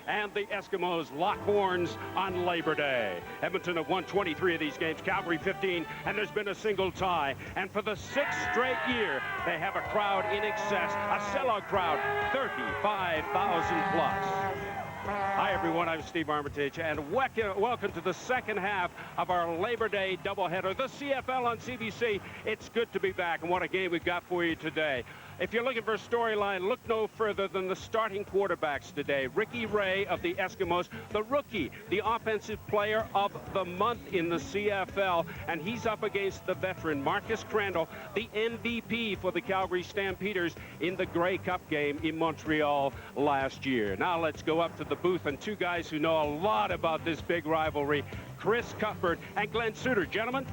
and the Eskimos lock horns on Labor Day. Edmonton have won 23 of these games, Calgary 15, and there's been a single tie. And for the 6th straight year, they have a crowd in excess, a sellout crowd, 35,000 plus. Hi, everyone. I'm Steve Armitage, and welcome to the second half of our Labor Day doubleheader, the CFL on CBC. It's good to be back, and what a game we've got for you today. If you're looking for a storyline, look no further than the starting quarterbacks today. Ricky Ray of the Eskimos, the rookie, the offensive player of the month in the CFL, and he's up against the veteran Marcus Crandall, the MVP for the Calgary Stampeders in the Grey Cup game in Montreal last year. Now let's go up to the booth, and two guys who know a lot about this big rivalry, Chris Cuthbert and Glenn Suter. Gentlemen.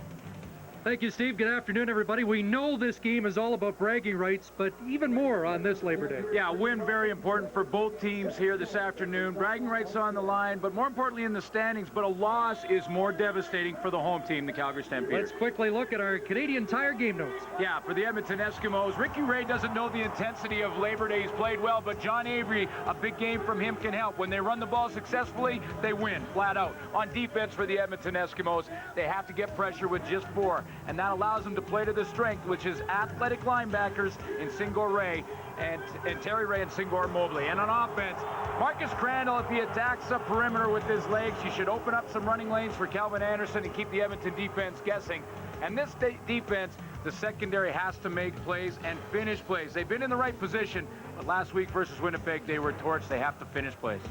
Thank you, Steve. Good afternoon, everybody. We know this game is all about bragging rights, but even more on this Labor Day. Yeah, win very important for both teams here this afternoon. Bragging rights on the line, but more importantly in the standings. But a loss is more devastating for the home team, the Calgary Stampeders. Let's quickly look at our Canadian Tire game notes. Yeah, for the Edmonton Eskimos, Ricky Ray doesn't know the intensity of Labor Day. He's played well, but John Avery, a big game from him can help. When they run the ball successfully, they win, flat out. On defense for the Edmonton Eskimos, they have to get pressure with just 4. And that allows them to play to their strength, which is athletic linebackers in Singor Ray and Terry Ray and Singor Mobley. And on offense, Marcus Crandall, if he attacks the perimeter with his legs, he should open up some running lanes for Calvin Anderson and keep the Edmonton defense guessing. And this defense, the secondary has to make plays and finish plays. They've been in the right position, but last week versus Winnipeg, they were torched. They have to finish plays.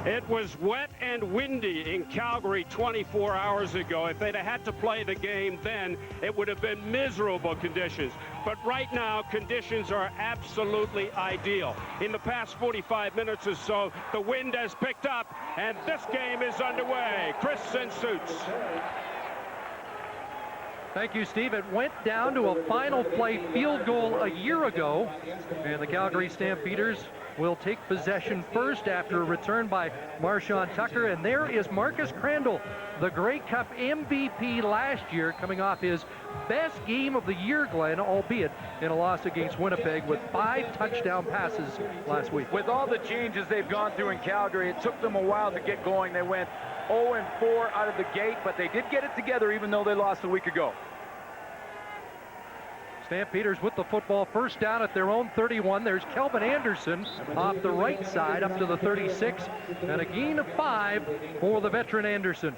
It was wet and windy in Calgary 24 hours ago. If they'd have had to play the game then, it would have been miserable conditions. But right now, conditions are absolutely ideal. In the past 45 minutes or so, the wind has picked up, and this game is underway. Chris and Suits. Thank you, Steve. It went down to a final play field goal a year ago, and the Calgary Stampeders will take possession first after a return by Marshawn Tucker. And there is Marcus Crandall, the Grey Cup MVP last year, coming off his best game of the year, Glenn, albeit in a loss against Winnipeg with 5 touchdown passes last week. With all the changes they've gone through in Calgary, it took them a while to get going. They went 0-4 out of the gate, but they did get it together even though they lost a week ago. Stampeders with the football, first down at their own 31. There's Kelvin Anderson off the right side up to the 36, and a gain of 5 for the veteran Anderson.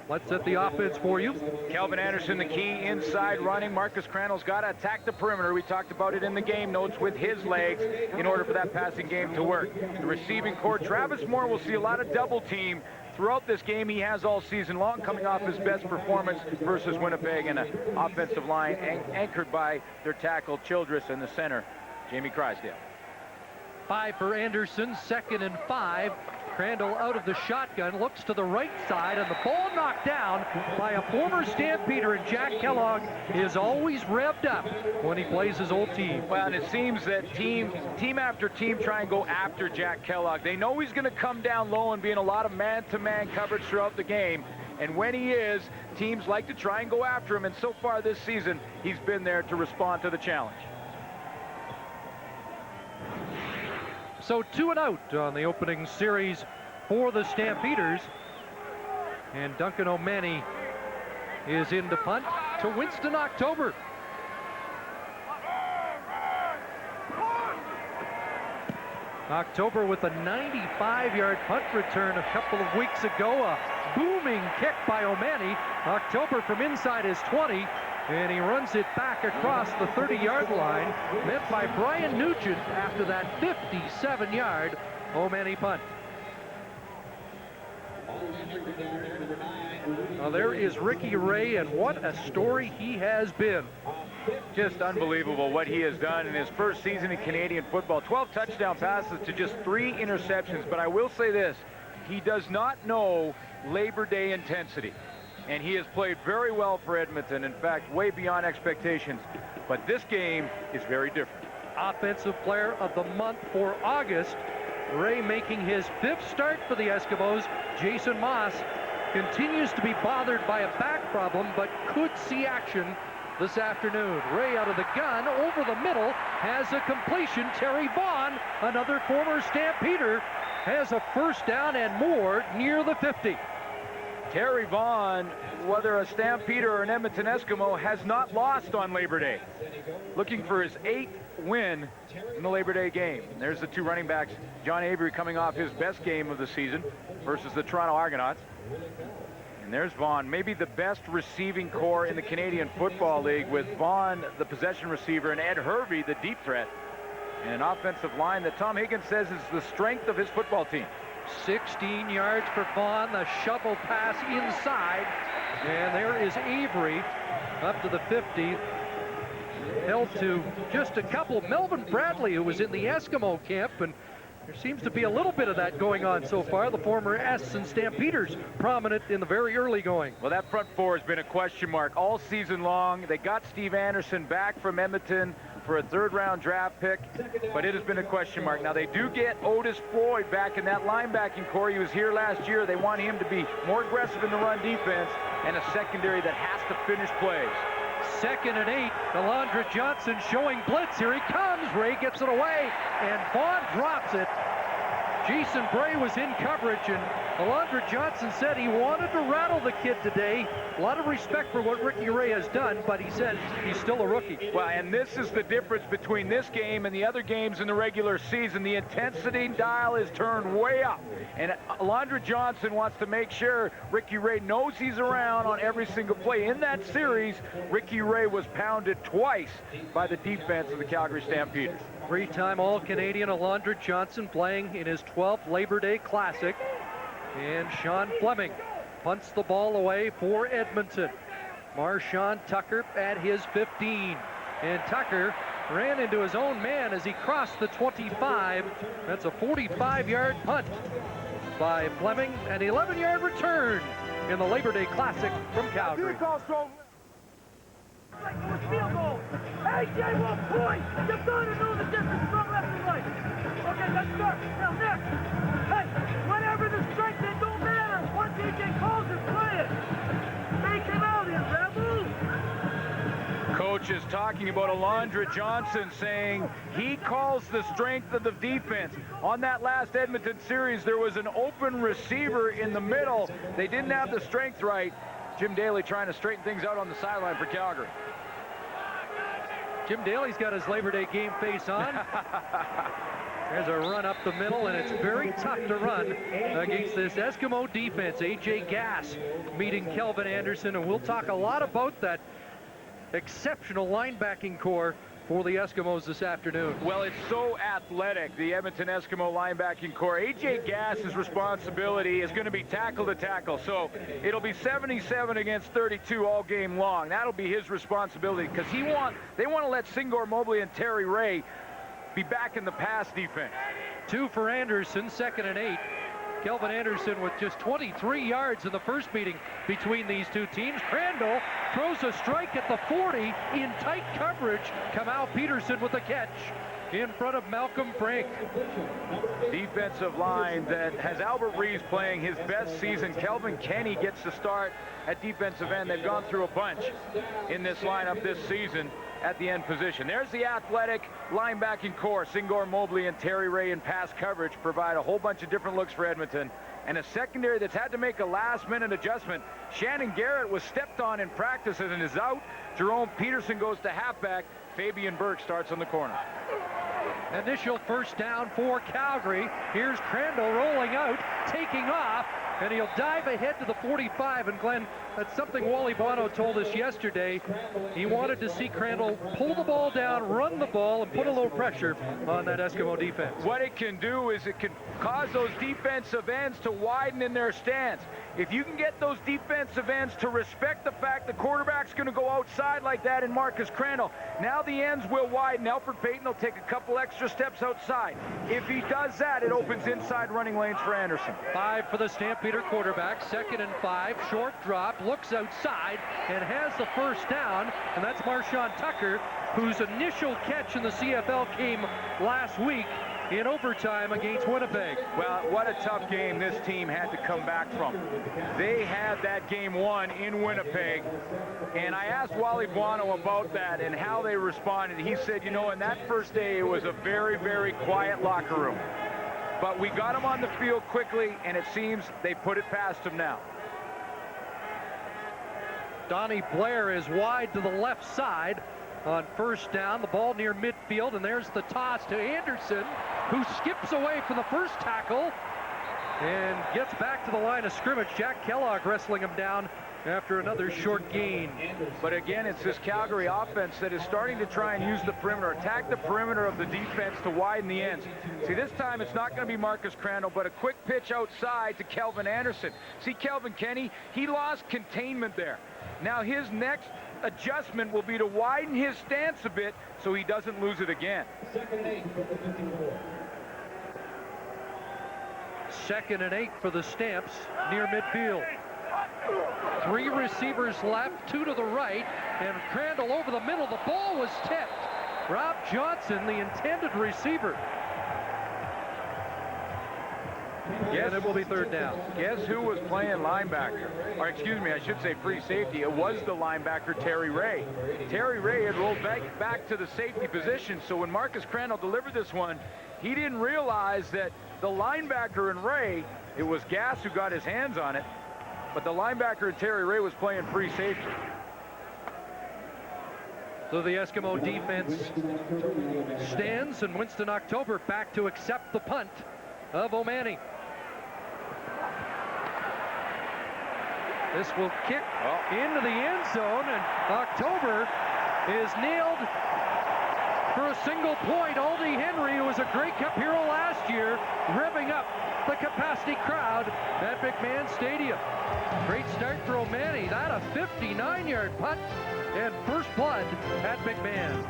Let's set the offense for you. Kelvin Anderson, the key inside running. Marcus Crandall's got to attack the perimeter. We talked about it in the game notes with his legs in order for that passing game to work. The receiving core, Travis Moore will see a lot of double team throughout this game. He has all season long, coming off his best performance versus Winnipeg, and an offensive line anchored by their tackle Childress and the center, Jamie Crysdale. 5 for Anderson, 2nd and 5. Crandall out of the shotgun, looks to the right side, and the ball knocked down by a former Stampeder, and Jack Kellogg is always revved up when he plays his old team. Well, and it seems that team after team try and go after Jack Kellogg. They know he's going to come down low and be in a lot of man-to-man coverage throughout the game. And when he is, teams like to try and go after him, and so far this season, he's been there to respond to the challenge. So 2 and out on the opening series for the Stampeders. And Duncan O'Mahony is in to punt to Winston October. October with a 95-yard punt return a couple of weeks ago. A booming kick by O'Mahony. October from inside his 20. And he runs it back across the 30-yard line, met by Brian Nugent after that 57-yard O'Mahony punt. Now there is Ricky Ray, and what a story he has been. Just unbelievable what he has done in his first season in Canadian football. 12 touchdown passes to just 3 interceptions. But I will say this, he does not know Labor Day intensity. And he has played very well for Edmonton, in fact, way beyond expectations. But this game is very different. Offensive player of the month for August. Ray making his 5th start for the Eskimos. Jason Moss continues to be bothered by a back problem, but could see action this afternoon. Ray out of the gun, over the middle, has a completion. Terry Vaughn, another former Stampeder, has a first down and more near the 50. Terry Vaughn, whether a Stampeder or an Edmonton Eskimo, has not lost on Labor Day. Looking for his 8th win in the Labor Day game. There's the two running backs. John Avery coming off his best game of the season versus the Toronto Argonauts. And there's Vaughn, maybe the best receiving core in the Canadian Football League, with Vaughn, the possession receiver, and Ed Hervey, the deep threat. And an offensive line that Tom Higgins says is the strength of his football team. 16 yards for Vaughn, the shovel pass inside, and there is Avery up to the 50, held to just a couple. Melvin Bradley, who was in the Eskimo camp, and there seems to be a little bit of that going on so far. The former S and Stampeders prominent in the very early going. Well, that front four has been a question mark all season long. They got Steve Anderson back from Edmonton for a 3rd-round draft pick, but it has been a question mark. Now, they do get Otis Floyd back in that linebacking core. He was here last year. They want him to be more aggressive in the run defense and a secondary that has to finish plays. 2nd and 8. Alondra Johnson showing blitz. Here he comes. Ray gets it away, and Vaughn drops it. Jason Bray was in coverage, and Alondra Johnson said he wanted to rattle the kid today. A lot of respect for what Ricky Ray has done, but he said he's still a rookie. Well, and this is the difference between this game and the other games in the regular season. The intensity dial is turned way up, and Alondra Johnson wants to make sure Ricky Ray knows he's around on every single play. In that series, Ricky Ray was pounded twice by the defense of the Calgary Stampeders. 3-time All-Canadian Alondra Johnson playing in his 12th Labor Day Classic. And Sean Fleming punts the ball away for Edmonton. Marshawn Tucker at his 15. And Tucker ran into his own man as he crossed the 25. That's a 45-yard punt by Fleming. An 11-yard return in the Labor Day Classic from Calgary. Field goal. AJ will point. You've got to know the distance from left to right. Okay, let's start. Now, next. Hey, whatever the strength, it don't matter. Once AJ calls it, play it. Make him out here, Rebel. Coach is talking about Alondra Johnson, saying he calls the strength of the defense. On that last Edmonton series, there was an open receiver in the middle. They didn't have the strength right. Jim Daly trying to straighten things out on the sideline for Calgary. Jim Daly's got his Labor Day game face on. There's a run up the middle, and it's very tough to run against this Eskimo defense. A.J. Gass meeting Kelvin Anderson, and we'll talk a lot about that exceptional linebacking core for the Eskimos this afternoon. Well, it's so athletic, the Edmonton Eskimo linebacking core. A.J. Gass's responsibility is going to be tackle to tackle, so it'll be 77 against 32 all game long. That'll be his responsibility, because they want to let Singor Mobley and Terry Ray be back in the pass defense. 2 for Anderson, 2nd and 8. Kelvin Anderson with just 23 yards in the first meeting between these two teams. Crandall throws a strike at the 40 in tight coverage. Kamau Peterson with the catch in front of Malcolm Frank. Defensive line that has Albert Reeves playing his best season. Kelvin Kenny gets the start at defensive end. They've gone through a bunch in this lineup this season at the end position. There's the athletic linebacking core. Singor Mobley and Terry Ray in pass coverage provide a whole bunch of different looks for Edmonton. And a secondary that's had to make a last-minute adjustment. Shannon Garrett was stepped on in practice and is out. Jerome Peterson goes to halfback. Fabian Burke starts on the corner. Initial first down for Calgary. Here's Crandall rolling out, taking off, and he'll dive ahead to the 45. And Glenn, that's something Wally Bono told us yesterday. He wanted to see Crandall pull the ball down, run the ball, and put a little pressure on that Eskimo defense. What it can do is it can cause those defensive ends to widen in their stance. If you can get those defensive ends to respect the fact the quarterback's going to go outside like that in Marcus Crandall, now the ends will widen. Alfred Payton will take a couple extra steps outside. If he does that, it opens inside running lanes for Anderson. 5 for the Stampeder quarterback, 2nd and 5, short drop, looks outside, and has the first down, and that's Marshawn Tucker, whose initial catch in the CFL came last week in overtime against Winnipeg. Well, what a tough game this team had to come back from. They had that game won in Winnipeg, and I asked Wally Buono about that and how they responded. He said, you know, in that first day, it was a very, very quiet locker room. But we got them on the field quickly, and it seems they put it past them now. Donnie Blair is wide to the left side on first down. The ball near midfield, and there's the toss to Anderson, who skips away from the first tackle and gets back to the line of scrimmage. Jack Kellogg wrestling him down after another short gain. But again, it's this Calgary offense that is starting to try and use the perimeter, attack the perimeter of the defense to widen the ends. See, this time it's not going to be Marcus Crandall, but a quick pitch outside to Kelvin Anderson. See, Kelvin Kenny, he lost containment there. Now his next adjustment will be to widen his stance a bit so he doesn't lose it again. 2nd and 8 for the Stamps near midfield. 3 receivers left, 2 to the right, and Crandall over the middle. The ball was tipped. Rob Johnson, the intended receiver. Yes, and it will be 3rd down. Guess who was playing linebacker? Or excuse me, I should say free safety. It was the linebacker, Terry Ray. Terry Ray had rolled back to the safety position, so when Marcus Crandall delivered this one, he didn't realize that the linebacker and Ray, it was Gass who got his hands on it, but the linebacker and Terry Ray was playing free safety. So the Eskimo defense stands, and Winston October back to accept the punt of O'Mani. This will kick into the end zone, and October is nailed for a single point. Aldi Henry, who was a Grey Cup hero last year, revving up the capacity crowd at McMahon Stadium. Great start for O'Mani. That a 59-yard punt and first blood at McMahon.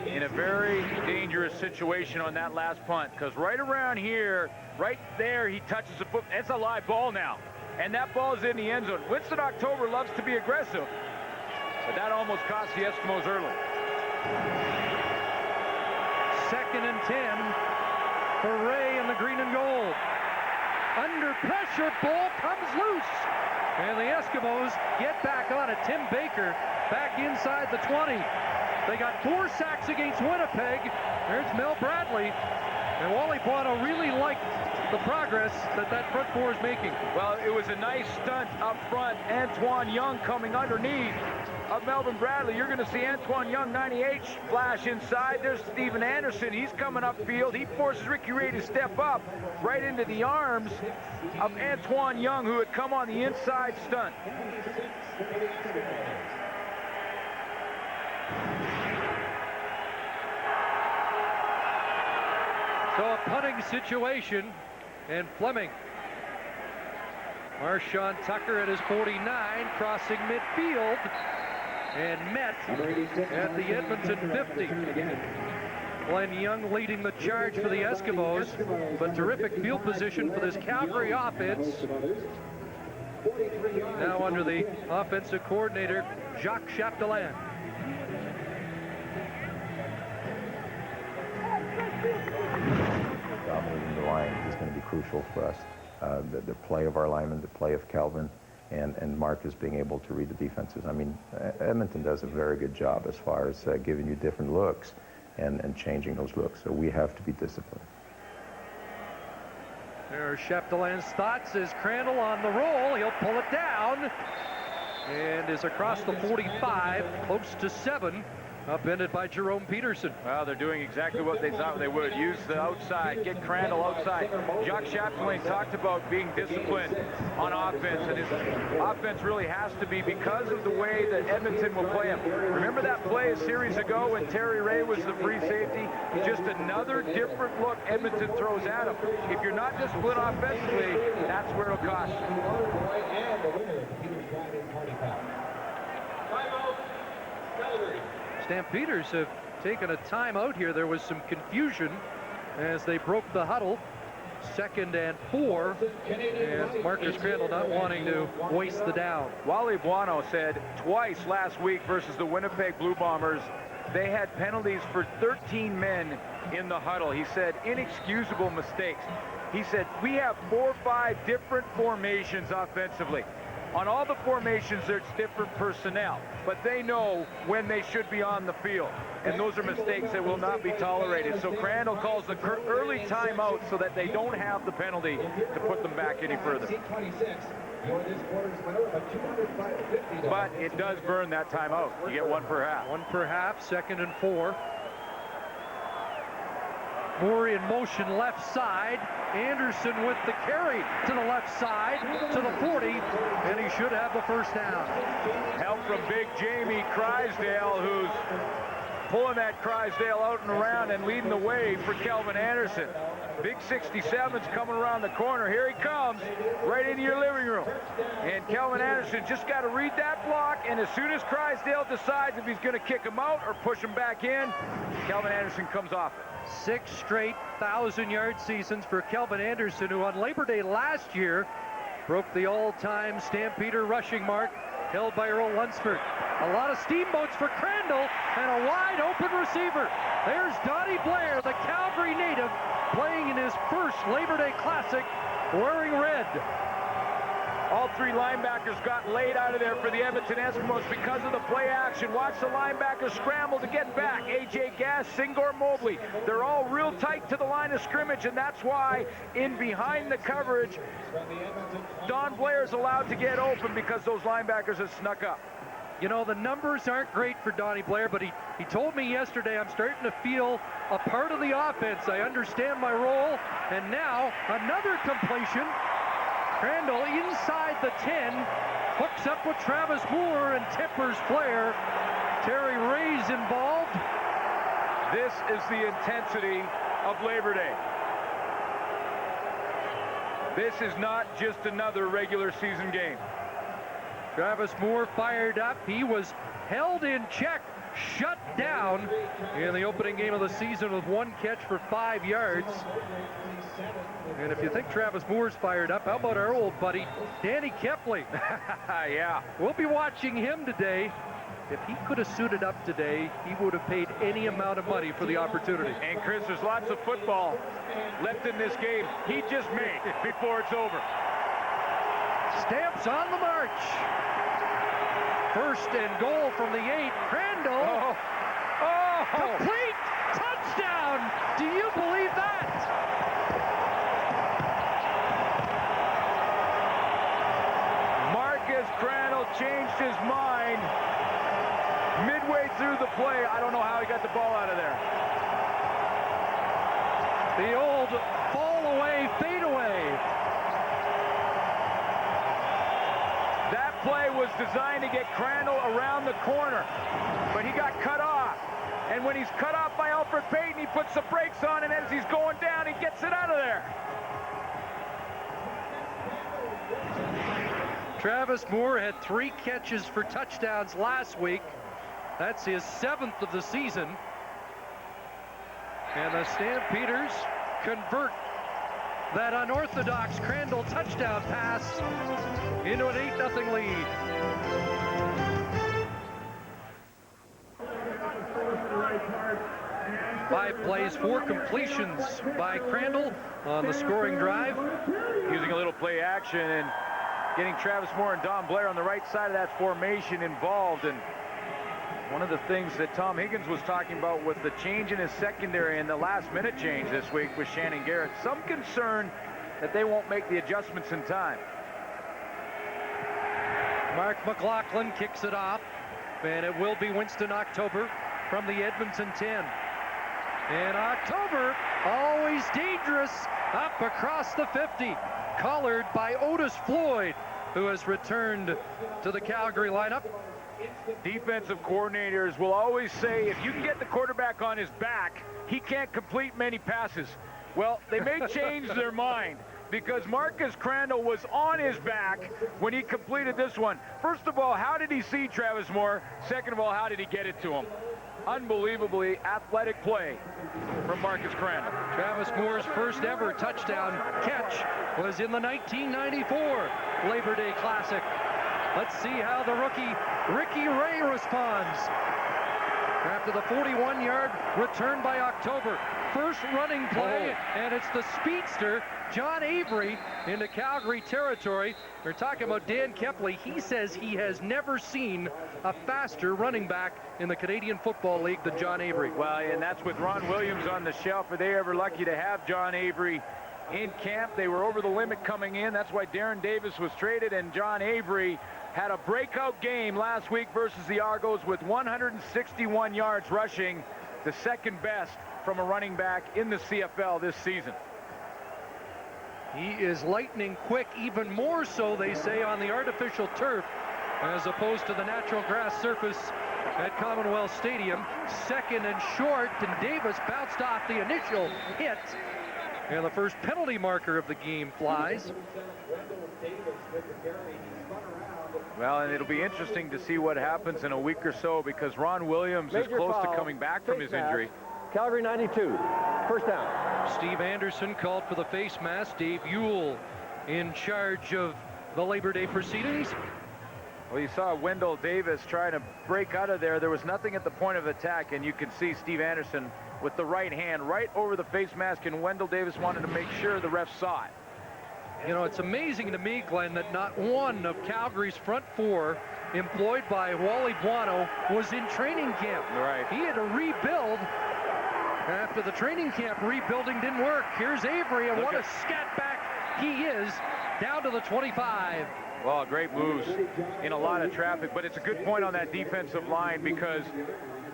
In a very dangerous situation on that last punt, because right around here, right there, he touches the foot. It's a live ball now, and that ball is in the end zone. Winston October loves to be aggressive, but that almost cost the Eskimos early. 2nd and 10 for Ray in the green and gold. Under pressure, ball comes loose, and the Eskimos get back on it. Tim Baker back inside the 20. They got 4 sacks against Winnipeg. There's Mel Bradley. And Wally Buono really liked the progress that front four is making. Well, it was a nice stunt up front. Antoine Young coming underneath of Melvin Bradley. You're going to see Antoine Young, 98, flash inside. There's Steven Anderson. He's coming upfield. He forces Ricky Ray to step up right into the arms of Antoine Young, who had come on the inside stunt. So a punting situation, and Fleming. Marshawn Tucker at his 49, crossing midfield, and met at the Edmonton 50. Glenn Young leading the charge for the Eskimos, but terrific field position for this Calgary offense. Now under the offensive coordinator, Jacques Chapdelaine. Dominating the line is going to be crucial for us. The play of our linemen, the play of Kelvin, and Marcus being able to read the defenses. I mean, Edmonton does a very good job as far as giving you different looks and changing those looks. So we have to be disciplined. There's Chapdelaine's thoughts as Crandall on the roll. He'll pull it down and is across the 45, close to 7. Upended by Jerome Peterson. Well, they're doing exactly what they thought they would. Use the outside, get Crandall outside. Jacques Chapdelaine talked about being disciplined on offense, and his offense really has to be because of the way that Edmonton will play him. Remember that play a series ago when Terry Ray was the free safety? Just another different look Edmonton throws at him. If you're not disciplined offensively, that's where it'll cost you. Stampeders have taken a timeout here. There was some confusion as they broke the huddle. 2nd and 4, and Marcus Crandall not wanting to waste the down. Wally Buono said twice last week versus the Winnipeg Blue Bombers they had penalties for 13 men in the huddle. He said inexcusable mistakes. He said, we have 4 or 5 different formations offensively. On all the formations, there's different personnel, but they know when they should be on the field. And those are mistakes that will not be tolerated. So Crandall calls the early timeout so that they don't have the penalty to put them back any further. But it does burn that timeout. You get 1 per half. 1 per half, 2nd and 4. Moore in motion left side. Anderson with the carry to the left side to the 40, and he should have the first down. Help from big Jamie Crysdale, who's pulling that Crysdale out and around and leading the way for Kelvin Anderson. Big 67's coming around the corner. Here he comes, right into your living room. And Kelvin Anderson just got to read that block, and as soon as Crysdale decides if he's going to kick him out or push him back in, Kelvin Anderson comes off it. 6 straight 1,000-yard seasons for Kelvin Anderson, who on Labor Day last year broke the all-time Stampeder rushing mark held by Earl Lunsford. A lot of steamboats for Crandall and a wide-open receiver. There's Donnie Blair, the Calgary native, playing in his first Labor Day Classic wearing red. All 3 linebackers got laid out of there for the Edmonton Eskimos because of the play action. Watch the linebackers scramble to get back. A.J. Gass, Singor Mobley. They're all real tight to the line of scrimmage, and that's why in behind the coverage, Don Blair is allowed to get open because those linebackers have snuck up. You know, the numbers aren't great for Donnie Blair, but he told me yesterday, I'm starting to feel a part of the offense. I understand my role, and now another completion. Crandall inside the 10, hooks up with Travis Moore and tippers Blair. Terry Ray's involved. This is the intensity of Labor Day. This is not just another regular season game. Travis Moore fired up. He was held in check, shut down in the opening game of the season with 1 catch for 5 yards. And if you think Travis Moore's fired up, how about our old buddy, Danny Kepley? Yeah. We'll be watching him today. If he could have suited up today, he would have paid any amount of money for the opportunity. And Chris, there's lots of football left in this game. He just made before it's over. Stamps on the march. 1st and goal from the 8. Crandall. Oh. Complete touchdown. Do you believe that? Marcus Crandall changed his mind midway through the play. I don't know how he got the ball out of there. The old fall away, fade away. That play was designed to get Crandall around the corner, but he got cut off. And when he's cut off by Alfred Payton, he puts the brakes on, and as he's going down, he gets it out of there. Travis Moore had 3 catches for touchdowns last week. That's his 7th of the season. And the Stampeders convert that unorthodox Crandall touchdown pass into an 8-0 lead. Five plays, 4 completions by Crandall on the scoring drive. Using a little play action and getting Travis Moore and Don Blair on the right side of that formation involved. And one of the things that Tom Higgins was talking about was the change in his secondary and the last-minute change this week with Shannon Garrett. Some concern that they won't make the adjustments in time. Mark McLaughlin kicks it off, and it will be Winston October from the Edmonton 10. And October, always dangerous, up across the 50. Collared by Otis Floyd, who has returned to the Calgary lineup. Defensive coordinators will always say if you can get the quarterback on his back, he can't complete many passes. Well, they may change their mind because Marcus Crandall was on his back when he completed this one. First of all, how did he see Travis Moore? Second of all, how did he get it to him? Unbelievably athletic play from Marcus Crandall. Travis Moore's first ever touchdown catch was in the 1994 Labor Day Classic. Let's see how the rookie Ricky Ray responds. after the 41-yard return by October. First running play, and it's the speedster, John Avery, into Calgary territory. We're talking about Dan Kepley. He says he has never seen a faster running back in the Canadian Football League than John Avery. Well, and that's with Ron Williams on the shelf. Are they ever lucky to have John Avery in camp? They were over the limit coming in. That's why Darren Davis was traded, and John Avery had a breakout game last week versus the Argos with 161 yards rushing, the second best from a running back in the CFL this season. He is lightning quick, even more so, they say, on the artificial turf as opposed to the natural grass surface at Commonwealth Stadium. Second and short, and Davis bounced off the initial hit, and the first penalty marker of the game flies. Well, and it'll be interesting to see what happens in a week or so, because Ron Williams is close to coming back from his injury. Calgary 92, first down. Steve Anderson called for the face mask. Dave Ewell in charge of the Labor Day proceedings. Well, you saw Wendell Davis trying to break out of there. There was nothing at the point of attack, and you can see Steve Anderson with the right hand right over the face mask, and Wendell Davis wanted to make sure the ref saw it. You know, it's amazing to me, Glenn, that not one of Calgary's front four employed by Wally Buono was in training camp. Right. He had to rebuild after the training camp rebuilding didn't work. Here's Avery, and what a scat back he is, down to the 25. Well, great moves in a lot of traffic, but it's a good point on that defensive line, because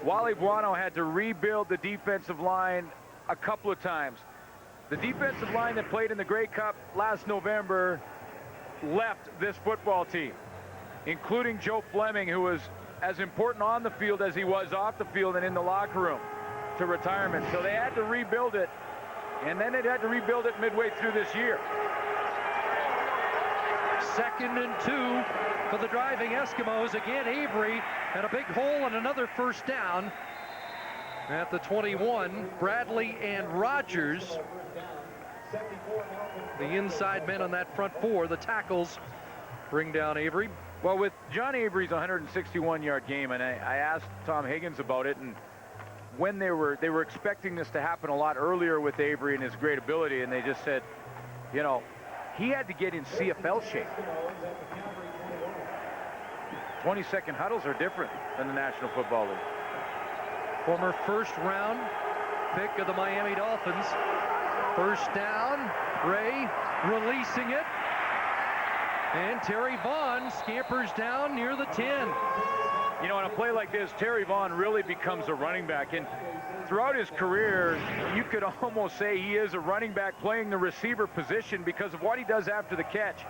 Wally Buono had to rebuild the defensive line a couple of times. The defensive line that played in the Grey Cup last November left this football team, including Joe Fleming, who was as important on the field as he was off the field and in the locker room, to retirement. So they had to rebuild it, and then they had to rebuild it midway through this year. Second and 2 for the driving Eskimos. Again, Avery had a big hole and another first down at the 21. Bradley and Rogers, the inside men on that front four. The tackles bring down Avery. Well, with John Avery's 161-yard game, and I asked Tom Higgins about it, and when they were expecting this to happen a lot earlier with Avery and his great ability, and they just said, you know, he had to get in CFL shape. 20-second huddles are different than the National Football League. Former first-round pick of the Miami Dolphins. First down, Ray releasing it, and Terry Vaughn scampers down near the 10. You know, on a play like this, Terry Vaughn really becomes a running back, and throughout his career, you could almost say he is a running back playing the receiver position because of what he does after the catch.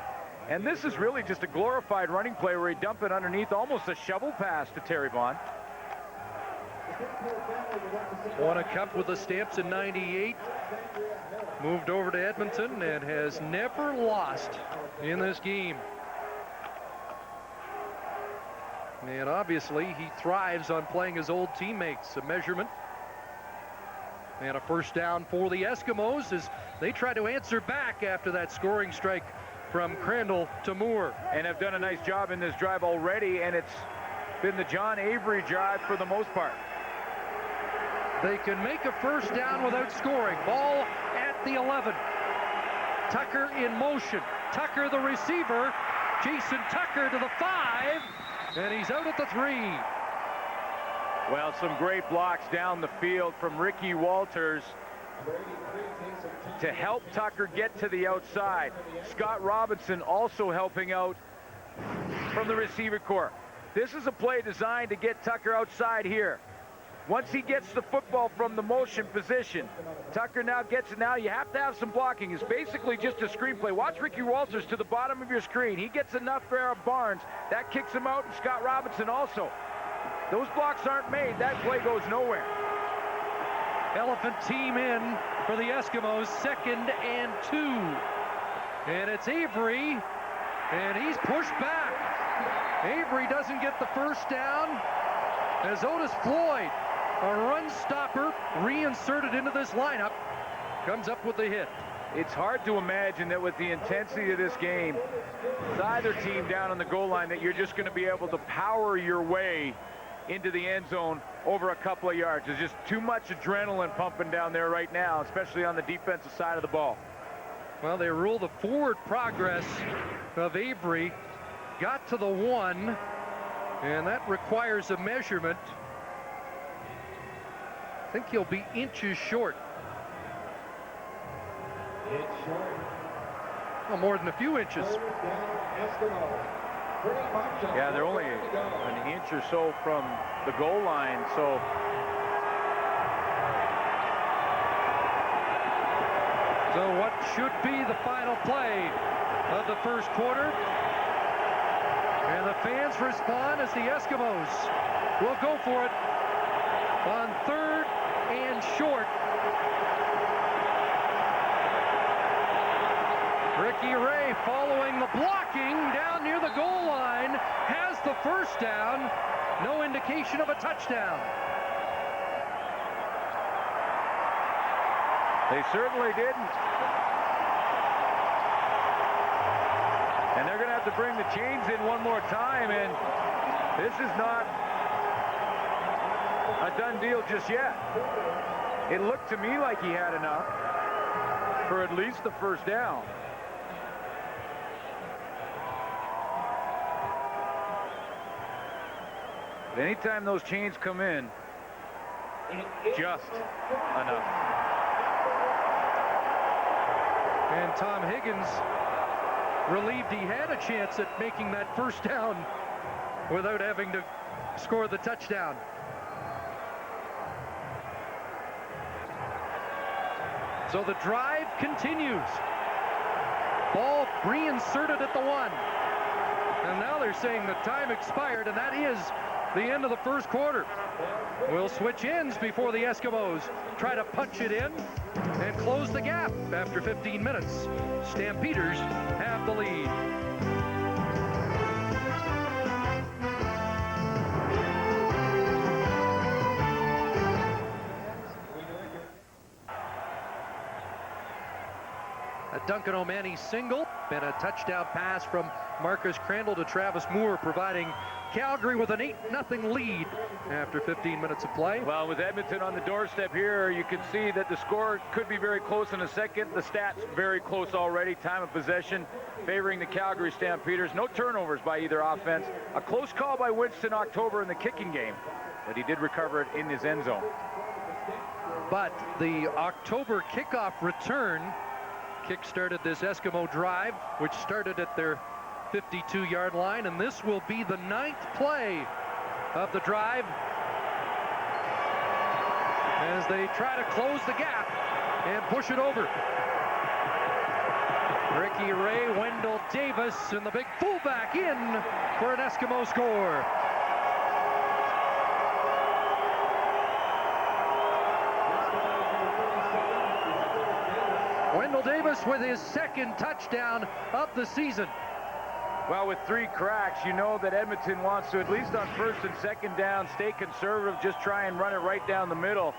And this is really just a glorified running play where he dumped it underneath, almost a shovel pass to Terry Vaughn. Won a cup with the Stamps in '98. Moved over to Edmonton and has never lost in this game. And obviously he thrives on playing his old teammates. A measurement. And a first down for the Eskimos as they try to answer back after that scoring strike from Crandall to Moore. And have done a nice job in this drive already, and it's been the John Avery drive for the most part. They can make a first down without scoring. Ball at the 11. Tucker in motion. Tucker, the receiver. Jason Tucker to the 5. And he's out at the 3. Well, some great blocks down the field from Ricky Walters to help Tucker get to the outside. Scott Robinson also helping out from the receiver corps. This is a play designed to get Tucker outside here. Once he gets the football from the motion position, Tucker now gets it. Now you have to have some blocking. It's basically just a screenplay. Watch Ricky Walters to the bottom of your screen. He gets enough for Barnes. That kicks him out, and Scott Robinson also. Those blocks aren't made. That play goes nowhere. Elephant team in for the Eskimos. 2nd and 2. And it's Avery, and he's pushed back. Avery doesn't get the first down as Otis Floyd, a run stopper, reinserted into this lineup, comes up with the hit. It's hard to imagine that with the intensity of this game, with either team down on the goal line, that you're just going to be able to power your way into the end zone over a couple of yards. There's just too much adrenaline pumping down there right now, especially on the defensive side of the ball. Well, they rule the forward progress of Avery. Got to the 1, and that requires a measurement. I think he'll be inches short. Well, more than a few inches. Yeah, they're only an inch or so from the goal line, so what should be the final play of the first quarter? And the fans respond as the Eskimos will go for it on 3rd and short. Ricky Ray, following the blocking down near the goal line, has the first down. No indication of a touchdown. they certainly didn't. And they're going to have to bring the chains in one more time, and this is not a done deal just yet. It looked to me like he had enough for at least the first down. But anytime those chains come in, just enough. And Tom Higgins relieved he had a chance at making that first down without having to score the touchdown. So the drive continues. Ball reinserted at the 1. And now they're saying the time expired, and that is the end of the first quarter. We'll switch ends before the Eskimos try to punch it in and close the gap after 15 minutes. Stampeders have the lead. A Duncan O'Mahony single and a touchdown pass from Marcus Crandall to Travis Moore, providing Calgary with an 8-0 lead after 15 minutes of play. Well, with Edmonton on the doorstep here, you can see that the score could be very close in a second. The stats very close already. Time of possession favoring the Calgary Stampeders. No turnovers by either offense. A close call by Winston October in the kicking game, but he did recover it in his end zone. But the October kickoff return kick-started this Eskimo drive, which started at their 52-yard line, and this will be the 9th play of the drive as they try to close the gap and push it over. Ricky Ray, Wendell Davis, and the big fullback in for an Eskimo score. Wendell Davis with his 2nd touchdown of the season. Well, with 3 cracks, you know that Edmonton wants to, at least on 1st and 2nd down, stay conservative, just try and run it right down the middle.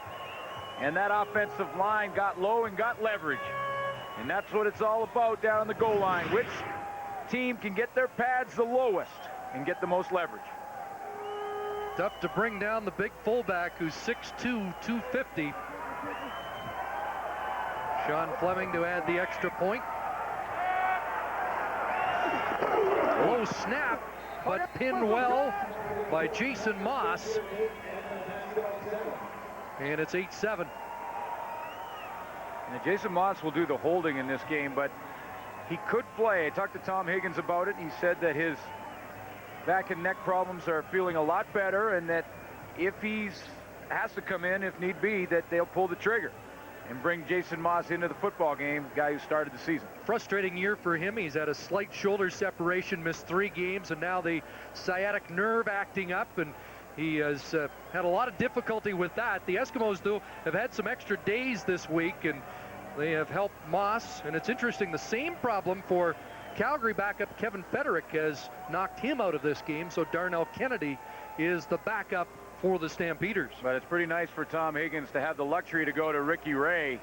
And that offensive line got low and got leverage. And that's what it's all about down on the goal line. Which team can get their pads the lowest and get the most leverage? Tough to bring down the big fullback who's 6'2", 250. Sean Fleming to add the extra point. Low snap, but pinned well by Jason Moss. And it's 8-7. And Jason Moss will do the holding in this game, but he could play. I talked to Tom Higgins about it. He said that his back and neck problems are feeling a lot better, and that if he's has to come in, if need be, that they'll pull the trigger and bring Jason Moss into the football game, the guy who started the season. Frustrating year for him. He's had a slight shoulder separation, missed 3 games, and now the sciatic nerve acting up, and he has had a lot of difficulty with that. The Eskimos, though, have had some extra days this week, and they have helped Moss. And it's interesting, the same problem for Calgary backup Kevin Federick has knocked him out of this game, so Darnell Kennedy is the backup for the Stampeders. But it's pretty nice for Tom Higgins to have the luxury to go to Ricky Ray,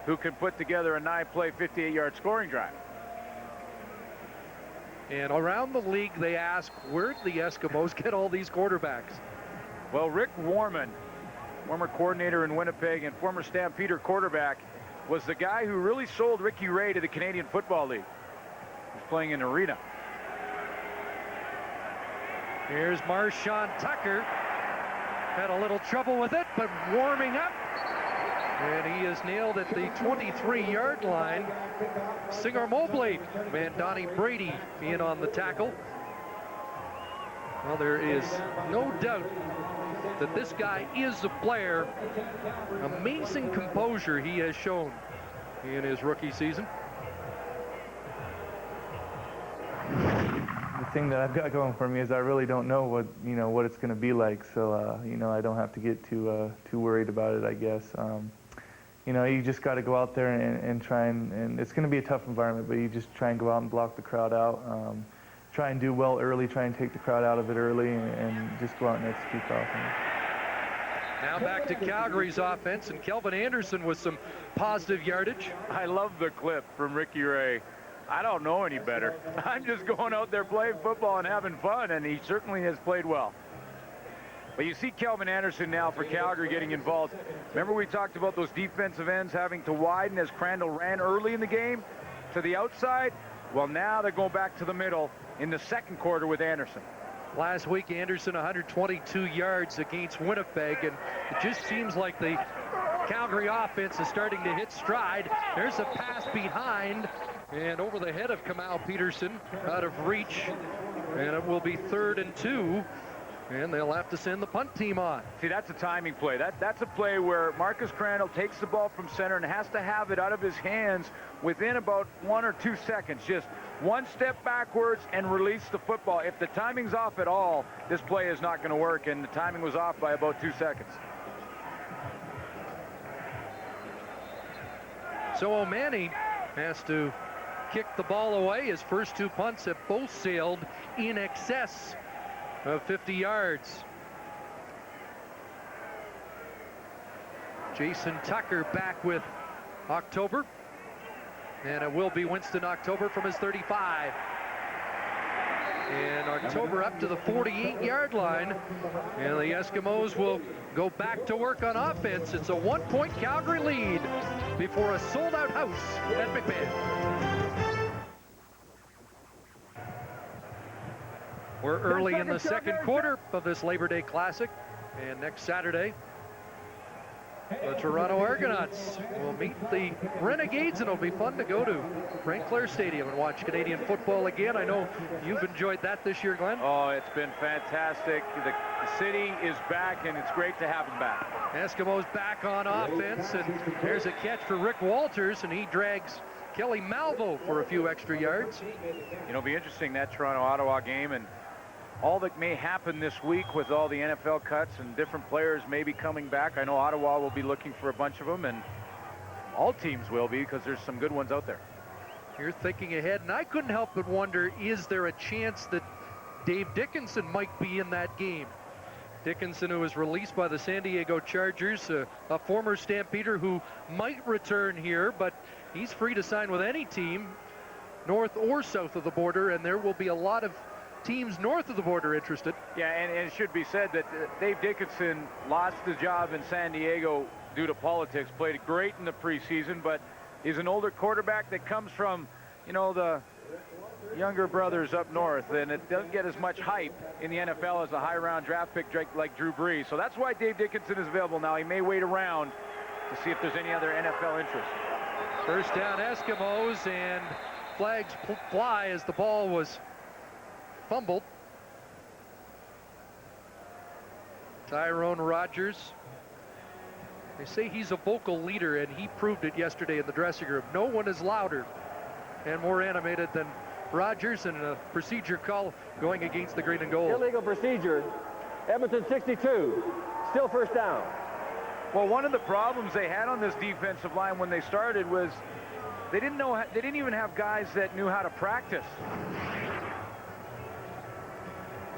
who can put together a 9-play, 58-yard scoring drive. And around the league, they ask, where do the Eskimos get all these quarterbacks? Well, Rick Warman, former coordinator in Winnipeg and former Stampeder quarterback, was the guy who really sold Ricky Ray to the Canadian Football League. He's playing in Arena. Here's Marshawn Tucker. Had a little trouble with it, but warming up. And he is nailed at the 23-yard line. Singer Mobley and Donnie Brady in on the tackle. Well, there is no doubt that this guy is a player. Amazing composure he has shown in his rookie season. The thing that I've got going for me is I really don't know what it's going to be like. So I don't have to get too worried about it, I guess. You just got to go out there and try and it's going to be a tough environment, but you just try and go out and block the crowd out. Try and do well early, try and take the crowd out of it early, and just go out and execute the offense. Now back to Calgary's offense, and Kelvin Anderson with some positive yardage. I love the clip from Ricky Ray. I don't know any better. I'm just going out there playing football and having fun, and he certainly has played well. But you see Kelvin Anderson now for Calgary getting involved. Remember we talked about those defensive ends having to widen as Crandall ran early in the game to the outside? Well, now they're going back to the middle in the second quarter with Anderson. Last week, Anderson 122 yards against Winnipeg, and it just seems like the Calgary offense is starting to hit stride. There's a pass behind and over the head of Kamal Peterson, out of reach, and it will be 3rd and 2. And they'll have to send the punt team on. See, that's a timing play. That's a play where Marcus Crandall takes the ball from center and has to have it out of his hands within about 1 or 2 seconds. Just one step backwards and release the football. If the timing's off at all, this play is not going to work, and the timing was off by about 2 seconds. So O'Mani has to kick the ball away. His first 2 punts have both sailed in excess of 50 yards. Jason Tucker back with October, and it will be Winston October from his 35. And October up to the 48-yard line, and the Eskimos will go back to work on offense. It's a 1-point Calgary lead before a sold-out house at McMahon. We're early in the second quarter of this Labor Day Classic, and next Saturday, the Toronto Argonauts will meet the Renegades, and it'll be fun to go to St. Clair Stadium and watch Canadian football again. I know you've enjoyed that this year, Glenn. Oh, it's been fantastic. The city is back, and it's great to have them back. Eskimos back on offense, and there's a catch for Rick Walters, and he drags Kelly Malvo for a few extra yards. It'll be interesting, that Toronto-Ottawa game, and all that may happen this week with all the NFL cuts and different players maybe coming back. I know Ottawa will be looking for a bunch of them, and all teams will be, because there's some good ones out there. You're thinking ahead, and I couldn't help but wonder, is there a chance that Dave Dickinson might be in that game? Dickinson, who was released by the San Diego Chargers, a former Stampeder who might return here, but he's free to sign with any team, north or south of the border, and there will be a lot of teams north of the border interested. Yeah, and it should be said that Dave Dickinson lost his job in San Diego due to politics. Played great in the preseason, but he's an older quarterback that comes from, the younger brothers up north, and it doesn't get as much hype in the NFL as a high-round draft pick like Drew Brees. So that's why Dave Dickinson is available now. He may wait around to see if there's any other NFL interest. First down Eskimos, and flags fly as the ball was fumbled. Tyrone Rogers. They say he's a vocal leader, and he proved it yesterday in the dressing room. No one is louder and more animated than Rogers, and a procedure call going against the green and gold. Illegal procedure. Edmonton 62. Still first down. Well, one of the problems they had on this defensive line when they started was they didn't even have guys that knew how to practice.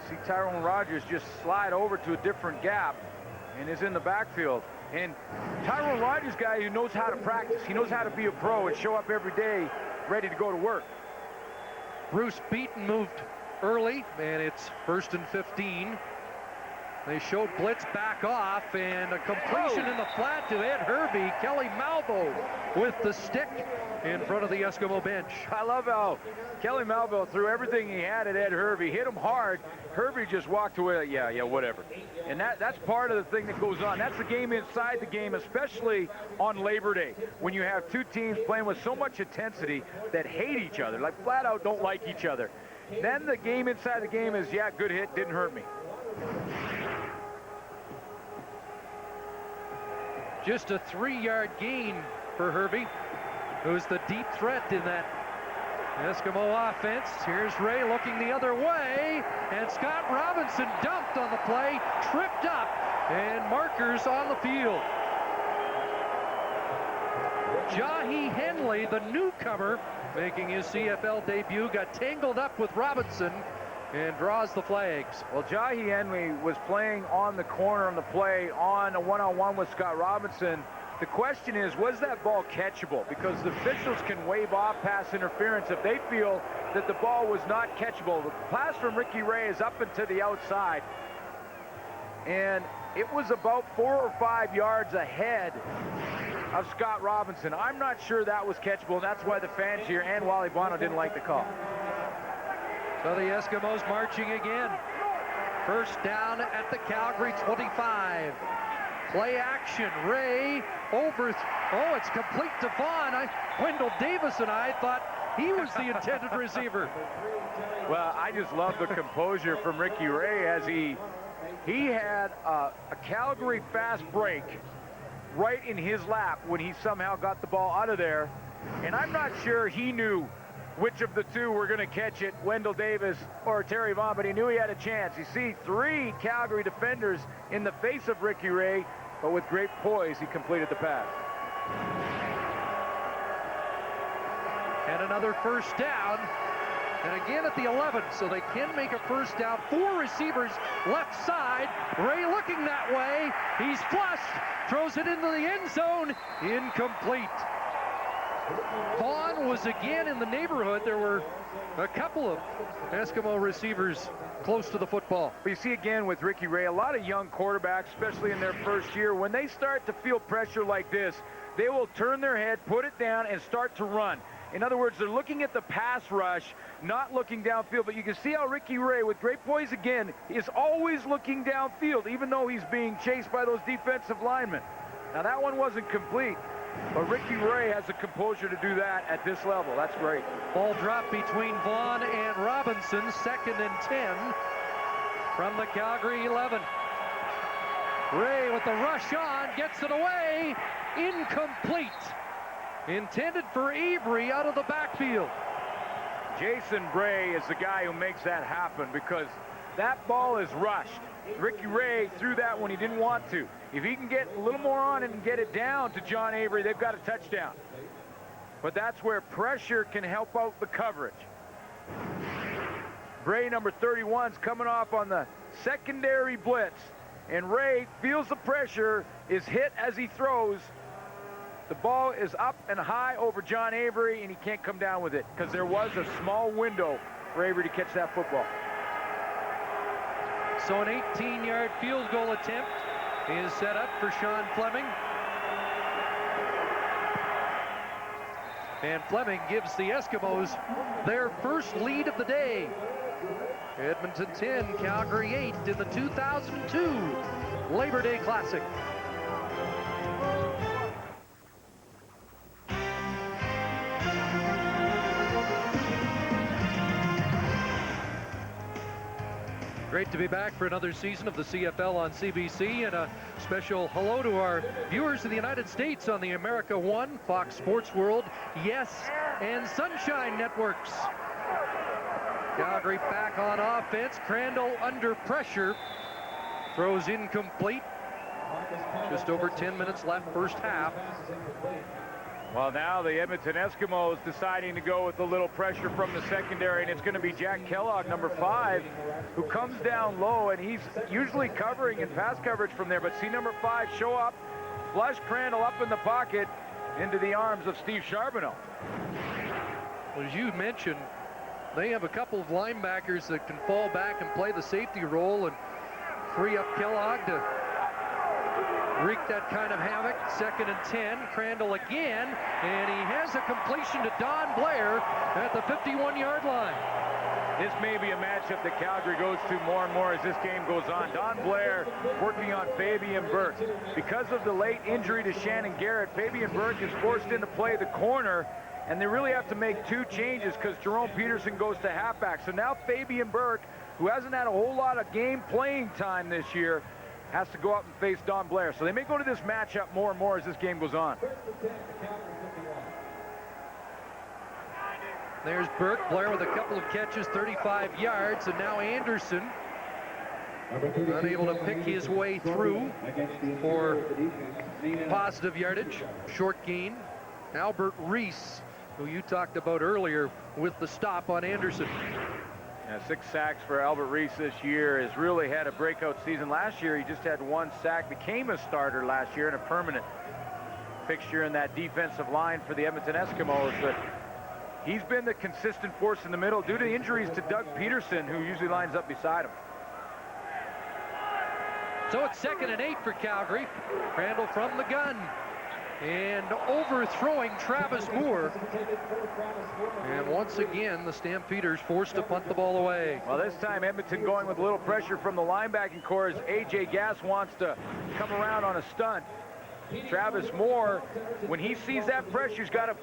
See Tyrone Rogers just slide over to a different gap and is in the backfield. And Tyrone Rogers, guy who knows how to practice. He knows how to be a pro and show up every day ready to go to work. Bruce Beaton moved early, and it's 1st and 15. They showed blitz back off, and a completion in the flat to Ed Hervey. Kelly Malvo with the stick in front of the Eskimo bench. I love how Kelly Malvo threw everything he had at Ed Hervey, hit him hard. Hervey just walked away. Yeah, whatever. And that's part of the thing that goes on. That's the game inside the game, especially on Labor Day, when you have two teams playing with so much intensity that hate each other, like flat out don't like each other. Then the game inside the game is, yeah, good hit, didn't hurt me. Just a 3-yard gain for Hervey, who's the deep threat in that Eskimo offense. Here's Ray looking the other way, and Scott Robinson dumped on the play, tripped up, and markers on the field. Jahi Henley, the newcomer, making his CFL debut, got tangled up with Robinson and draws the flags. Well, Jahi Henley was playing on the corner on the play on a one-on-one with Scott Robinson. The question is, was that ball catchable? Because the officials can wave off pass interference if they feel that the ball was not catchable. The pass from Ricky Ray is up and to the outside, and it was about 4 or 5 yards ahead of Scott Robinson. I'm not sure that was catchable, and that's why the fans here and Wally Bono didn't like the call. So the Eskimos marching again. First down at the Calgary 25. Play action. Ray over. Oh, it's complete to Vaughn. Wendell Davis and I thought he was the intended receiver. Well, I just love the composure from Ricky Ray as he had a Calgary fast break right in his lap when he somehow got the ball out of there. And I'm not sure he knew which of the two were going to catch it, Wendell Davis or Terry Vaughn, but he knew he had a chance. You see 3 Calgary defenders in the face of Ricky Ray, but with great poise, he completed the pass. And another first down. And again at the 11, so they can make a first down. 4 receivers left side. Ray looking that way. He's flushed, throws it into the end zone. Incomplete. Vaughn was again in the neighborhood. There were a couple of Eskimo receivers close to the football. But you see again with Ricky Ray, a lot of young quarterbacks, especially in their first year, when they start to feel pressure like this, they will turn their head, put it down, and start to run. In other words, they're looking at the pass rush, not looking downfield. But you can see how Ricky Ray, with great poise again, is always looking downfield, even though he's being chased by those defensive linemen. Now, that one wasn't complete, but Ricky Ray has the composure to do that at this level. That's great. Ball drop between Vaughn and Robinson, 2nd and 10 from the Calgary 11. Ray with the rush on, gets it away, incomplete. Intended for Avery out of the backfield. Jason Bray is the guy who makes that happen because that ball is rushed. Ricky Ray threw that when he didn't want to. If he can get a little more on it and get it down to John Avery, they've got a touchdown. But that's where pressure can help out the coverage. Bray, number 31, is coming off on the secondary blitz. And Ray feels the pressure, is hit as he throws. The ball is up and high over John Avery, and he can't come down with it because there was a small window for Avery to catch that football. So an 18-yard field goal attempt is set up for Sean Fleming. And Fleming gives the Eskimos their first lead of the day. Edmonton 10, Calgary 8 in the 2002 Labor Day Classic. Great to be back for another season of the CFL on CBC, and a special hello to our viewers in the United States on the America One, Fox Sports World, Yes, and Sunshine Networks. Calgary back on offense. Crandall under pressure. Throws incomplete. Just over 10 minutes left first half. Well, now the Edmonton Eskimos deciding to go with a little pressure from the secondary, and it's going to be Jack Kellogg, number 5, who comes down low, and he's usually covering in pass coverage from there. But see number 5 show up, flush Crandall up in the pocket into the arms of Steve Charbonneau. Well, as you mentioned, they have a couple of linebackers that can fall back and play the safety role, and free up Kellogg to wreak that kind of havoc. 2nd and 10. Crandall again, and he has a completion to Don Blair at the 51-yard line. This may be a matchup that Calgary goes to more and more as this game goes on. Don Blair working on Fabian Burke. Because of the late injury to Shannon Garrett, Fabian Burke is forced into play the corner, and they really have to make 2 changes because Jerome Peterson goes to halfback. So now Fabian Burke, who hasn't had a whole lot of game playing time this year, has to go out and face Don Blair. So they may go to this matchup more and more as this game goes on. There's Burke. Blair with a couple of catches, 35 yards, and now Anderson unable to pick his way through for positive yardage. Short gain. Albert Reese, who you talked about earlier, with the stop on Anderson. Yeah, 6 sacks for Albert Reese this year. Has really had a breakout season. Last year he just had 1 sack, became a starter last year and a permanent fixture in that defensive line for the Edmonton Eskimos. But he's been the consistent force in the middle due to injuries to Doug Peterson, who usually lines up beside him. So it's 2nd and 8 for Calgary. Crandall from the gun. And overthrowing Travis Moore. And once again, the Stampeders forced to punt the ball away. Well, this time Edmonton going with a little pressure from the linebacking core as A.J. Gass wants to come around on a stunt. Travis Moore, when he sees that pressure, he's got to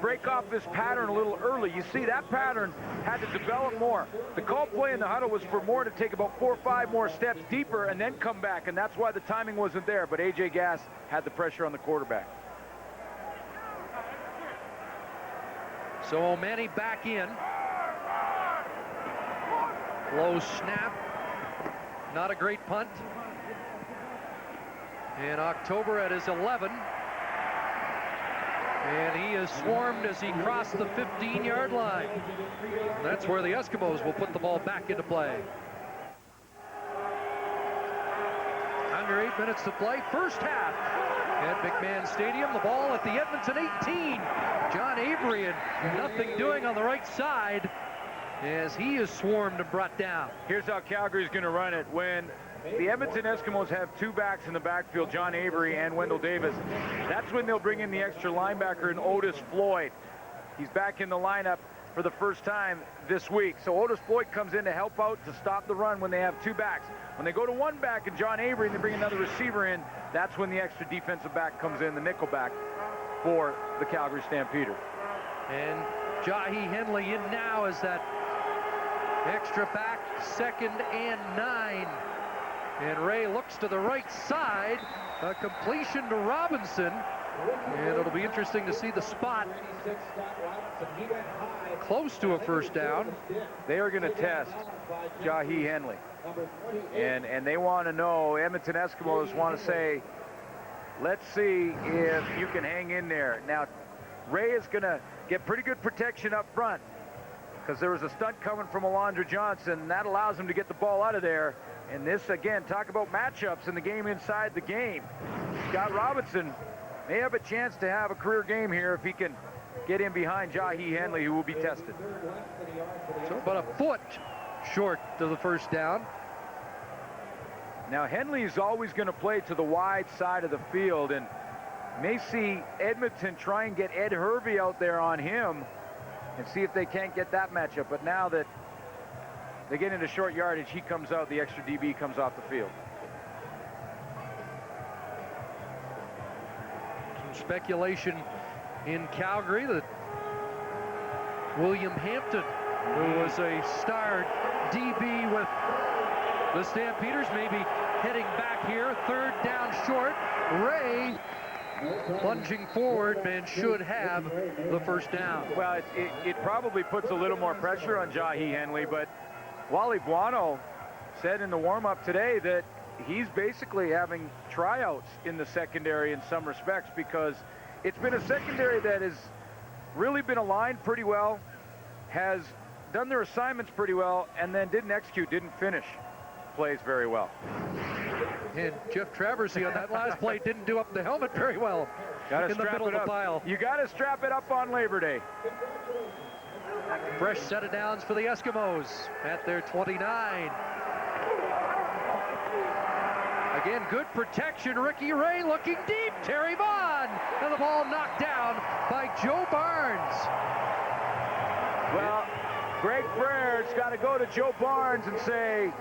break off this pattern a little early. You see, that pattern had to develop more. The call play in the huddle was for Moore to take about 4 or 5 more steps deeper and then come back, and that's why the timing wasn't there. But A.J. Gass had the pressure on the quarterback. So O'Mani back in. Low snap. Not a great punt. And October at his 11. And he is swarmed as he crossed the 15-yard line. That's where the Eskimos will put the ball back into play. Under 8 minutes to play, first half at McMahon Stadium. The ball at the Edmonton 18. John Avery and nothing doing on the right side as he is swarmed and brought down. Here's how Calgary's going to run it. When the Edmonton Eskimos have 2 backs in the backfield, John Avery and Wendell Davis, that's when they'll bring in the extra linebacker in Otis Floyd. He's back in the lineup for the first time this week. So Otis Floyd comes in to help out to stop the run when they have 2 backs. When they go to 1 back and John Avery and they bring another receiver in, that's when the extra defensive back comes in, the nickel back for the Calgary Stampeders. And Jahi Henley in now as that extra back, 2nd and 9. And Ray looks to the right side, a completion to Robinson, and it'll be interesting to see the spot close to a first down. They are going to test Jahi Henley, and they want to know, Edmonton Eskimos want to say, let's see if you can hang in there. Now, Ray is going to get pretty good protection up front because there was a stunt coming from Alondra Johnson, and that allows him to get the ball out of there. And this, again, talk about matchups in the game inside the game. Scott Robinson may have a chance to have a career game here if he can get in behind Jahi Henley, who will be tested. So about a foot short to the first down. Now, Henley is always going to play to the wide side of the field, and may see Edmonton try and get Ed Hervey out there on him and see if they can't get that matchup. But now that they get into short yardage, he comes out, the extra DB comes off the field. Some speculation in Calgary that William Hampton, who was a star DB with the Stampeders, may be heading back here. 3rd down short. Ray plunging forward and should have the first down. Well, it probably puts a little more pressure on Jahi Henley, but Wally Buono said in the warm-up today that he's basically having tryouts in the secondary in some respects because it's been a secondary that has really been aligned pretty well, has done their assignments pretty well, and then didn't execute, didn't finish plays very well. And Jeff Traversy on that last play didn't do up the helmet very well in the middle of the pile. You got to strap it up on Labor Day. Fresh set of downs for the Eskimos at their 29. Again, good protection. Ricky Ray looking deep. Terry Vaughn. And the ball knocked down by Joe Barnes. Well, Greg Frere's got to go to Joe Barnes and say,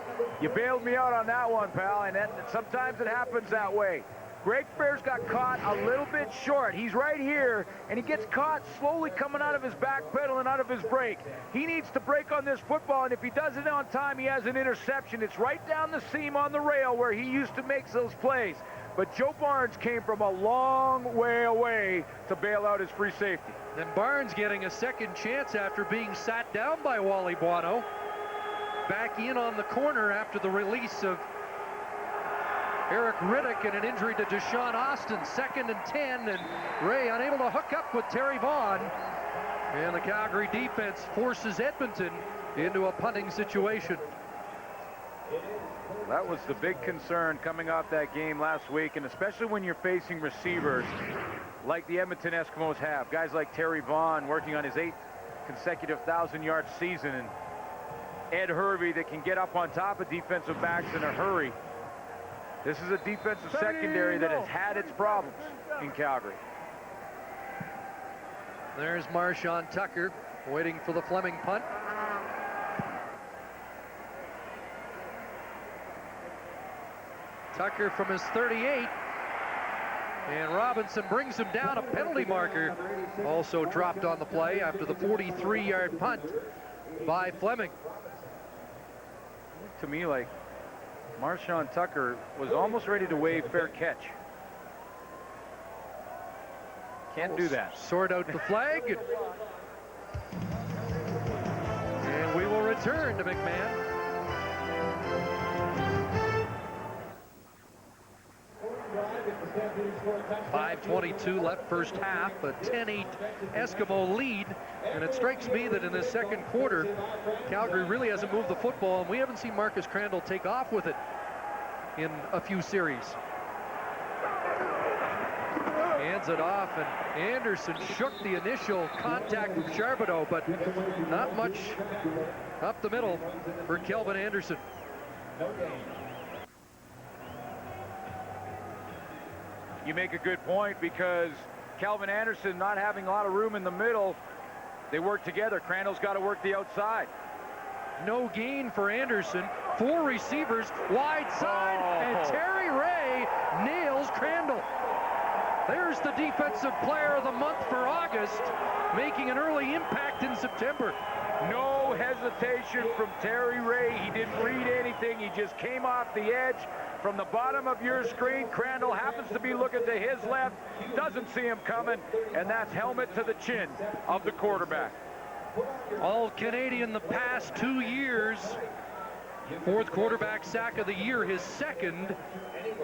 you bailed me out on that one, pal. And sometimes it happens that way. Greg Frere's got caught a little bit short. He's right here, and he gets caught slowly coming out of his back pedal and out of his brake. He needs to brake on this football, and if he does it on time, he has an interception. It's right down the seam on the rail where he used to make those plays. But Joe Barnes came from a long way away to bail out his free safety. And Barnes getting a second chance after being sat down by Wally Buono. Back in on the corner after the release of Eric Riddick and an injury to Deshaun Austin. 2nd and 10, and Ray unable to hook up with Terry Vaughn. And the Calgary defense forces Edmonton into a punting situation. That was the big concern coming off that game last week, and especially when you're facing receivers like the Edmonton Eskimos have. Guys like Terry Vaughn working on his 8th consecutive 1,000-yard season, and Ed Hervey that can get up on top of defensive backs in a hurry. This is a defensive secondary that has had its problems in Calgary. There's Marshawn Tucker waiting for the Fleming punt. Tucker from his 38. And Robinson brings him down. A penalty marker also dropped on the play after the 43-yard punt by Fleming. To me, like, Marshawn Tucker was almost ready to wave fair catch. Can't do that. Sort out the flag. And we will return to McMahon. 5:22 left first half, a 10-8 Eskimo lead, and it strikes me that in the second quarter, Calgary really hasn't moved the football, and we haven't seen Marcus Crandall take off with it in a few series. Hands it off, and Anderson shook the initial contact with Charbonneau, but not much up the middle for Kelvin Anderson. You make a good point, because Kelvin Anderson not having a lot of room in the middle, they work together. Crandall's got to work the outside. No gain for Anderson. 4 receivers wide side, and Terry Ray nails Crandall. There's the defensive player of the month for August, making an early impact in September. No hesitation from Terry Ray. He didn't read anything. He just came off the edge. From the bottom of your screen, Crandall happens to be looking to his left, doesn't see him coming, and that's helmet to the chin of the quarterback. All Canadian the past 2 years. 4th quarterback sack of the year, his 2nd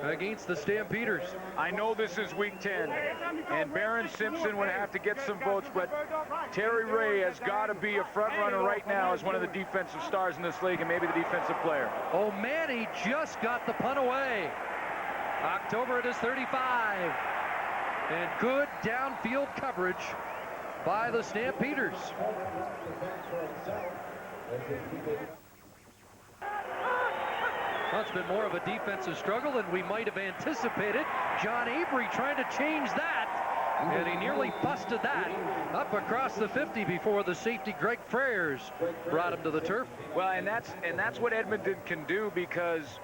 against the Stampeders. I know this is week 10, and Barron Simpson would have to get some votes, but Terry Ray has got to be a front runner right now as one of the defensive stars in this league, and maybe the defensive player. O'Malley just got the punt away. October it is 35. And good downfield coverage by the Stampeders. Well, it's been more of a defensive struggle than we might have anticipated. John Avery trying to change that, and he nearly busted that up across the 50 before the safety Greg Freres brought him to the turf. Well, and that's what Edmonton can do, because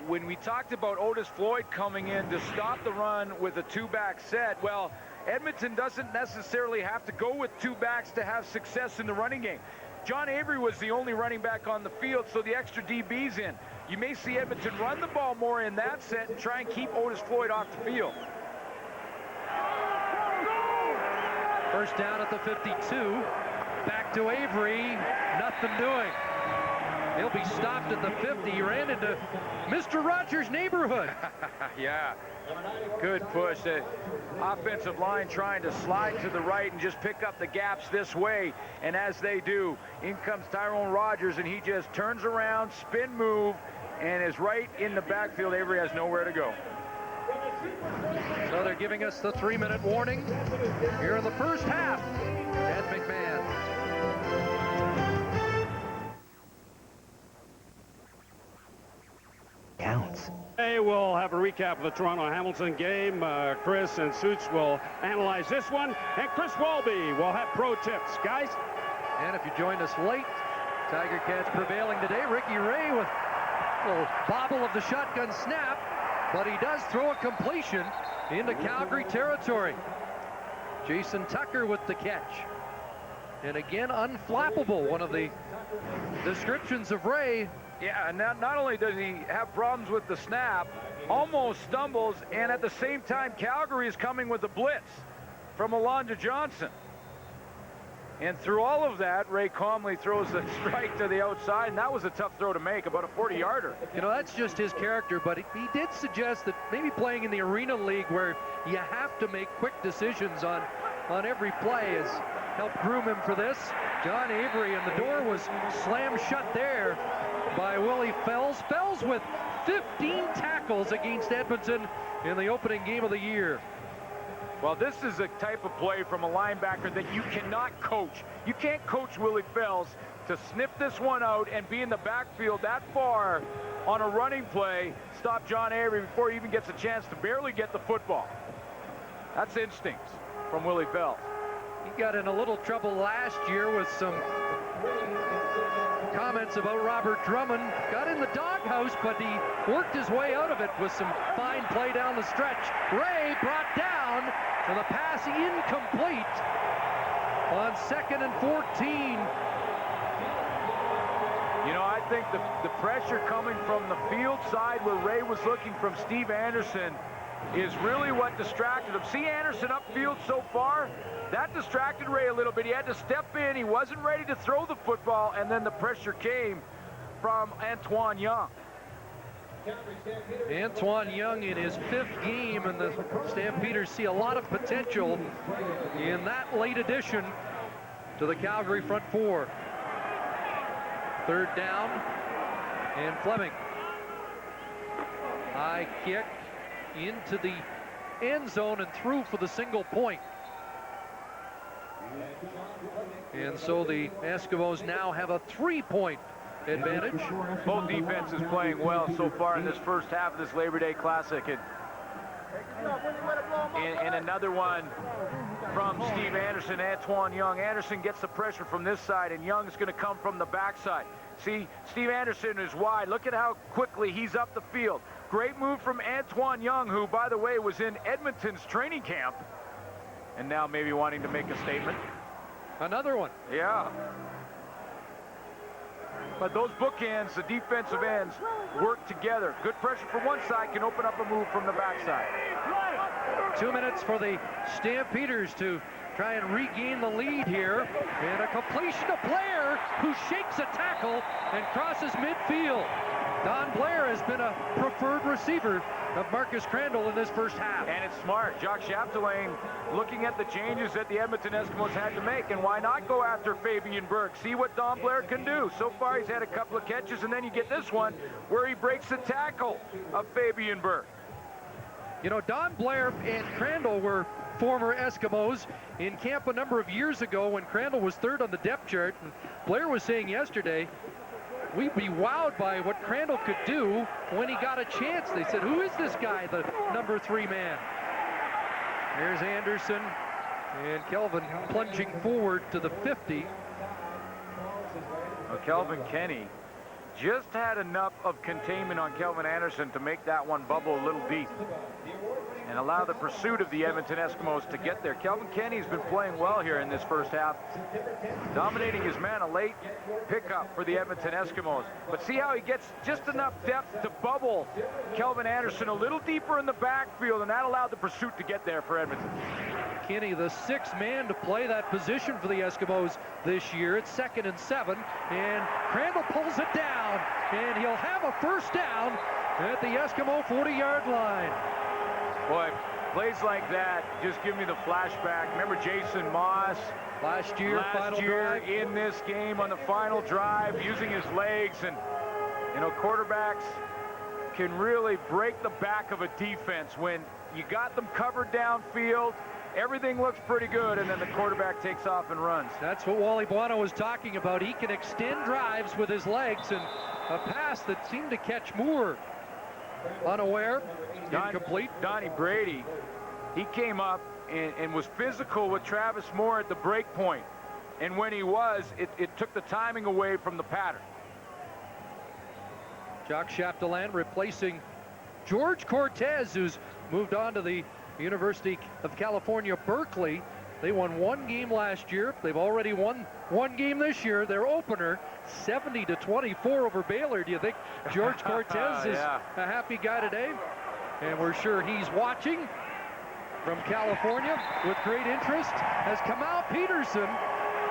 when we talked about Otis Floyd coming in to stop the run with a 2-back set, well, Edmonton doesn't necessarily have to go with 2 backs to have success in the running game. John Avery was the only running back on the field, so the extra DB's in. You may see Edmonton run the ball more in that set and try and keep Otis Floyd off the field. First down at the 52. Back to Avery. Nothing doing. He'll be stopped at the 50. He ran into Mr. Rogers' neighborhood. Yeah, good push. The offensive line trying to slide to the right and just pick up the gaps this way. And as they do, in comes Tyrone Rogers, and he just turns around, spin move, and is right in the backfield. Avery has nowhere to go. So they're giving us the 3-minute warning here in the first half at McMahon. Counts. Hey, will have a recap of the Toronto-Hamilton game. Chris and Suits will analyze this one, and Chris Walby will have pro tips. Guys? And if you joined us late, Tiger Cats prevailing today. Ricky Ray with a little bobble of the shotgun snap, but he does throw a completion into Calgary territory. Jason Tucker with the catch. And again, unflappable, one of the descriptions of Ray. Yeah, and not only does he have problems with the snap, almost stumbles, and at the same time, Calgary is coming with a blitz from Alonzo Johnson. And through all of that, Ray calmly throws a strike to the outside, and that was a tough throw to make, about a 40-yarder. You know, that's just his character, but he did suggest that maybe playing in the Arena League where you have to make quick decisions on every play has helped groom him for this. John Avery, and the door was slammed shut there by Willie Fells. Fells with 15 tackles against Edmonton in the opening game of the year. Well, this is a type of play from a linebacker that you cannot coach. You can't coach Willie Fells to snip this one out and be in the backfield that far on a running play, stop John Avery before he even gets a chance to barely get the football. That's instincts from Willie Fells. He got in a little trouble last year with some comments about Robert Drummond. Got in the doghouse, but he worked his way out of it with some fine play down the stretch. Ray brought down, and the pass incomplete on 2nd and 14. You know, I think the pressure coming from the field side where Ray was looking from Steve Anderson is really what distracted him. See Anderson upfield so far? That distracted Ray a little bit. He had to step in. He wasn't ready to throw the football, and then the pressure came from Antoine Young. Antoine Young in his 5th game, and the Stampeders see a lot of potential in that late addition to the Calgary front four. 3rd down, and Fleming. High kick into the end zone and through for the single point. And so the Eskimos now have a 3-point advantage. Both defenses playing well so far in this first half of this Labor Day Classic. And another one from Steve Anderson, Antoine Young. Anderson gets the pressure from this side, and Young's going to come from the backside. See, Steve Anderson is wide. Look at how quickly he's up the field. Great move from Antoine Young, who, by the way, was in Edmonton's training camp, and now maybe wanting to make a statement. Another one. Yeah. But those bookends, the defensive ends, work together. Good pressure from one side can open up a move from the backside. 2 minutes for the Stampeders to try and regain the lead here. And a completion to Blair, who shakes a tackle and crosses midfield. Don Blair has been a preferred receiver of Marcus Crandall in this first half. And it's smart. Jacques Chapdelaine looking at the changes that the Edmonton Eskimos had to make, and why not go after Fabian Burke? See what Don Blair can do. So far he's had a couple of catches, and then you get this one where he breaks the tackle of Fabian Burke. You know, Don Blair and Crandall were former Eskimos in camp a number of years ago when Crandall was 3rd on the depth chart. And Blair was saying yesterday, we'd be wowed by what Crandall could do when he got a chance. They said, who is this guy, the number 3 man? There's Anderson, and Kelvin plunging forward to the 50. Well, Kelvin Kenny just had enough of containment on Kelvin Anderson to make that one bubble a little deep and allow the pursuit of the Edmonton Eskimos to get there. Kelvin Kenny's been playing well here in this first half, dominating his man. A late pickup for the Edmonton Eskimos. But see how he gets just enough depth to bubble Kelvin Anderson a little deeper in the backfield, and that allowed the pursuit to get there for Edmonton. Kenny, the 6th man to play that position for the Eskimos this year. It's 2nd and 7, and Crandall pulls it down, and he'll have a first down at the Eskimo 40-yard line. Boy, plays like that just give me the flashback. Remember Jason Moss last year in this game on the final drive, using his legs, and you know, quarterbacks can really break the back of a defense when you got them covered downfield. Everything looks pretty good, and then the quarterback takes off and runs. That's what Wally Buono was talking about. He can extend drives with his legs, and a pass that seemed to catch Moore unaware, incomplete. Donnie Brady, he came up and was physical with Travis Moore at the break point. And when he was, it took the timing away from the pattern. Jacques Chapdelaine replacing George Cortez, who's moved on to the University of California, Berkeley. They won one game last year. They've already won one game this year. Their opener, 70-24 over Baylor. Do you think George Cortez is a happy guy today? And we're sure he's watching from California with great interest as Kamal Peterson,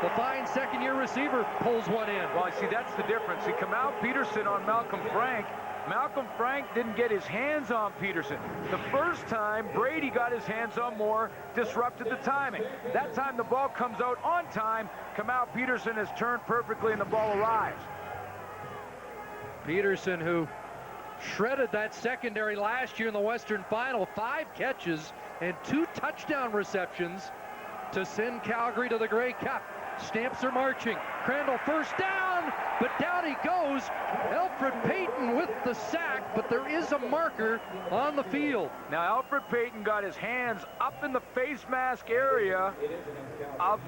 the fine second-year receiver, pulls one in. Well, see, that's the difference. See, Kamal Peterson on Malcolm Frank. Malcolm Frank didn't get his hands on Peterson. The first time Brady got his hands on Moore, disrupted the timing. That time the ball comes out on time. Kamal Peterson has turned perfectly and the ball arrives. Peterson, who shredded that secondary last year in the Western Final, 5 catches and 2 touchdown receptions to send Calgary to the Grey Cup. Stamps are marching. Crandall first down, but down he goes. Alfred Payton with the sack, but there is a marker on the field. Now Alfred Payton got his hands up in the face mask area of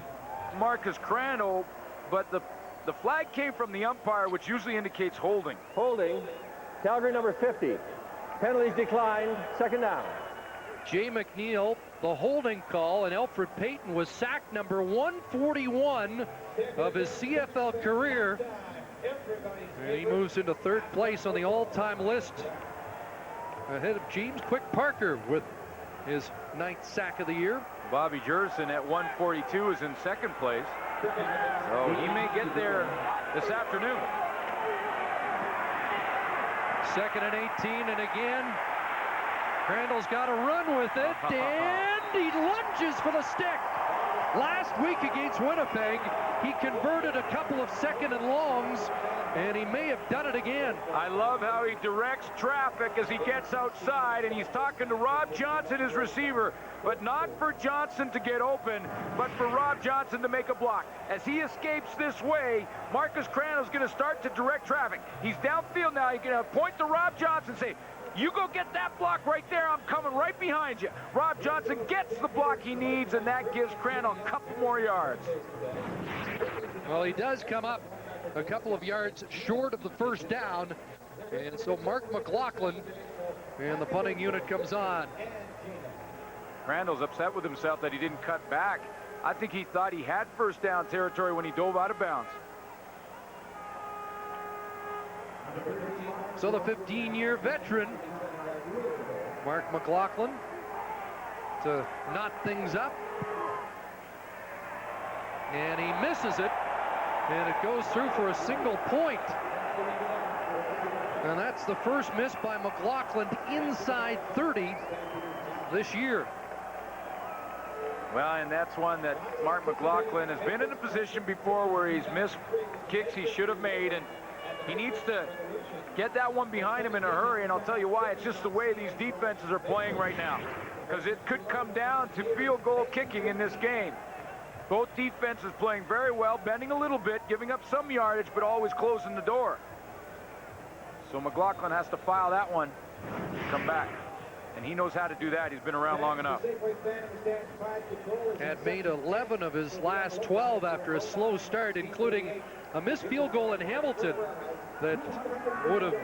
Marcus Crandall, but the flag came from the umpire, which usually indicates holding. Holding. Calgary number 50. Penalties declined. Second down. Jay McNeil, the holding call, and Alfred Payton was sacked number 141 of his CFL career. And he moves into 3rd place on the all-time list, ahead of James Quick Parker with his 9th sack of the year. Bobby Jerson at 142 is in 2nd place, so he may get there this afternoon. 2nd and 18, and again, Crandall's got to run with it, and he lunges for the stick. Last week against Winnipeg, he converted a couple of 2nd and longs, and he may have done it again. I love how he directs traffic as he gets outside, and he's talking to Rob Johnson, his receiver, but not for Johnson to get open, but for Rob Johnson to make a block. As he escapes this way, Marcus Crandall's going to start to direct traffic. He's downfield now. He's going to point to Rob Johnson, say, "You go get that block right there. I'm coming right behind you." Rob Johnson gets the block he needs, and that gives Crandall a couple more yards. Well, he does come up a couple of yards short of the first down, and so Mark McLaughlin and the punting unit comes on. Crandall's upset with himself that he didn't cut back. I think he thought he had first down territory when he dove out of bounds. So the 15-year veteran, Mark McLaughlin, to knot things up. And he misses it, and it goes through for a single point. And that's the first miss by McLaughlin inside 30 this year. Well, and that's one that Mark McLaughlin has been in a position before where he's missed kicks he should have made, and he needs to get that one behind him in a hurry, and I'll tell you why. It's just the way these defenses are playing right now, because it could come down to field goal kicking in this game. Both defenses playing very well, bending a little bit, giving up some yardage, but always closing the door. So McLaughlin has to file that one, come back. And he knows how to do that. He's been around long enough. Had made 11 of his last 12 after a slow start, including a missed field goal in Hamilton that would have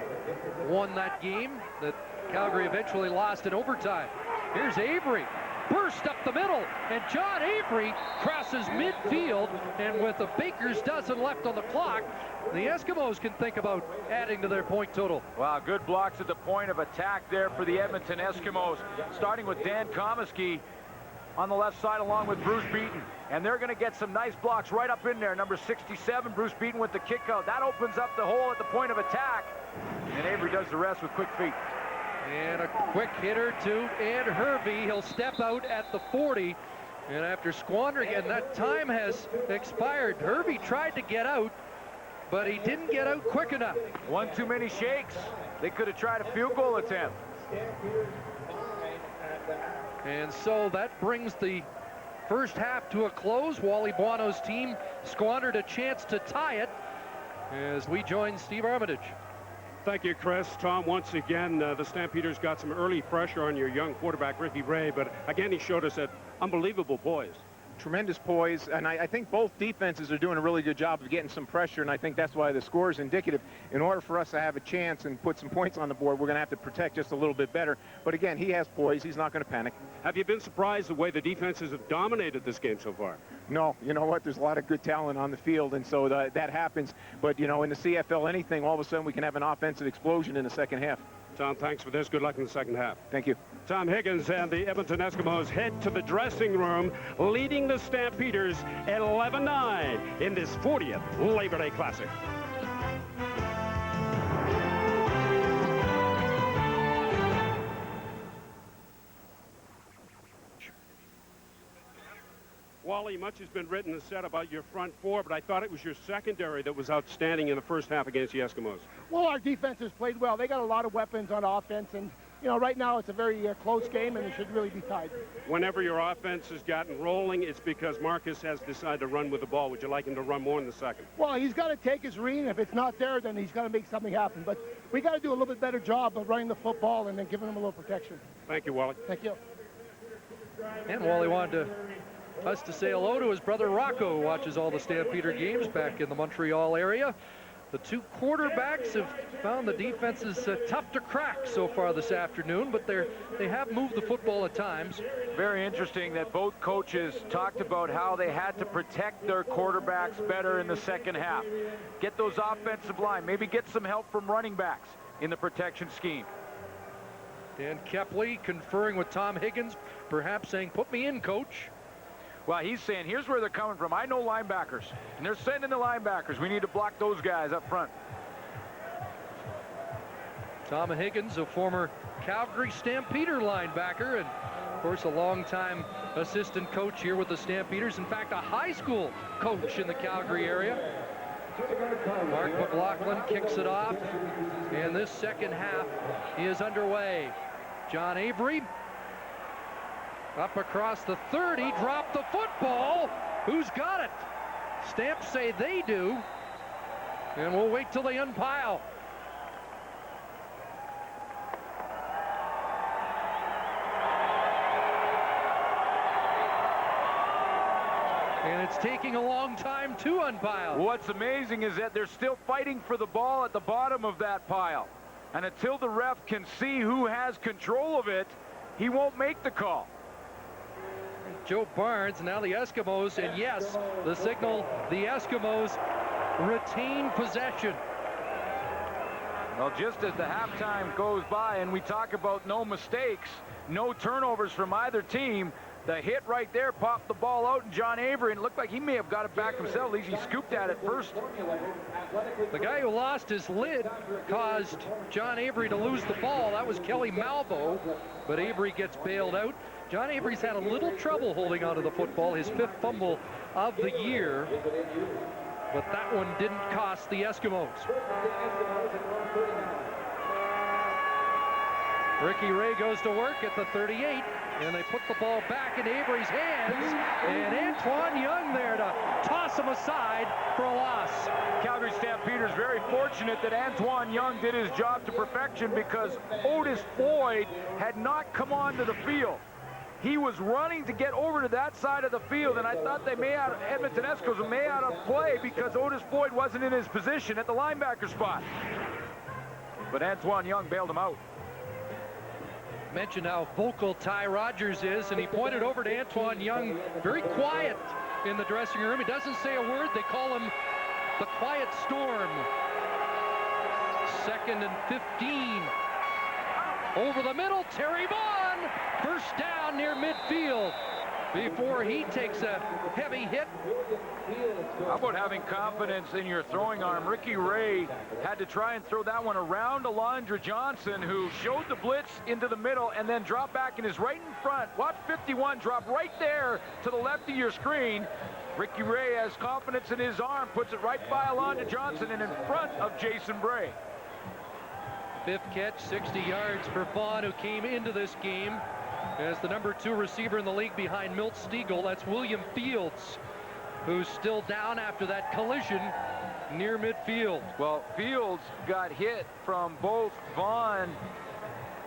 won that game that Calgary eventually lost in overtime. Here's Avery, burst up the middle, and John Avery crosses midfield, and with a baker's dozen left on the clock, the Eskimos can think about adding to their point total. Wow, good blocks at the point of attack there for the Edmonton Eskimos, starting with Dan Comiskey on the left side along with Bruce Beaton. And they're going to get some nice blocks right up in there. Number 67, Bruce Beaton with the kick out. That opens up the hole at the point of attack. And Avery does the rest with quick feet. And a quick hitter to Ed Hervey. He'll step out at the 40. And after squandering, and that time has expired. Hervey tried to get out, but he didn't get out quick enough. One too many shakes. They could have tried a field goal attempt. And so that brings the first half to a close. Wally Buono's team squandered a chance to tie it as we join Steve Armitage. Thank you, Chris. Tom, once again, the Stampeders got some early pressure on your young quarterback, Ricky Ray, but again, he showed us that unbelievable poise. Tremendous poise, and I think both defenses are doing a really good job of getting some pressure, and I think that's why the score is indicative. In order for us to have a chance and put some points on the board, we're going to have to protect just a little bit better. But again, he has poise. He's not going to panic. Have you been surprised the way the defenses have dominated this game so far? No, you know what? There's a lot of good talent on the field, and so that happens. But, you know, in the CFL, anything, all of a sudden we can have an offensive explosion in the second half. Tom, thanks for this. Good luck in the second half. Thank you. Tom Higgins and the Edmonton Eskimos head to the dressing room, leading the Stampeders 11-9 in this 40th Labor Day Classic. Wally, much has been written and said about your front four, but I thought it was your secondary that was outstanding in the first half against the Eskimos. Well, our defense has played well. They got a lot of weapons on offense, and, you know, right now it's a very close game, and it should really be tied. Whenever your offense has gotten rolling, it's because Marcus has decided to run with the ball. Would you like him to run more in the second? Well, he's got to take his read. If it's not there, then he's got to make something happen. But we got to do a little bit better job of running the football and then giving him a little protection. Thank you, Wally. Thank you. And Wally wanted us to say hello to his brother Rocco, who watches all the Stampeder games back in the Montreal area. The two quarterbacks have found the defenses tough to crack so far this afternoon, but they have moved the football at times. Very interesting that both coaches talked about how they had to protect their quarterbacks better in the second half. Get those offensive line, maybe get some help from running backs in the protection scheme. Dan Kepley conferring with Tom Higgins, perhaps saying, "Put me in, coach." Well, he's saying, here's where they're coming from. I know linebackers, and they're sending the linebackers. We need to block those guys up front. Tom Higgins, a former Calgary Stampeder linebacker, and of course a longtime assistant coach here with the Stampeders. In fact, a high school coach in the Calgary area. Mark McLaughlin kicks it off, and this second half is underway. John Avery up across the 30, dropped the football. Who's got it? Stamps say they do, and we'll wait till they unpile. And it's taking a long time to unpile. What's amazing is that they're still fighting for the ball at the bottom of that pile. And until the ref can see who has control of it, he won't make the call. Joe Barnes, now the Eskimos, and yes, the signal, the Eskimos retain possession. Well, just as the halftime goes by and we talk about no mistakes, no turnovers from either team, the hit right there popped the ball out, and John Avery, and it looked like he may have got it back himself. At least he scooped at it first. The guy who lost his lid caused John Avery to lose the ball. That was Kelly Malvo, but Avery gets bailed out. John Avery's had a little trouble holding onto the football, his 5th fumble of the year, but that one didn't cost the Eskimos. Ricky Ray goes to work at the 38, and they put the ball back in Avery's hands, and Antoine Young there to toss him aside for a loss. Calgary Stampeders very fortunate that Antoine Young did his job to perfection, because Otis Floyd had not come onto the field. He was running to get over to that side of the field, and I thought they may out, Edmonton Eskimos may out of play because Otis Floyd wasn't in his position at the linebacker spot. But Antoine Young bailed him out. Mentioned how vocal Ty Rogers is, and he pointed over to Antoine Young, very quiet in the dressing room. He doesn't say a word. They call him the Quiet Storm. 2nd and 15. Over the middle, Terry Vaughn, first down near midfield before he takes a heavy hit. How about having confidence in your throwing arm? Ricky Ray had to try and throw that one around Alondra Johnson, who showed the blitz into the middle and then dropped back and is right in front. Watch 51 drop right there to the left of your screen. Ricky Ray has confidence in his arm, puts it right by Alondra Johnson and in front of Jason Bray. 5th catch, 60 yards for Vaughn, who came into this game as the #2 receiver in the league behind Milt Stegall. That's William Fields. who's still down after that collision near midfield. Well, Fields got hit from both Vaughn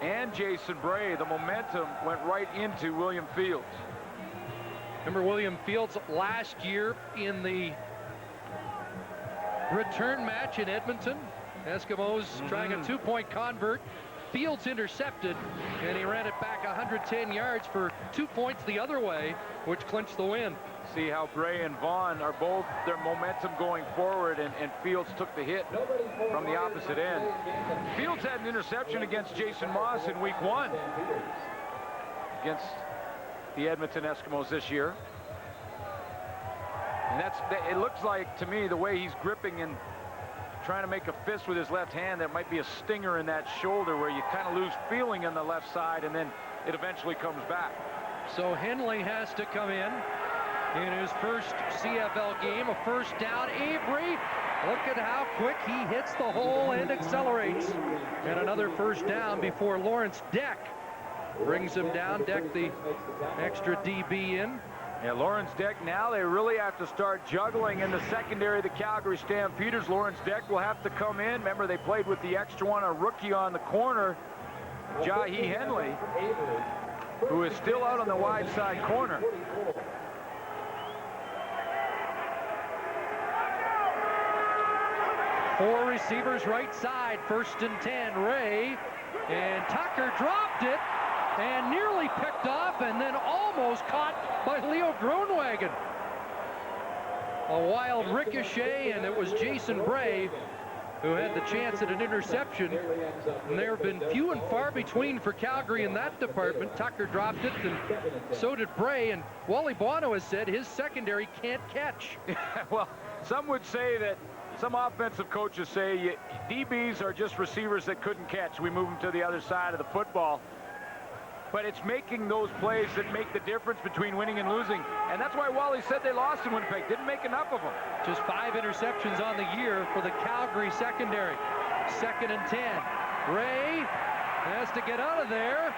and Jason Bray. The momentum went right into William Fields. Remember William Fields last year in the return match in Edmonton? Eskimos trying a 2-point convert. Fields intercepted, and he ran it back 110 yards for 2 points the other way, which clinched the win. See how Bray and Vaughn are both their momentum going forward, and Fields took the hit from the opposite end. Fields had an interception against Jason Moss in week 1 against the Edmonton Eskimos this year. And it looks like to me the way he's gripping and trying to make a fist with his left hand, that might be a stinger in that shoulder where you kind of lose feeling on the left side and then it eventually comes back. So Henley has to come in his first CFL game. A first down. Avery, look at how quick he hits the hole and accelerates. And another first down before Lawrence Deck brings him down. Deck, the extra DB in. Yeah, Lawrence Deck, now they really have to start juggling in the secondary of the Calgary Stampeders. Lawrence Deck will have to come in. Remember, they played with the extra one, a rookie on the corner, Jahi Henley, who is still out on the wide side corner. Four receivers right side, 1st and 10. Ray, and Tucker dropped it and nearly picked off and then almost caught by Leo Groenwagen. A wild ricochet, and it was Jason Bray who had the chance at an interception. And there have been few and far between for Calgary in that department. Tucker dropped it, and so did Bray. And Wally Bono has said his secondary can't catch. Well, some would say that, some offensive coaches say DBs are just receivers that couldn't catch. We move them to the other side of the football. But it's making those plays that make the difference between winning and losing. And that's why Wally said they lost in Winnipeg. Didn't make enough of them. Just 5 interceptions on the year for the Calgary secondary. 2nd and 10. Ray has to get out of there.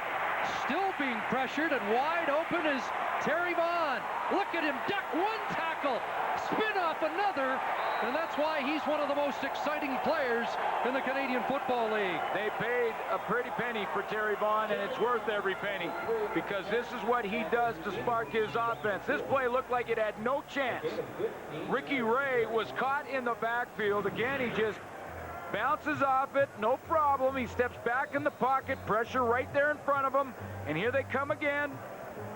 Still being pressured, and wide open is Terry Vaughn. Look at him duck one tackle, spin off another, and that's why he's one of the most exciting players in the Canadian Football League. They paid a pretty penny for Terry Vaughn, and it's worth every penny, because this is what he does to spark his offense. This play looked like it had no chance. Ricky Ray was caught in the backfield. Again, he just bounces off it, no problem. He steps back in the pocket, pressure right there in front of him, and here they come again.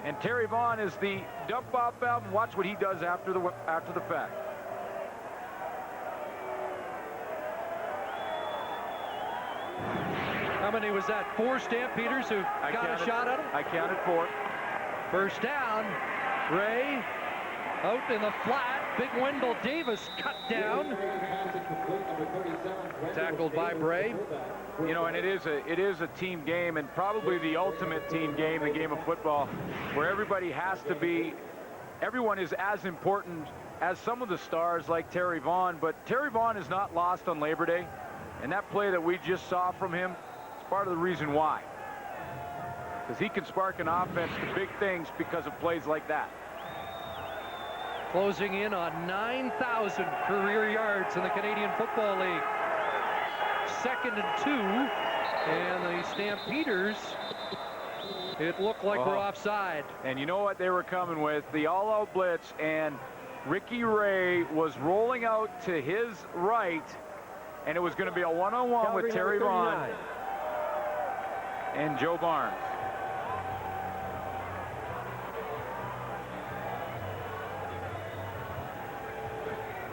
And Terry Vaughn is the dump-off valve. Watch what he does after the fact. How many was that? 4 Stampeders who got a shot at him? I counted 4. First down. Ray out in the flat. Big Wendell Davis cut down. Tackled by Bray. You know, and it is a team game, and probably the ultimate team game, the game of football, where everybody has to be, everyone is as important as some of the stars like Terry Vaughn, but Terry Vaughn is not lost on Labor Day, and that play that we just saw from him is part of the reason why. Because he can spark an offense to big things because of plays like that. Closing in on 9,000 career yards in the Canadian Football League. 2nd and 2, and the Stampeders, it looked like we're offside. And you know what they were coming with? The all-out blitz, and Ricky Ray was rolling out to his right, and it was going to be a one-on-one with Terry Vaughn and Joe Barnes.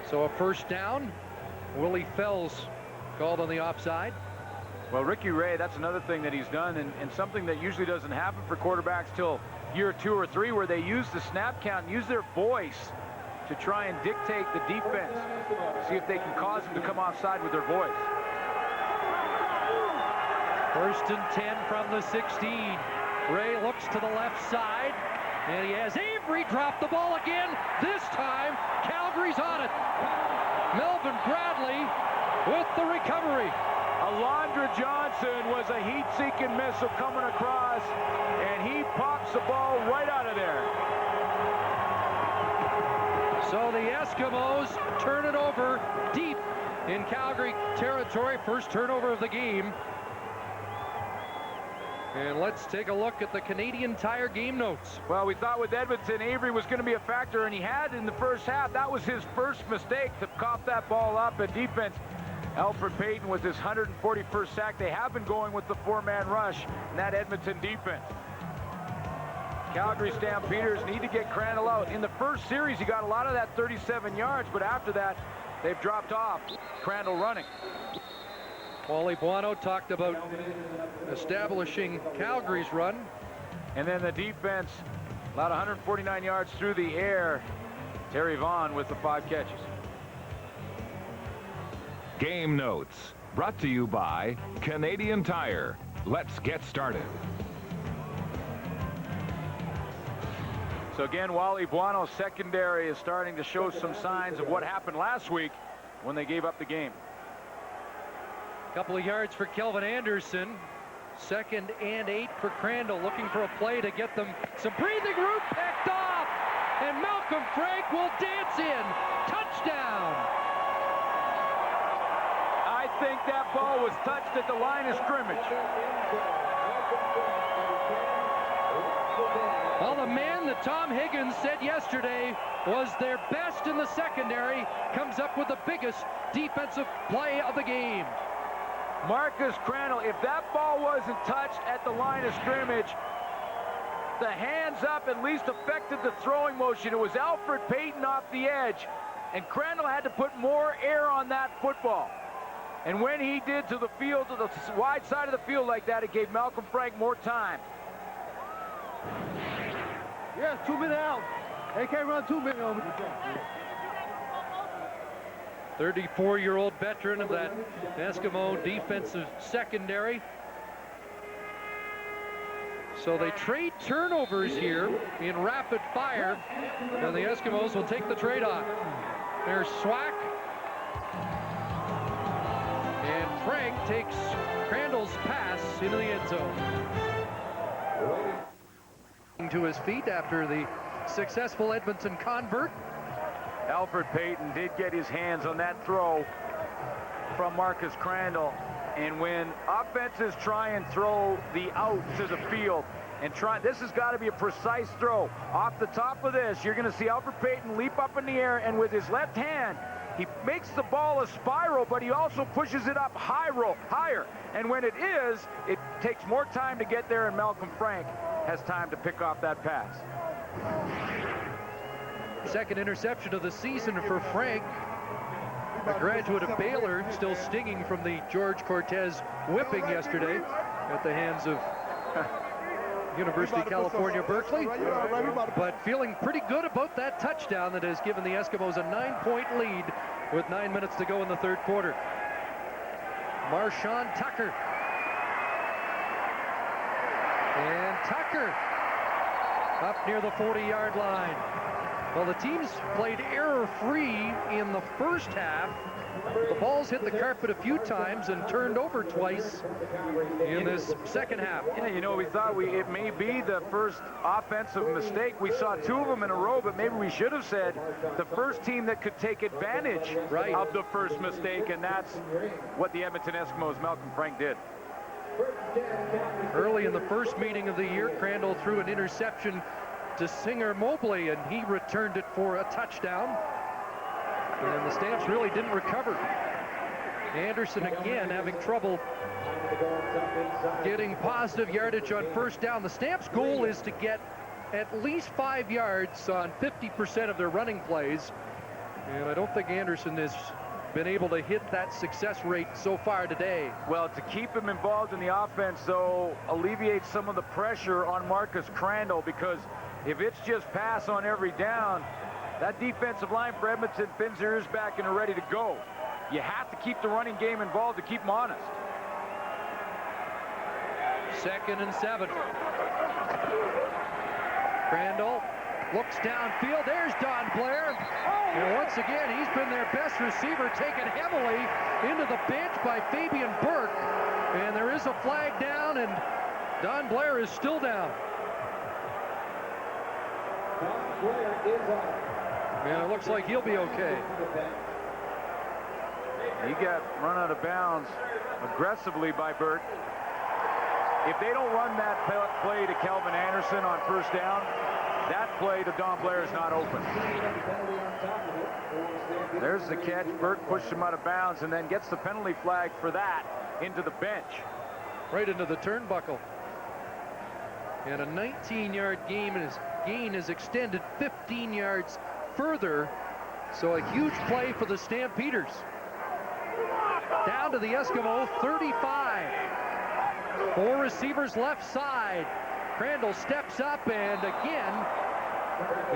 So a first down. Willie Fells called on the offside. Well, Ricky Ray, that's another thing that he's done, and something that usually doesn't happen for quarterbacks till year 2 or 3, where they use the snap count and use their voice to try and dictate the defense. See if they can cause them to come offside with their voice. 1st and 10 from the 16. Ray looks to the left side, and he has Avery drop the ball again. This time, Calgary's on it. Melvin Bradley with the recovery. Alondra Johnson was a heat-seeking missile coming across, and he pops the ball right out of there. So the Eskimos turn it over deep in Calgary territory. First turnover of the game. And let's take a look at the Canadian Tire game notes. Well, we thought with Edmonton, Avery was going to be a factor, and he had in the first half. That was his first mistake to cough that ball up. And defense, Alfred Payton was his 141st sack. They have been going with the four-man rush in that Edmonton defense. Calgary Stampeders need to get Crandall out. In the first series, he got a lot of that 37 yards, but after that, they've dropped off. Crandall running. Wally Buono talked about establishing Calgary's run. And then the defense allowed 149 yards through the air. Terry Vaughn with the 5 catches. Game notes brought to you by Canadian Tire. Let's get started. So again, Wally Buono's secondary is starting to show some signs of what happened last week when they gave up the game. Couple of yards for Kelvin Anderson. 2nd and 8 for Crandall, looking for a play to get them some breathing room. Picked off, and Malcolm Frank will dance in. Touchdown. I think that ball was touched at the line of scrimmage. Well, the man that Tom Higgins said yesterday was their best in the secondary comes up with the biggest defensive play of the game. Marcus Crandall, if that ball wasn't touched at the line of scrimmage, the hands up at least affected the throwing motion. It was Alfred Payton off the edge, and Crandall had to put more air on that football. And when he did to the field, to the wide side of the field like that, it gave Malcolm Frank more time. Yeah, 2 minutes out. They can't run 2 minutes over. 34-year-old veteran of that Eskimo defensive secondary. So they trade turnovers here in rapid fire, and the Eskimos will take the trade-off. There's Swack. And Frank takes Crandall's pass into the end zone. To his feet after the successful Edmonton convert. Alfred Payton did get his hands on that throw from Marcus Crandall. And when offenses try and throw the out to the field and this has got to be a precise throw. Off the top of this, you're going to see Alfred Payton leap up in the air, and with his left hand, he makes the ball a spiral, but he also pushes it up higher. And when it is, it takes more time to get there, and Malcolm Frank has time to pick off that pass. Second interception of the season for Frank, a graduate of Baylor, still stinging from the George Cortez whipping yesterday at the hands of University of California, Berkeley, but feeling pretty good about that touchdown that has given the Eskimos a 9-point lead with 9 minutes to go in the third quarter. Marshawn Tucker. And Tucker up near the 40-yard line. Well, the teams played error-free in the first half. The balls hit the carpet a few times and turned over twice in this second half. Yeah, you know, we thought it may be the first offensive mistake. We saw 2 of them in a row, but maybe we should have said the first team that could take advantage of the first mistake, and that's what the Edmonton Eskimos' Malcolm Frank did. Early in the first meeting of the year, Crandall threw an interception to Singer Mobley, and he returned it for a touchdown. And the Stamps really didn't recover. Anderson again having trouble getting positive yardage on first down. The Stamps' goal is to get at least 5 yards on 50% of their running plays. And I don't think Anderson has been able to hit that success rate so far today. Well, to keep him involved in the offense, though, alleviates some of the pressure on Marcus Crandall, because if it's just pass on every down, that defensive line for Edmonton pins their ears back and are ready to go. You have to keep the running game involved to keep them honest. 2nd and 7. Crandall looks downfield. There's Don Blair. And once again, he's been their best receiver, taken heavily into the bench by Fabian Burke. And there is a flag down, and Don Blair is still down. And it looks like he'll be okay. He got run out of bounds aggressively by Burt. If they don't run that play to Calvin Anderson on first down, that play to Don Blair is not open. There's the catch. Burt pushed him out of bounds and then gets the penalty flag for that into the bench. Right into the turnbuckle. And a 19-yard gain is extended 15 yards further. So a huge play for the Stampeders. Down to the Eskimo 35. 4 receivers left side. Crandall steps up and again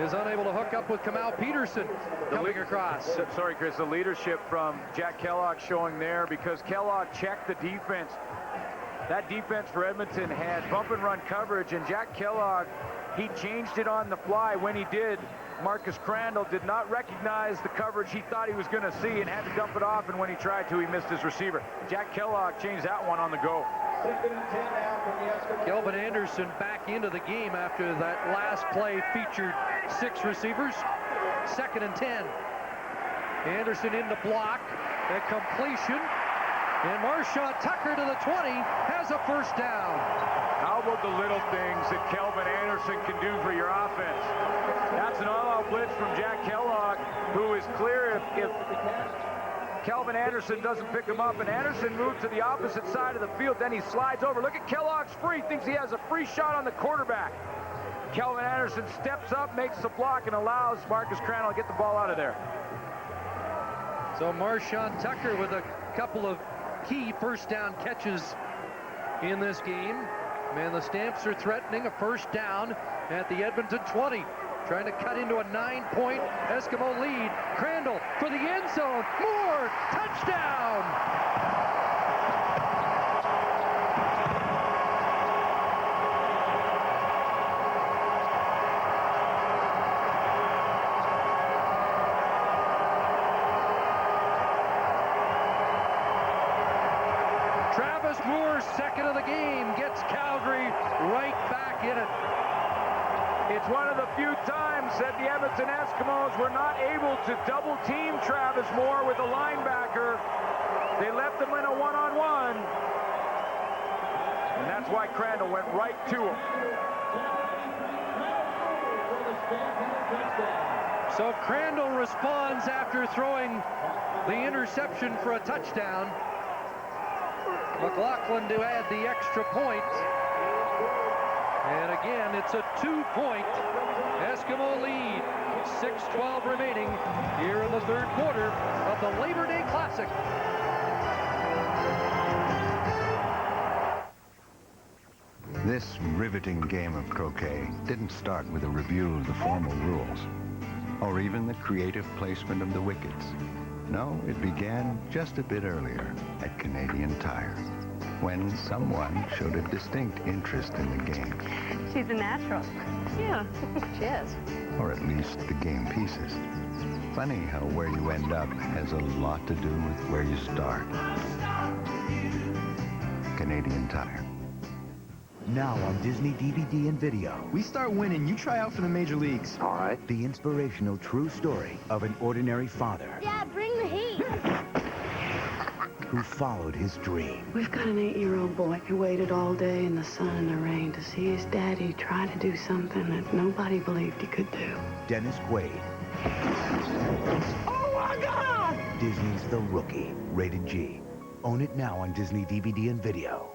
is unable to hook up with Kamau Peterson coming across. Sorry, Chris, the leadership from Jack Kellogg showing there, because Kellogg checked the defense. That defense for Edmonton had bump and run coverage, and Jack Kellogg, he changed it on the fly. When he did, Marcus Crandall did not recognize the coverage he thought he was going to see and had to dump it off, and when he tried to, he missed his receiver. Jack Kellogg changed that one on the go. Kelvin Anderson back into the game after that last play featured 6 receivers. 2nd and 10. Anderson in the block. A completion. And Marshawn Tucker to the 20 has a first down. How about the little things that Kelvin Anderson can do for your offense? That's an all-out blitz from Jack Kellogg, who is clear if Calvin Anderson doesn't pick him up, and Anderson moved to the opposite side of the field. Then he slides over. Look at Kellogg's free. Thinks he has a free shot on the quarterback. Calvin Anderson steps up, makes the block, and allows Marcus Crandall to get the ball out of there. So Marshawn Tucker with a couple of key first down catches in this game. Man, the Stamps are threatening a first down at the Edmonton 20. Trying to cut into a 9-point Eskimo lead. Crandall for the end zone. Moore, touchdown! Travis Moore, second of the game, gets Calgary right back in it. It's one of the few times that the Edmonton Eskimos were not able to double team Travis Moore with a linebacker. They left him in a one-on-one. And that's why Crandall went right to him. So Crandall responds after throwing the interception for a touchdown. McLaughlin to add the extra point. And again, it's a 2-point Eskimo lead. 6:12 remaining here in the third quarter of the Labor Day Classic. This riveting game of croquet didn't start with a review of the formal rules, or even the creative placement of the wickets. No, it began just a bit earlier at Canadian Tire, when someone showed a distinct interest in the game. She's a natural. Yeah, she is. Or at least the game pieces. Funny how where you end up has a lot to do with where you start. Canadian Tire. Now on Disney DVD and video. We start winning, you try out for the major leagues. All right. The inspirational true story of an ordinary father. Dad, bring the heat. Who followed his dream. We've got an 8-year-old boy who waited all day in the sun and the rain to see his daddy try to do something that nobody believed he could do. Dennis Quaid. Oh my God! Disney's The Rookie. Rated G. Own it now on Disney DVD and video.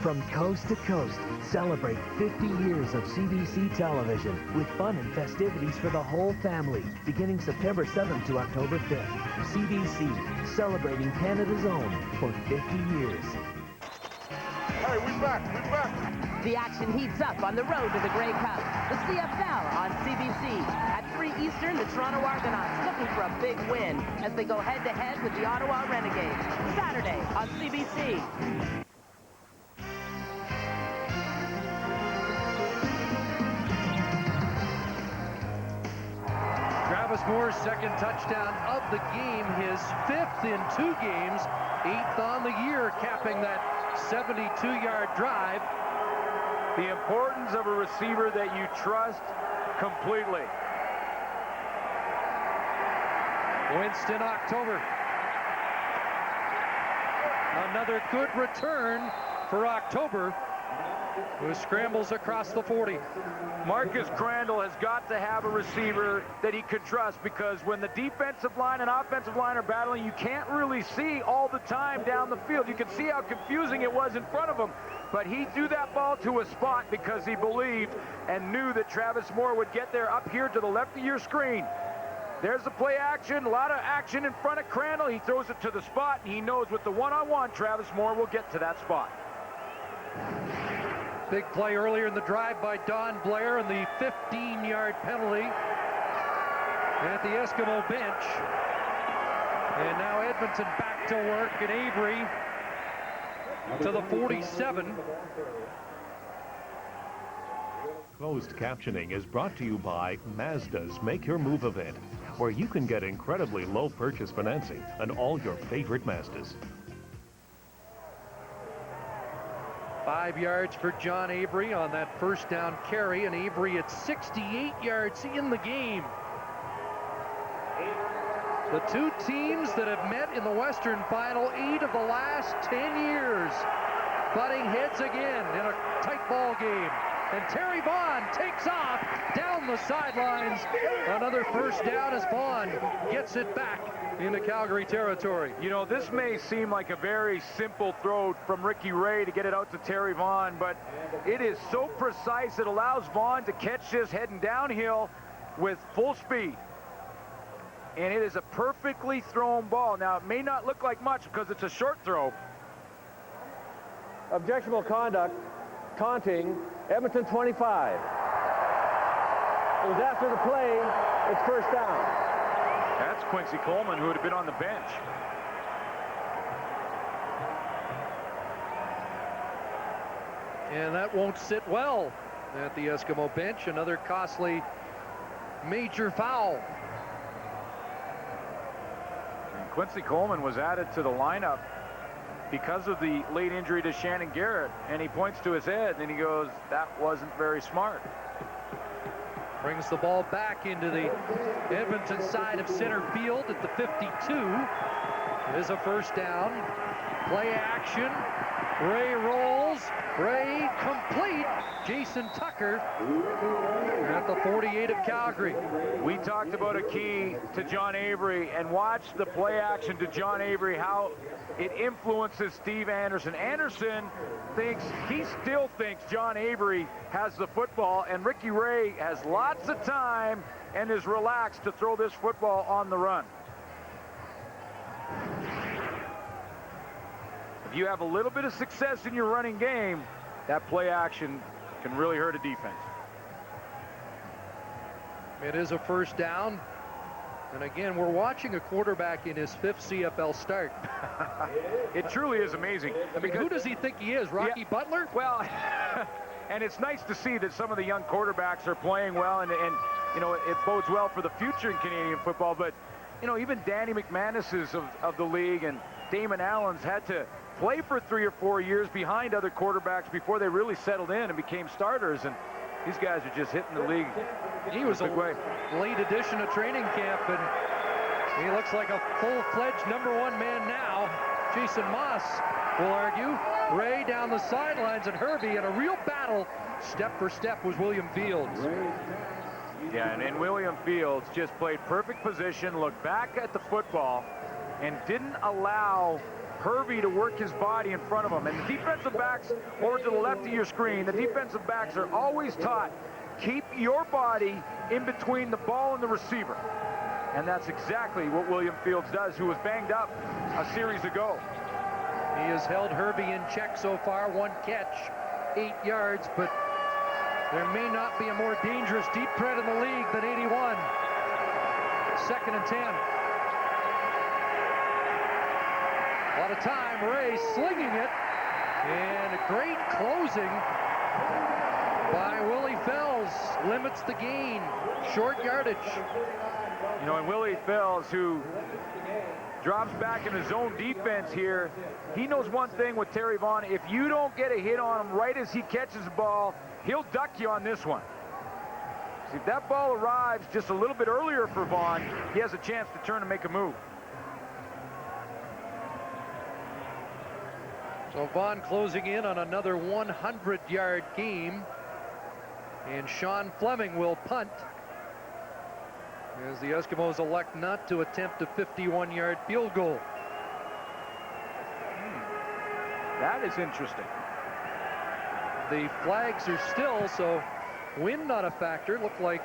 From coast to coast, celebrate 50 years of CBC television with fun and festivities for the whole family, beginning September 7th to October 5th. CBC, celebrating Canada's own for 50 years. Hey, we're back. The action heats up on the road to the Grey Cup. The CFL on CBC. At 3 Eastern, the Toronto Argonauts looking for a big win as they go head-to-head with the Ottawa Renegades. Saturday on CBC. Travis Moore's second touchdown of the game, his 5th in 2 games, 8th on the year, capping that 72-yard drive. The importance of a receiver that you trust completely. Winston October. Another good return for October, who scrambles across the 40. Marcus Crandall has got to have a receiver that he could trust, because when the defensive line and offensive line are battling, you can't really see all the time down the field. You can see how confusing it was in front of him, but he threw that ball to a spot because he believed and knew that Travis Moore would get there up here to the left of your screen. There's the play action, a lot of action in front of Crandall. He throws it to the spot, and he knows with the one-on-one, Travis Moore will get to that spot. Big play earlier in the drive by Don Blair, and the 15-yard penalty at the Eskimo bench. And now Edmonton back to work, and Avery to the 47. Closed captioning is brought to you by Mazda's Make Your Move event, where you can get incredibly low purchase financing on all your favorite Mazdas. 5 yards for John Avery on that first down carry, and Avery at 68 yards in the game. The two teams that have met in the Western Final 8 of the last 10 years, butting heads again in a tight ball game. And Terry Vaughn takes off down the sidelines. Another first down as Vaughn gets it back into Calgary territory. You know, this may seem like a very simple throw from Ricky Ray to get it out to Terry Vaughn, but it is so precise it allows Vaughn to catch this heading downhill with full speed. And it is a perfectly thrown ball. Now, it may not look like much because it's a short throw. Objectionable conduct, taunting, Edmonton 25. It was after the play, it's first down. That's Quincy Coleman, who would have been on the bench. And that won't sit well at the Eskimo bench. Another costly major foul. And Quincy Coleman was added to the lineup because of the late injury to Shannon Garrett, and he points to his head and he goes, that wasn't very smart. Brings the ball back into the Edmonton side of center field at the 52. It is a first down. Play action. Ray rolls. Ray complete. Jason Tucker at the 48 of Calgary. We talked about a key to John Avery, and watch the play action to John Avery, how it influences Steve Anderson. Anderson still thinks John Avery has the football, and Ricky Ray has lots of time and is relaxed to throw this football on the run. If you have a little bit of success in your running game, that play action can really hurt a defense. It is a first down. And again, we're watching a quarterback in his 5th CFL start. It truly is amazing. I mean, who does he think he is, Rocky Butler? Well, and it's nice to see that some of the young quarterbacks are playing well, and you know, it bodes well for the future in Canadian football. But, you know, even Danny McManus's of the league and Damon Allen's had to play for 3 or 4 years behind other quarterbacks before they really settled in and became starters. And these guys are just hitting the league. He was a late addition to training camp, and he looks like a full-fledged #1 man now. Jason Moss will argue. Ray down the sidelines, and Herbie in a real battle, step for step, was William Fields. Yeah, and William Fields just played perfect position, looked back at the football, and didn't allow Herbie to work his body in front of him. And the defensive backs over to the left of your screen, the defensive backs are always taught, keep your body in between the ball and the receiver. And that's exactly what William Fields does, who was banged up a series ago. He has held Herbie in check so far, 1 catch, 8 yards, but there may not be a more dangerous deep threat in the league than 81. 2nd and 10. A lot of time, Ray slinging it, and a great closing by Willie Fells. Limits the gain, short yardage. You know, and Willie Fells, who drops back in his own defense here, he knows one thing with Terry Vaughn: if you don't get a hit on him right as he catches the ball, he'll duck you on this one. If that ball arrives just a little bit earlier for Vaughn, he has a chance to turn and make a move. So Vaughn closing in on another 100-yard game. And Sean Fleming will punt as the Eskimos elect not to attempt a 51-yard field goal. That is interesting. The flags are still, so wind not a factor. Looked like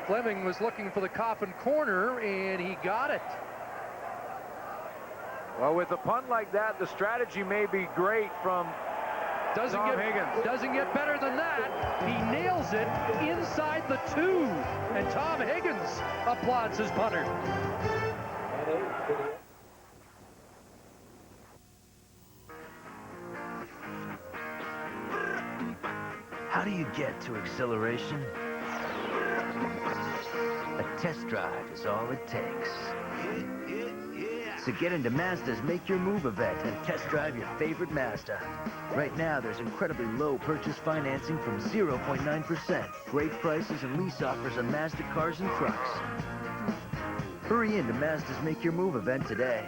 Fleming was looking for the coffin corner, and he got it. Well, with a punt like that, the strategy may be great from Tom Higgins. Doesn't get better than that. He nails it inside the 2, and Tom Higgins applauds his punter. How do you get to exhilaration? A test drive is all it takes. So get into Mazda's Make Your Move event and test drive your favorite Mazda. Right now, there's incredibly low purchase financing from 0.9%. Great prices and lease offers on Mazda cars and trucks. Hurry into Mazda's Make Your Move event today.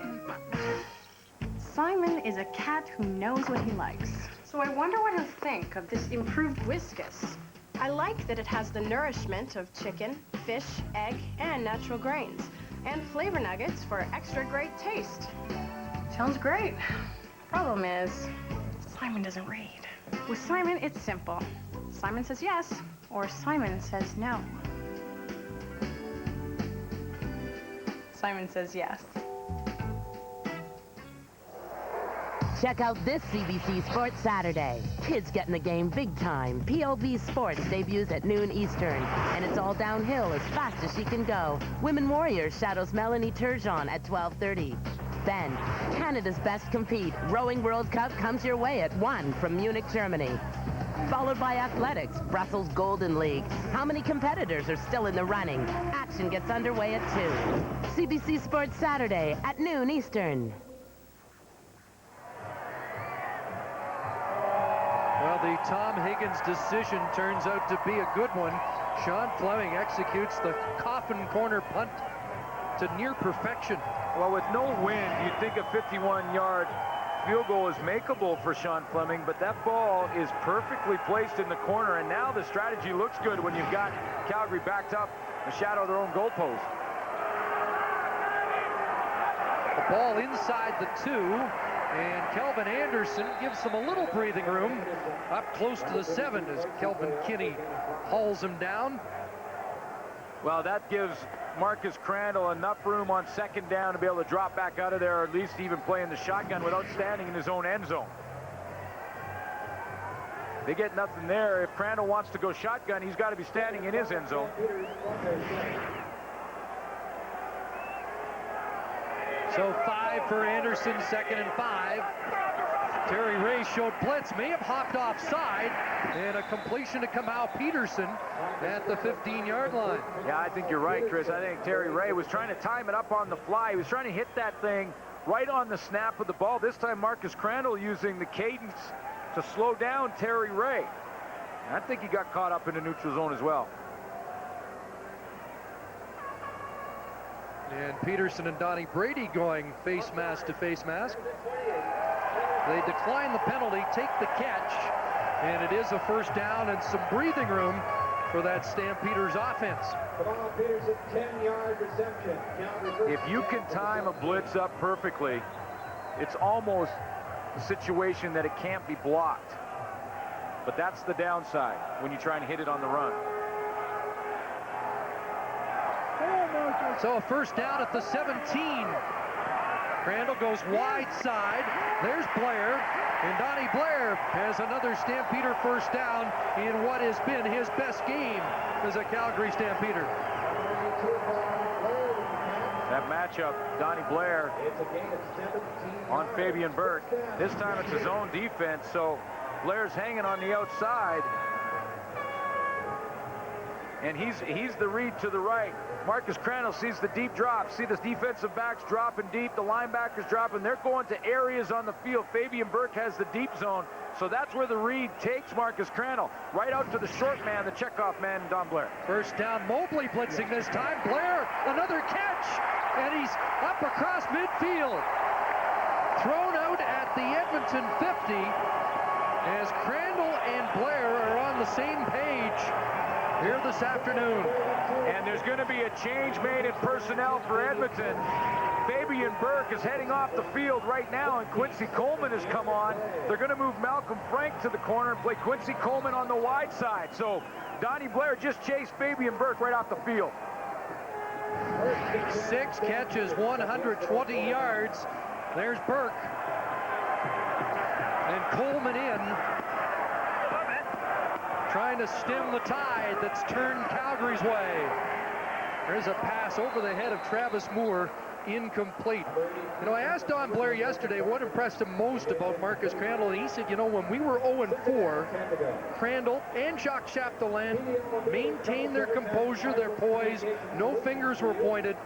Simon is a cat who knows what he likes. So I wonder what he'll think of this improved Whiskas. I like that it has the nourishment of chicken, fish, egg, and natural grains. And flavor nuggets for extra great taste. Sounds great. Problem is, Simon doesn't read. With Simon, it's simple. Simon says yes, or Simon says no. Simon says yes. Check out this CBC Sports Saturday. Kids get in the game big time. PLV Sports debuts at noon Eastern, and it's all downhill as fast as she can go. Women Warriors shadows Melanie Turgeon at 12:30. Then, Canada's Best Compete. Rowing World Cup comes your way at 1 from Munich, Germany. Followed by athletics, Brussels Golden League. How many competitors are still in the running? Action gets underway at 2. CBC Sports Saturday at noon Eastern. Well, the Tom Higgins decision turns out to be a good one. Sean Fleming executes the coffin corner punt to near perfection. Well, with no wind, you'd think a 51-yard field goal is makeable for Sean Fleming, but that ball is perfectly placed in the corner, and now the strategy looks good when you've got Calgary backed up in the shadow of their own goalpost. The ball inside the 2, and Kelvin Anderson gives them a little breathing room up close to the 7 as Kelvin Kinney hauls him down. Well, that gives Marcus Crandall enough room on second down to be able to drop back out of there, or at least even play in the shotgun without standing in his own end zone. They get nothing there. If Crandall wants to go shotgun, he's got to be standing in his end zone. So 5 for Anderson, 2nd and 5. Terry Ray showed blitz, may have hopped offside, and a completion to Kamau Peterson at the 15-yard line. Yeah, I think you're right, Chris. I think Terry Ray was trying to time it up on the fly. He was trying to hit that thing right on the snap of the ball. This time, Marcus Crandall using the cadence to slow down Terry Ray. And I think he got caught up in the neutral zone as well. And Peterson and Donnie Brady going face mask to face mask. They decline the penalty, take the catch, and it is a first down and some breathing room for that Stampeders offense. Peterson, 10-yard reception. If you can time a blitz up perfectly, it's almost a situation that it can't be blocked. But that's the downside when you try and hit it on the run. So a first down at the 17. Crandall goes wide side. There's Blair. And Donnie Blair has another Stampeder first down in what has been his best game as a Calgary Stampeder. That matchup, Donnie Blair on Fabian Burke. This time it's his own defense, so Blair's hanging on the outside. And he's the read to the right. Marcus Crandall sees the deep drop. See the defensive backs dropping deep. The linebackers dropping. They're going to areas on the field. Fabian Burke has the deep zone. So that's where the read takes Marcus Crandall. Right out to the short man, the checkoff man, Don Blair. First down, Mobley blitzing this time. Blair, another catch. And he's up across midfield. Thrown out at the Edmonton 50 as Crandall and Blair are on the same page here this afternoon. And there's going to be a change made in personnel for Edmonton. Fabian Burke is heading off the field right now, and Quincy Coleman has come on. They're going to move Malcolm Frank to the corner and play Quincy Coleman on the wide side. So Donnie Blair just chased Fabian Burke right off the field. 6 catches, 120 yards. There's Burke. And Coleman in, trying to stem the tide that's turned Calgary's way. There's a pass over the head of Travis Moore, incomplete. You know, I asked Don Blair yesterday what impressed him most about Marcus Crandall, and he said, you know, when we were 0-4, Crandall and Jacques Chapdelaine maintained their composure, their poise, no fingers were pointed,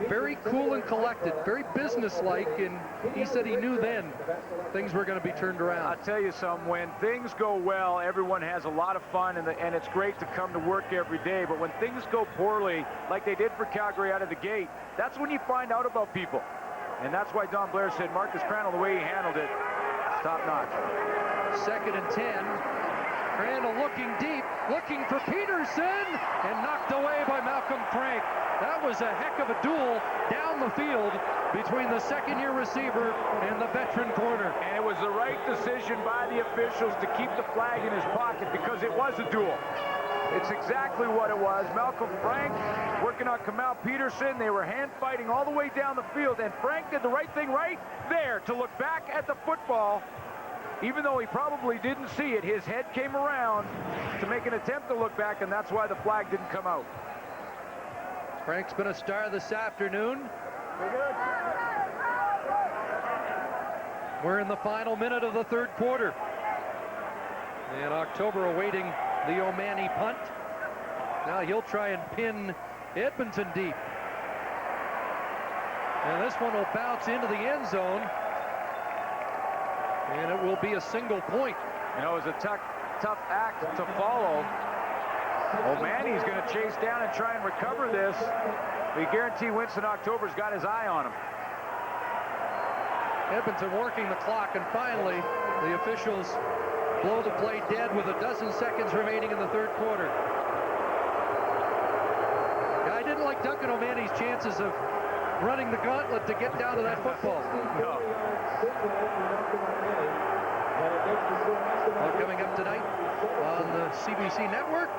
very cool and collected, very businesslike, and he said he knew then things were going to be turned around. I'll tell you something, when things go well, everyone has a lot of fun, and it's great to come to work every day, but when things go poorly, like they did for Calgary out of the gate, that's when you find out about people. And that's why Don Blair said Marcus Crandall, the way he handled it, top-notch. 2nd and 10. Crandall looking deep, looking for Peterson, and knocked away by Malcolm Frank. That was a heck of a duel down the field between the second-year receiver and the veteran corner. And it was the right decision by the officials to keep the flag in his pocket because it was a duel. It's exactly what it was. Malcolm Frank working on Kamal Peterson. They were hand-fighting all the way down the field, and Frank did the right thing right there to look back at the football. Even though he probably didn't see it, his head came around to make an attempt to look back, and that's why the flag didn't come out. Frank's been a star this afternoon. We're in the final minute of the third quarter. And October awaiting the O'Mani punt. Now he'll try and pin Edmonton deep. And this one will bounce into the end zone. And it will be a single point. You know, it was a tough act to follow. O'Mani's going to chase down and try and recover this. We guarantee Winston October's got his eye on him. Edmonton working the clock, and finally the officials blow the play dead with 12 seconds remaining in the third quarter. I didn't like Duncan O'Mani's chances of running the gauntlet to get down to that football. No. Well, coming up tonight on the CBC network,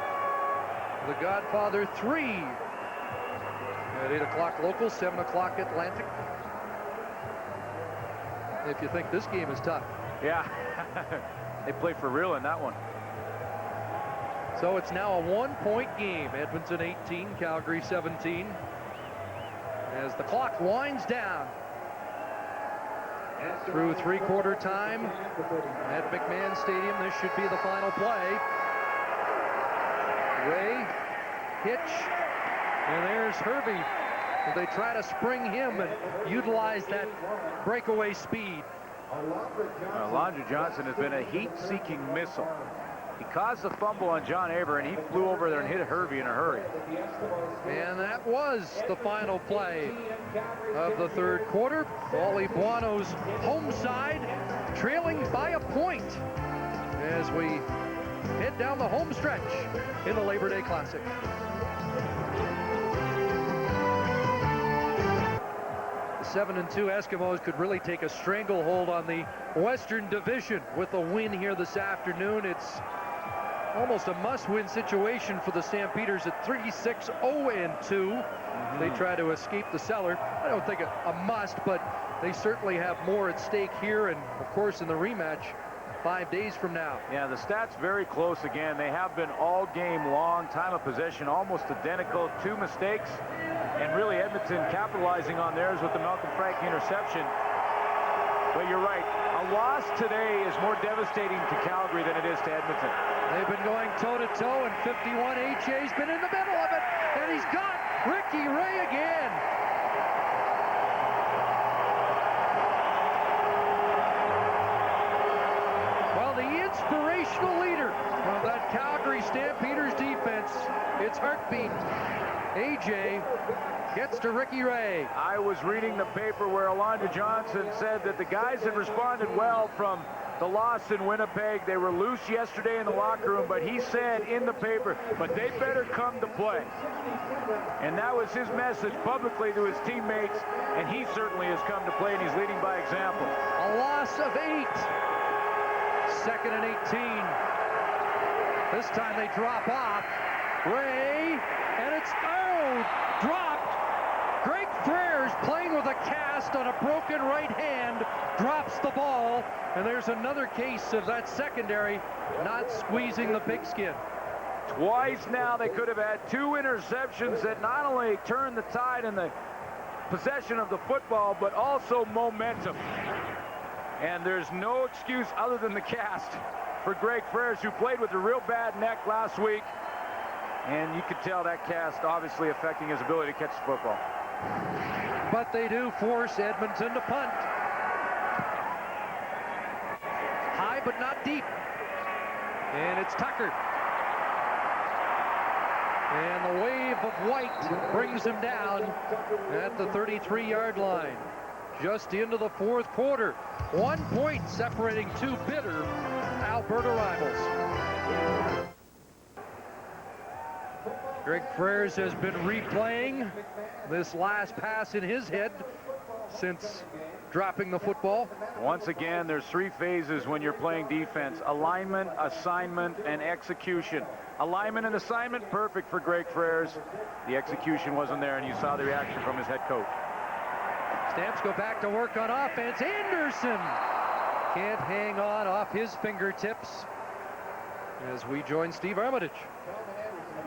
The Godfather 3 at 8 o'clock local, 7 o'clock Atlantic. If you think this game is tough. Yeah, they play for real in that one. So it's now a 1-point game. Edmonton 18, Calgary 17. As the clock winds down through three-quarter time at McMahon Stadium, this should be the final play. Ray, hitch, and there's Hervey. They try to spring him and utilize that breakaway speed. Alondra Johnson has been a heat-seeking missile. He caused the fumble on John Aver, and he flew over there and hit Hervey in a hurry. And that was the final play of the third quarter. Wally Buono's home side trailing by a point as we head down the home stretch in the Labor Day Classic. The 7-2 Eskimos could really take a stranglehold on the Western Division with a win here this afternoon. It's almost a must-win situation for the Stampeders at 3-6-0-2. They try to escape the cellar. I don't think a must, but they certainly have more at stake here, and of course in the rematch 5 days from now. Yeah, the stats very close again. They have been all game long. Time of possession almost identical. 2 mistakes, and really Edmonton capitalizing on theirs with the Malcolm Frank interception. But you're right, a loss today is more devastating to Calgary than it is to Edmonton. They've been going toe-to-toe, and 51 AJ's been in the middle of it, and he's got Ricky Ray again. Well, the inspirational leader of that Calgary Stampeders defense, it's Heartbeat. AJ gets to Ricky Ray. I was reading the paper where Alondra Johnson said that the guys had responded well from the loss in Winnipeg. They were loose yesterday in the locker room, but he said in the paper, but they better come to play. And that was his message publicly to his teammates, and he certainly has come to play, and he's leading by example. A loss of 8. 2nd and 18. This time they drop off. Ray, and it's dropped. Greg Frere's playing with a cast on a broken right hand, drops the ball, and there's another case of that secondary not squeezing the pigskin. Twice now they could have had 2 interceptions that not only turned the tide in the possession of the football, but also momentum. And there's no excuse other than the cast for Greg Freres, who played with a real bad neck last week. And you could tell that cast obviously affecting his ability to catch the football. But they do force Edmonton to punt. High but not deep. And it's Tucker. And the wave of white brings him down at the 33-yard line. Just into the 4th quarter. 1 point separating 2 bitter Alberta rivals. Greg Freres has been replaying this last pass in his head since dropping the football. Once again, there's 3 phases when you're playing defense: alignment, assignment, and execution. Alignment and assignment, perfect for Greg Freres. The execution wasn't there, and you saw the reaction from his head coach. Stamps go back to work on offense. Anderson can't hang on off his fingertips as we join Steve Armitage.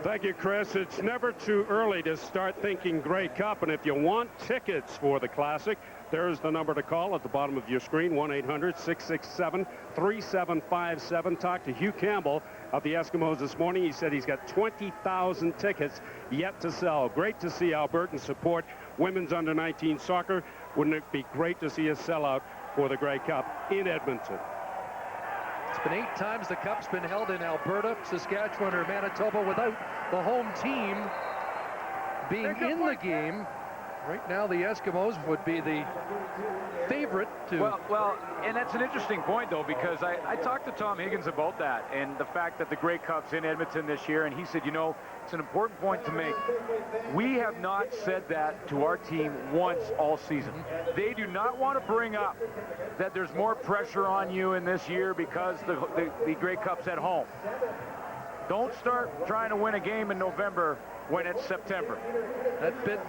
Thank you, Chris. It's never too early to start thinking Grey Cup, and if you want tickets for the Classic, there's the number to call at the bottom of your screen, 1-800-667-3757. Talked to Hugh Campbell of the Eskimos this morning. He said he's got 20,000 tickets yet to sell. Great to see Albertans support women's under-19 soccer. Wouldn't it be great to see a sellout for the Grey Cup in Edmonton? It's been 8 times the Cup's been held in Alberta, Saskatchewan, or Manitoba without the home team being in the game. Right now, the Eskimos would be the favorite to... Well, and that's an interesting point, though, because I talked to Tom Higgins about that and the fact that the Grey Cup's in Edmonton this year, and he said, you know, it's an important point to make. We have not said that to our team once all season. They do not want to bring up that there's more pressure on you in this year because the Grey Cup's at home. Don't start trying to win a game in November when it's September. That bit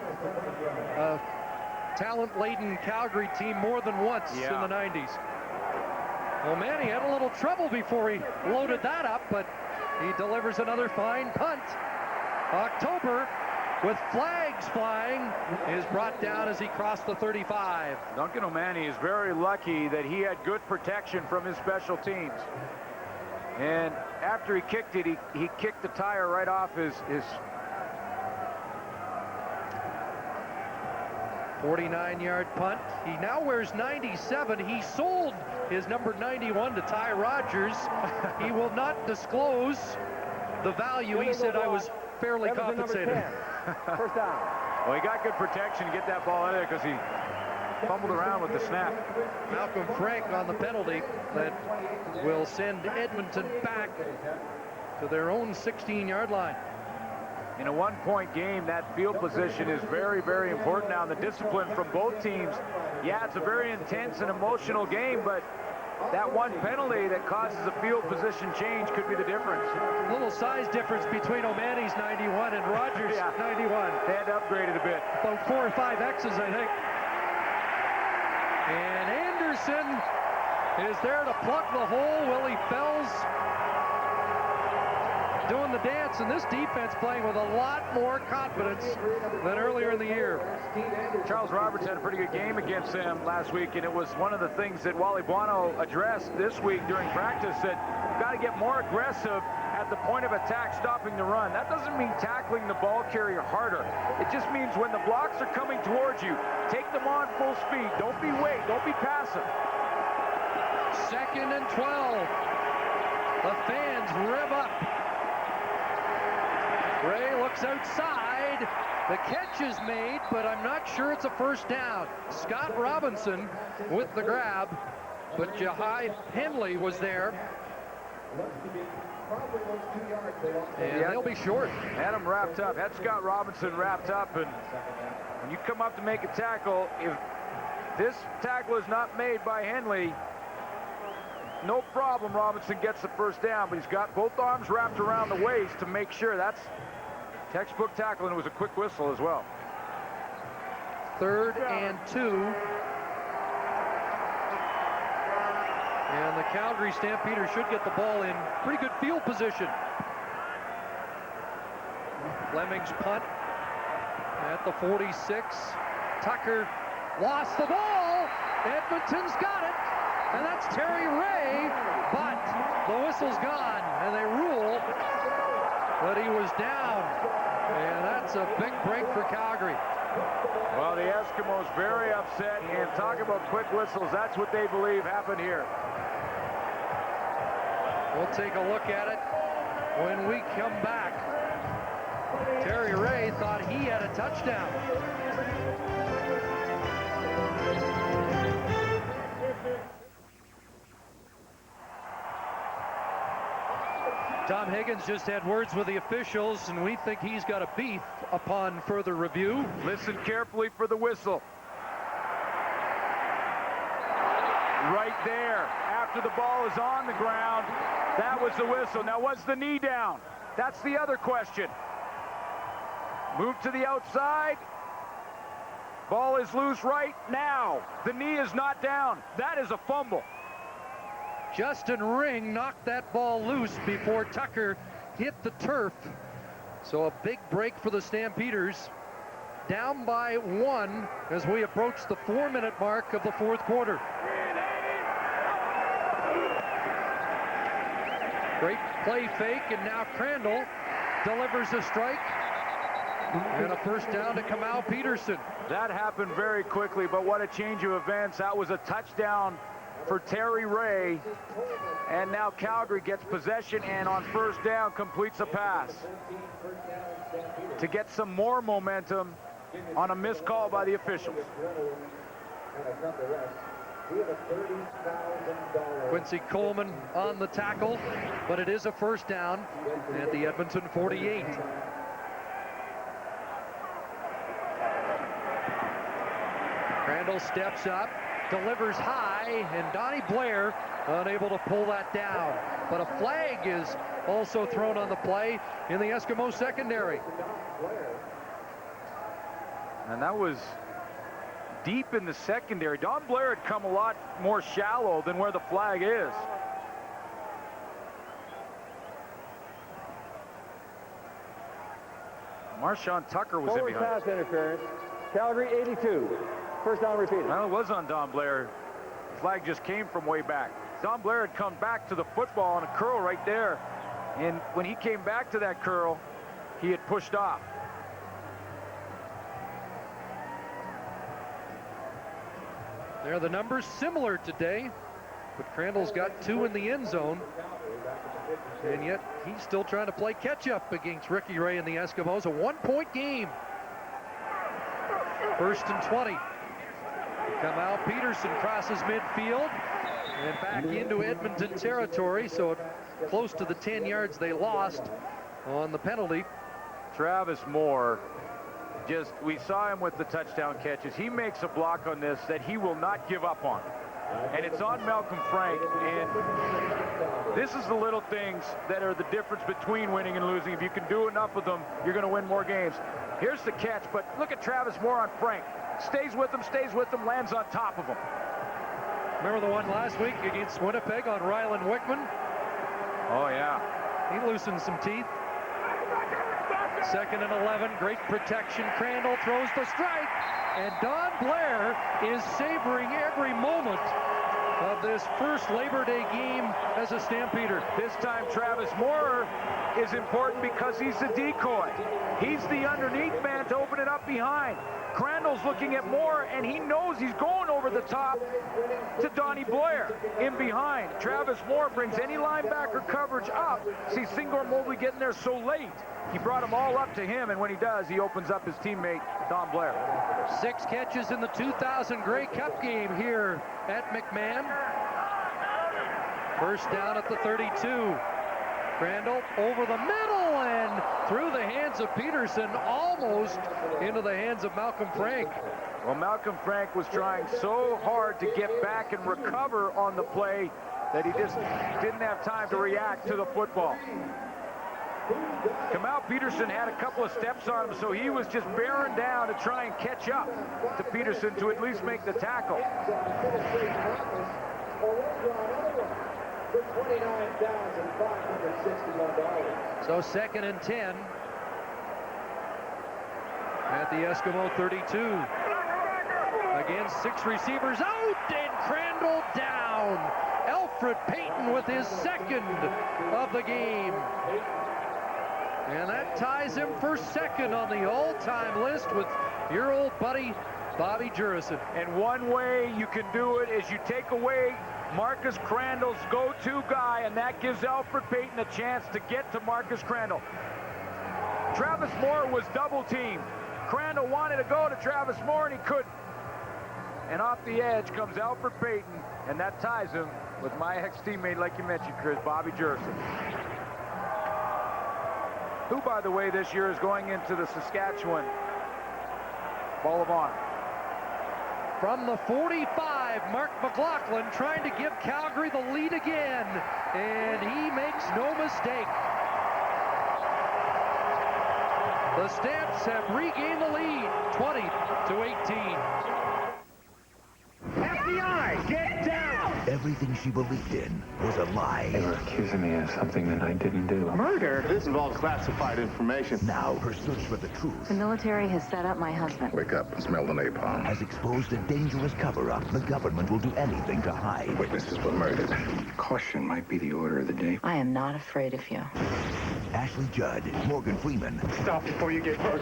talent-laden Calgary team more than once in the 90s. Well, Manny had a little trouble before he loaded that up, but he delivers another fine punt. October, with flags flying, is brought down as he crossed the 35. Duncan O'Mahony is very lucky that he had good protection from his special teams. And after he kicked it, he kicked the tire right off his 49-yard punt. He now wears 97. He sold his number 91 to Ty Rogers. He will not disclose the value. He said, I was fairly compensated. First down. Well, he got good protection to get that ball out of there because he fumbled around with the snap. Malcolm Frank on the penalty that will send Edmonton back to their own 16-yard line. In a one-point game, that field position is very, very important now. The discipline from both teams, yeah, it's a very intense and emotional game, but that one penalty that causes a field position change could be the difference. A little size difference between O'Mahony's 91 and Rogers' 91. They had to upgrade it a bit. About 4 or 5 X's, I think. And Anderson is there to plug the hole. Willie Fells doing the dance, and this defense playing with a lot more confidence than earlier in the year. Charles Roberts had a pretty good game against them last week, and it was one of the things that Wally Buono addressed this week during practice, that you've got to get more aggressive the point of attack stopping the run. That doesn't mean tackling the ball carrier harder. It just means when the blocks are coming towards you, take them on full speed. Don't be don't be passive. 2nd and 12. The fans rev up. Ray looks outside. The catch is made, but I'm not sure it's a first down. Scott Robinson with the grab, but Jahai Henley was there. And they'll be short. Had him wrapped up. Had Scott Robinson wrapped up, and when you come up to make a tackle, if this tackle is not made by Henley, no problem, Robinson gets the first down, but he's got both arms wrapped around the waist to make sure. That's textbook tackle, and it was a quick whistle as well. 3rd and 2. And the Calgary Stampeders should get the ball in pretty good field position. Fleming's punt at the 46. Tucker lost the ball. Edmonton's got it. And that's Terry Ray. But the whistle's gone. And they rule that he was down. And that's a big break for Calgary. Well, the Eskimos very upset, and talk about quick whistles. That's what they believe happened here. We'll take a look at it when we come back. Terry Ray thought he had a touchdown. Tom Higgins just had words with the officials, and we think he's got a beef upon further review. Listen carefully for the whistle. Right there, after the ball is on the ground, that was the whistle. Now, was the knee down? That's the other question. Move to the outside. Ball is loose right now. The knee is not down. That is a fumble. Justin Ring knocked that ball loose before Tucker hit the turf. So a big break for the Stampeders. Down by 1 as we approach the 4-minute mark of the 4th quarter. Great play fake, and now Crandall delivers a strike. And a first down to Kamau Peterson. That happened very quickly, but what a change of events. That was a touchdown for Terry Ray. And now Calgary gets possession and on first down completes a pass to get some more momentum on a missed call by the officials. Quincy Coleman on the tackle, but it is a first down at the Edmonton 48. Crandall steps up, delivers high, and Donnie Blair unable to pull that down. But a flag is also thrown on the play in the Eskimo secondary. And that was deep in the secondary. Don Blair had come a lot more shallow than where the flag is. Marshawn Tucker was in behind. Pass interference. Calgary 82. First down repeated. Well, it was on Don Blair. The flag just came from way back. Don Blair had come back to the football on a curl right there. And when he came back to that curl, he had pushed off. There are the numbers similar today, but Crandall's got 2 in the end zone. And yet he's still trying to play catch up against Ricky Ray and the Eskimos. A 1-point game. 1st and 20. Kamau Peterson crosses midfield and back into Edmonton territory, so close to the 10 yards they lost on the penalty. Travis Moore, we saw him with the touchdown catches. He makes a block on this that he will not give up on. And it's on Malcolm Frank, and this is the little things that are the difference between winning and losing. If you can do enough of them, you're going to win more games. Here's the catch, but look at Travis Moore on Frank. Stays with him, lands on top of him. Remember the one last week against Winnipeg on Ryland Wickman? Oh, yeah. He loosened some teeth. 2nd and 11, great protection. Crandall throws the strike, and Don Blair is savoring every moment of this first Labor Day game as a Stampeder. This time Travis Moore is important because he's the decoy. He's the underneath man to open it up behind. Crandall's looking at Moore, and he knows he's going over the top to Donnie Blair in behind. Travis Moore brings any linebacker coverage up. See Singor Mobley getting there so late. He brought them all up to him, and when he does, he opens up his teammate, Don Blair. 6 catches in the 2000 Grey Cup game here at McMahon. First down at the 32. Crandall over the middle and through the hands of Peterson, almost into the hands of Malcolm Frank. Well, Malcolm Frank was trying so hard to get back and recover on the play that he just didn't have time to react to the football. Kamal Peterson had a couple of steps on him, so he was just bearing down to try and catch up to Peterson to at least make the tackle. So 2nd and 10 at the Eskimo 32. Again, 6 receivers out and Crandall down. Alfred Payton with his 2nd of the game. And that ties him for 2nd on the all-time list with your old buddy, Bobby Jurison. And one way you can do it is you take away Marcus Crandall's go-to guy, and that gives Alfred Payton a chance to get to Marcus Crandall. Travis Moore was double-teamed. Crandall wanted to go to Travis Moore, and he couldn't. And off the edge comes Alfred Payton, and that ties him with my ex-teammate, like you mentioned, Chris, Bobby Jurison. Who, by the way, this year is going into the Saskatchewan Ball of Honor. From the 45, Mark McLaughlin trying to give Calgary the lead again, and he makes no mistake. The Stamps have regained the lead, 20-18. FBI, get down! Everything she believed in was a lie. They were accusing me of something that I didn't do. Murder? This involves classified information. Now, her search for the truth The military has set up my husband. Wake up and smell the napalm. has exposed a dangerous cover-up the government will do anything to hide. Witnesses were murdered. Caution might be the order of the day. I am not afraid of you. Ashley Judd, Morgan Freeman. Stop before you get hurt.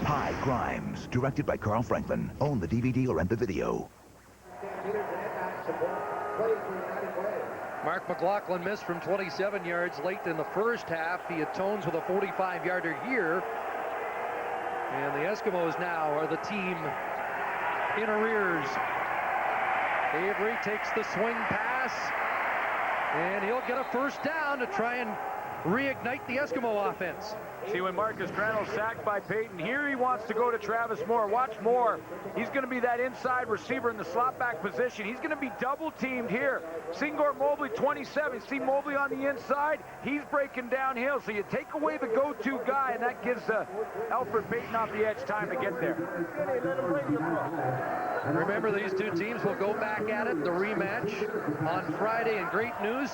High Crimes, directed by Carl Franklin. Own the DVD or rent the video. Mark McLaughlin missed from 27 yards late in the first half. He atones with a 45-yarder here. And the Eskimos now are the team in arrears. Avery takes the swing pass, and he'll get a first down to try and reignite the Eskimo offense. See, when Marcus Crandall's sacked by Payton, here he wants to go to Travis Moore. Watch Moore. He's going to be that inside receiver in the slot back position. He's going to be double teamed here. Singor Mobley, 27. See Mobley on the inside? He's breaking downhill. So you take away the go-to guy, and that gives Alfred Payton off the edge time to get there. Remember, these two teams will go back at it, the rematch on Friday. And great news,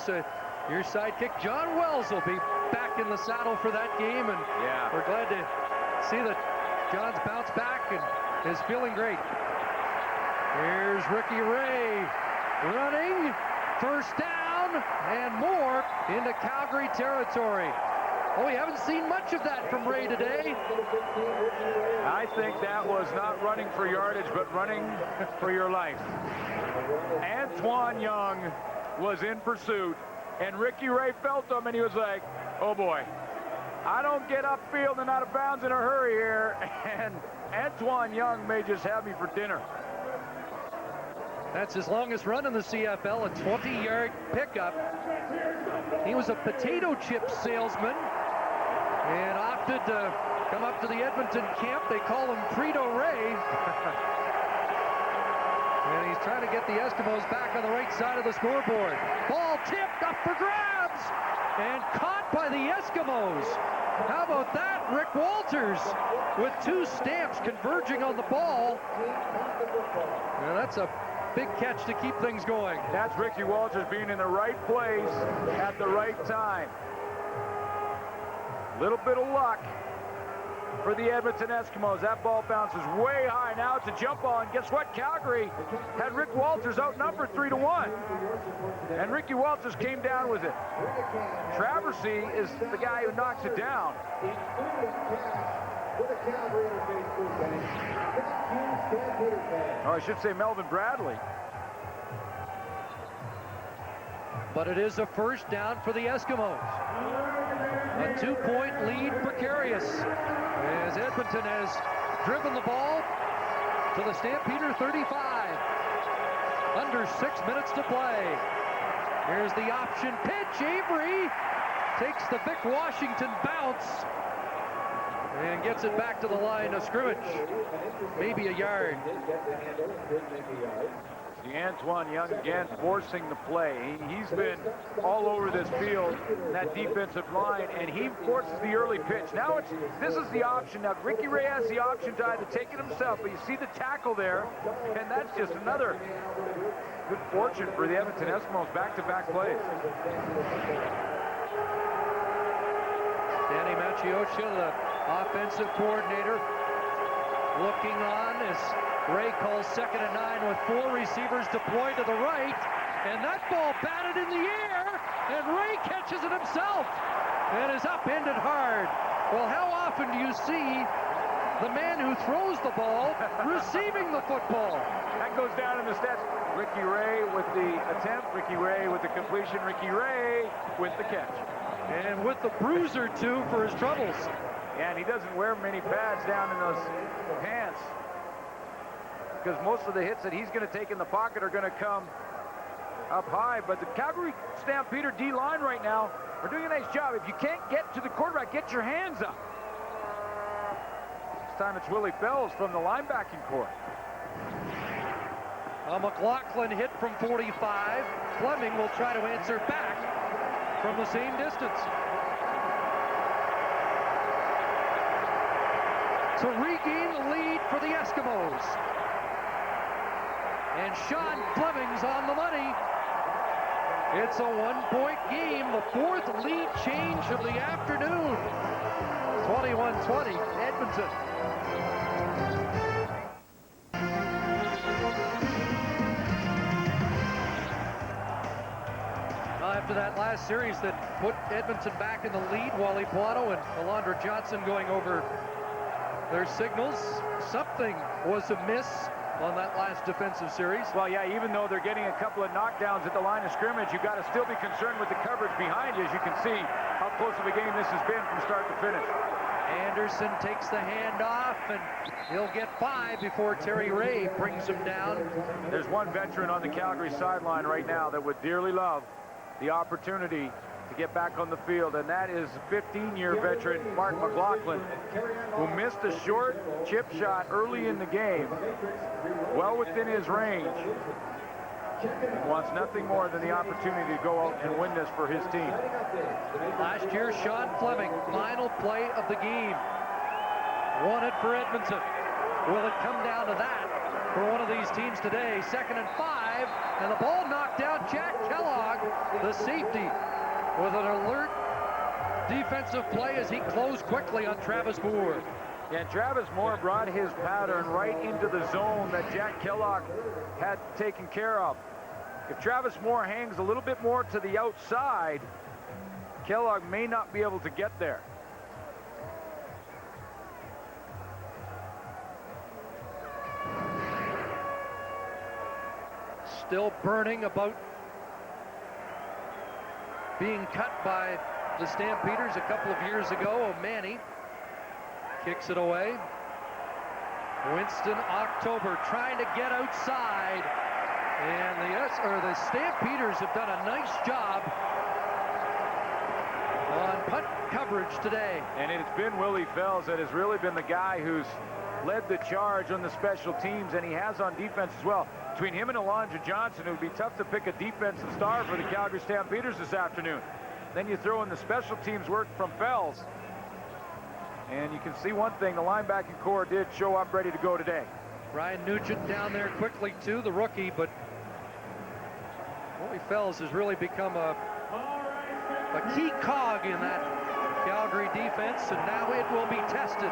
your sidekick John Wells will be back in the saddle for that game, and we're glad to see that John's bounced back and is feeling great. Here's Ricky Ray running, first down, and more into Calgary territory. Oh, we haven't seen much of that from Ray today. I think that was not running for yardage, but running for your life. Antoine Young was in pursuit, and Ricky Ray felt him, and he was like, oh boy, I don't get upfield and out of bounds in a hurry here, and Antoine Young may just have me for dinner. That's his longest run in the CFL, a 20-yard pickup. He was a potato chip salesman and opted to come up to the Edmonton camp. They call him Frito Ray. And he's trying to get the Eskimos back on the right side of the scoreboard. Ball tipped up for grabs and caught by the Eskimos. How about that? Rick Walters with 2 Stamps converging on the ball. Now that's a big catch to keep things going. That's Ricky Walters being in the right place at the right time. Little bit of luck. for the Edmonton Eskimos. That ball bounces way high. Now it's a jump ball, and guess what? Calgary had Rick Walters outnumbered 3-1. And Ricky Walters came down with it. Traversy is the guy who knocks it down. Or I should say Melvin Bradley. But it is a first down for the Eskimos. A 2-point lead precarious as Edmonton has driven the ball to the Stampeder 35. Under 6 minutes to play. Here's the option pitch. Avery takes the Vic Washington bounce and gets it back to the line of scrimmage. Maybe a yard. The Antoine Young again forcing the play. He's been all over this field, that defensive line, and he forces the early pitch. Now this is the option. Now Ricky Ray has the option to either take it himself, but you see the tackle there, and that's just another good fortune for the Edmonton Eskimos. Back-to-back plays. Danny Macchioccia, the offensive coordinator, looking on as Ray calls 2nd and 9 with 4 receivers deployed to the right, and that ball batted in the air, and Ray catches it himself and is upended hard. Well, how often do you see the man who throws the ball receiving the football? That goes down in the stats. Ricky Ray with the attempt, Ricky Ray with the completion, Ricky Ray with the catch. And with the bruiser, too, for his troubles. Yeah, and he doesn't wear many pads down in those pants, because most of the hits that he's going to take in the pocket are going to come up high. But the Calgary Stampeder D-line right now are doing a nice job. If you can't get to the quarterback, get your hands up. This time it's Willie Fells from the linebacking corps. McLaughlin hit from 45. Fleming will try to answer back from the same distance. To regain the lead for the Eskimos. And Sean Fleming's on the money. It's a 1-point game, the 4th lead change of the afternoon. 21-20, Edmonton. After that last series that put Edmonton back in the lead, Wally Plano and Alondra Johnson going over their signals, something was amiss on that last defensive series. Well, yeah, even though they're getting a couple of knockdowns at the line of scrimmage, you've got to still be concerned with the coverage behind you, as you can see how close of a game this has been from start to finish. Anderson takes the handoff, and he'll get 5 before Terry Ray brings him down. There's one veteran on the Calgary sideline right now that would dearly love the opportunity to get back on the field, and that is 15-year veteran Mark McLaughlin, who missed a short chip shot early in the game, well within his range, and wants nothing more than the opportunity to go out and win this for his team. Last year, Sean Fleming, final play of the game, won it for Edmonton. Will it come down to that for one of these teams today? 2nd and 5, and the ball knocked down. Jack Kellogg, the safety, with an alert defensive play as he closed quickly on Travis Moore. And Travis Moore brought his pattern right into the zone that Jack Kellogg had taken care of. If Travis Moore hangs a little bit more to the outside, Kellogg may not be able to get there. Still burning about being cut by the Stampeders a couple of years ago. O'Mani kicks it away. Winston October trying to get outside, and the Stampeders have done a nice job on punt coverage today. And it's been Willie Fells that has really been the guy who's led the charge on the special teams, and he has on defense as well. Between him and Alondra Johnson, it would be tough to pick a defensive star for the Calgary Stampeders this afternoon. Then you throw in the special teams work from Fells, and you can see one thing, the linebacking core did show up ready to go today. Ryan Nugent down there quickly too, the rookie, but Willie Fells has really become a key cog in that Calgary defense, and now it will be tested.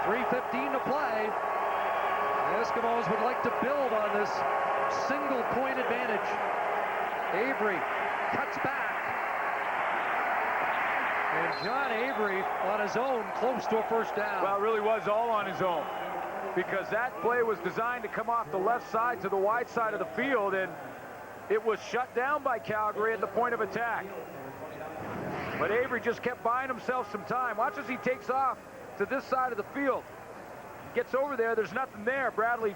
3:15 to play. The Eskimos would like to build on this single point advantage. Avery cuts back. And John Avery on his own, close to a first down. Well, it really was all on his own, because that play was designed to come off the left side to the wide side of the field, and it was shut down by Calgary at the point of attack. But Avery just kept buying himself some time. Watch as he takes off to this side of the field. Gets over there, there's nothing there. Bradley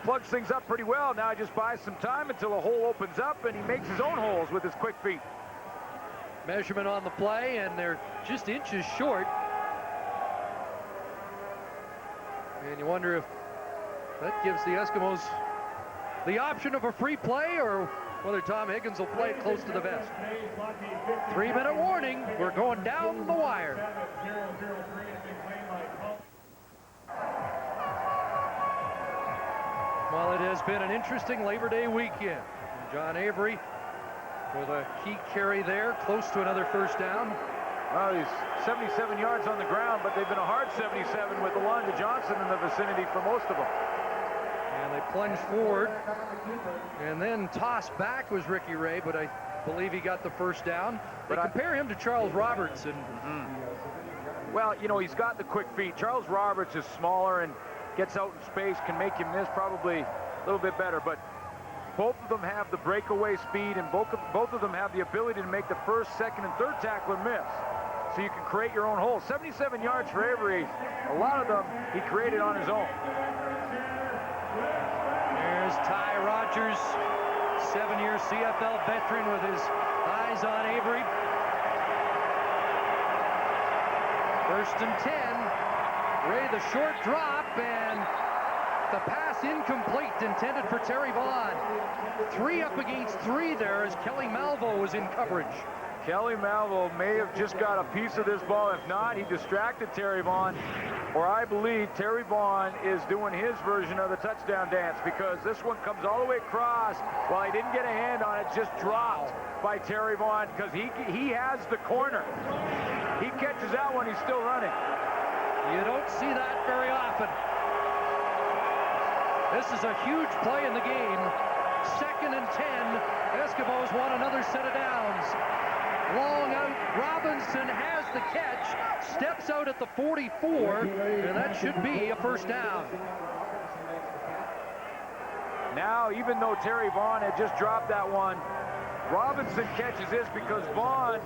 plugs things up pretty well. Now he just buys some time until a hole opens up, and he makes his own holes with his quick feet. Measurement on the play, and they're just inches short. And you wonder if that gives the Eskimos the option of a free play, or whether Tom Higgins will play it close to the vest. 3-minute warning. We're going down the wire. Well, it has been an interesting Labor Day weekend. John Avery with a key carry there, close to another first down. Well, he's 77 yards on the ground, but they've been a hard 77 with Alonda Johnson in the vicinity for most of them. And they plunge forward, and then tossed back was Ricky Ray, but I believe he got the first down. They compare him to Charles Roberts. And well, you know, he's got the quick feet. Charles Roberts is smaller and gets out in space, can make you miss probably a little bit better, but both of them have the breakaway speed, and both of them have the ability to make the first, second, and third tackler miss. So you can create your own holes. 77 yards for Avery. A lot of them he created on his own. There's Ty Rogers, 7-year CFL veteran, with his eyes on Avery. 1st and 10. Ray, the short drop, and the pass incomplete, intended for Terry Vaughn. 3 up against 3 there as Kelly Malvo was in coverage. Kelly Malvo may have just got a piece of this ball. If not, he distracted Terry Vaughn. Or I believe Terry Vaughn is doing his version of the touchdown dance, because this one comes all the way across. While he didn't get a hand on it, just dropped by Terry Vaughn, because he has the corner. He catches that one, he's still running. You don't see that very often. This is a huge play in the game. 2nd and 10. Eskimos want another set of downs. Long out. Robinson has the catch. Steps out at the 44. And that should be a first down. Now, even though Terry Vaughn had just dropped that one, Robinson catches this because Vaughn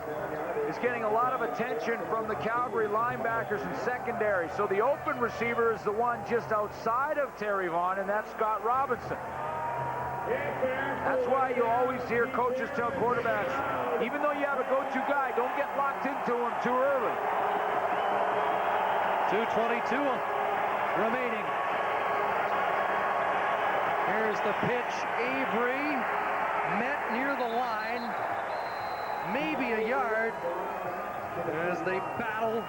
is getting a lot of attention from the Calgary linebackers and secondary. So the open receiver is the one just outside of Terry Vaughn, and that's Scott Robinson. That's why you always hear coaches tell quarterbacks, even though you have a go-to guy, don't get locked into him too early. 2:22 remaining. Here's the pitch. Avery met near the line, maybe a yard, as they battle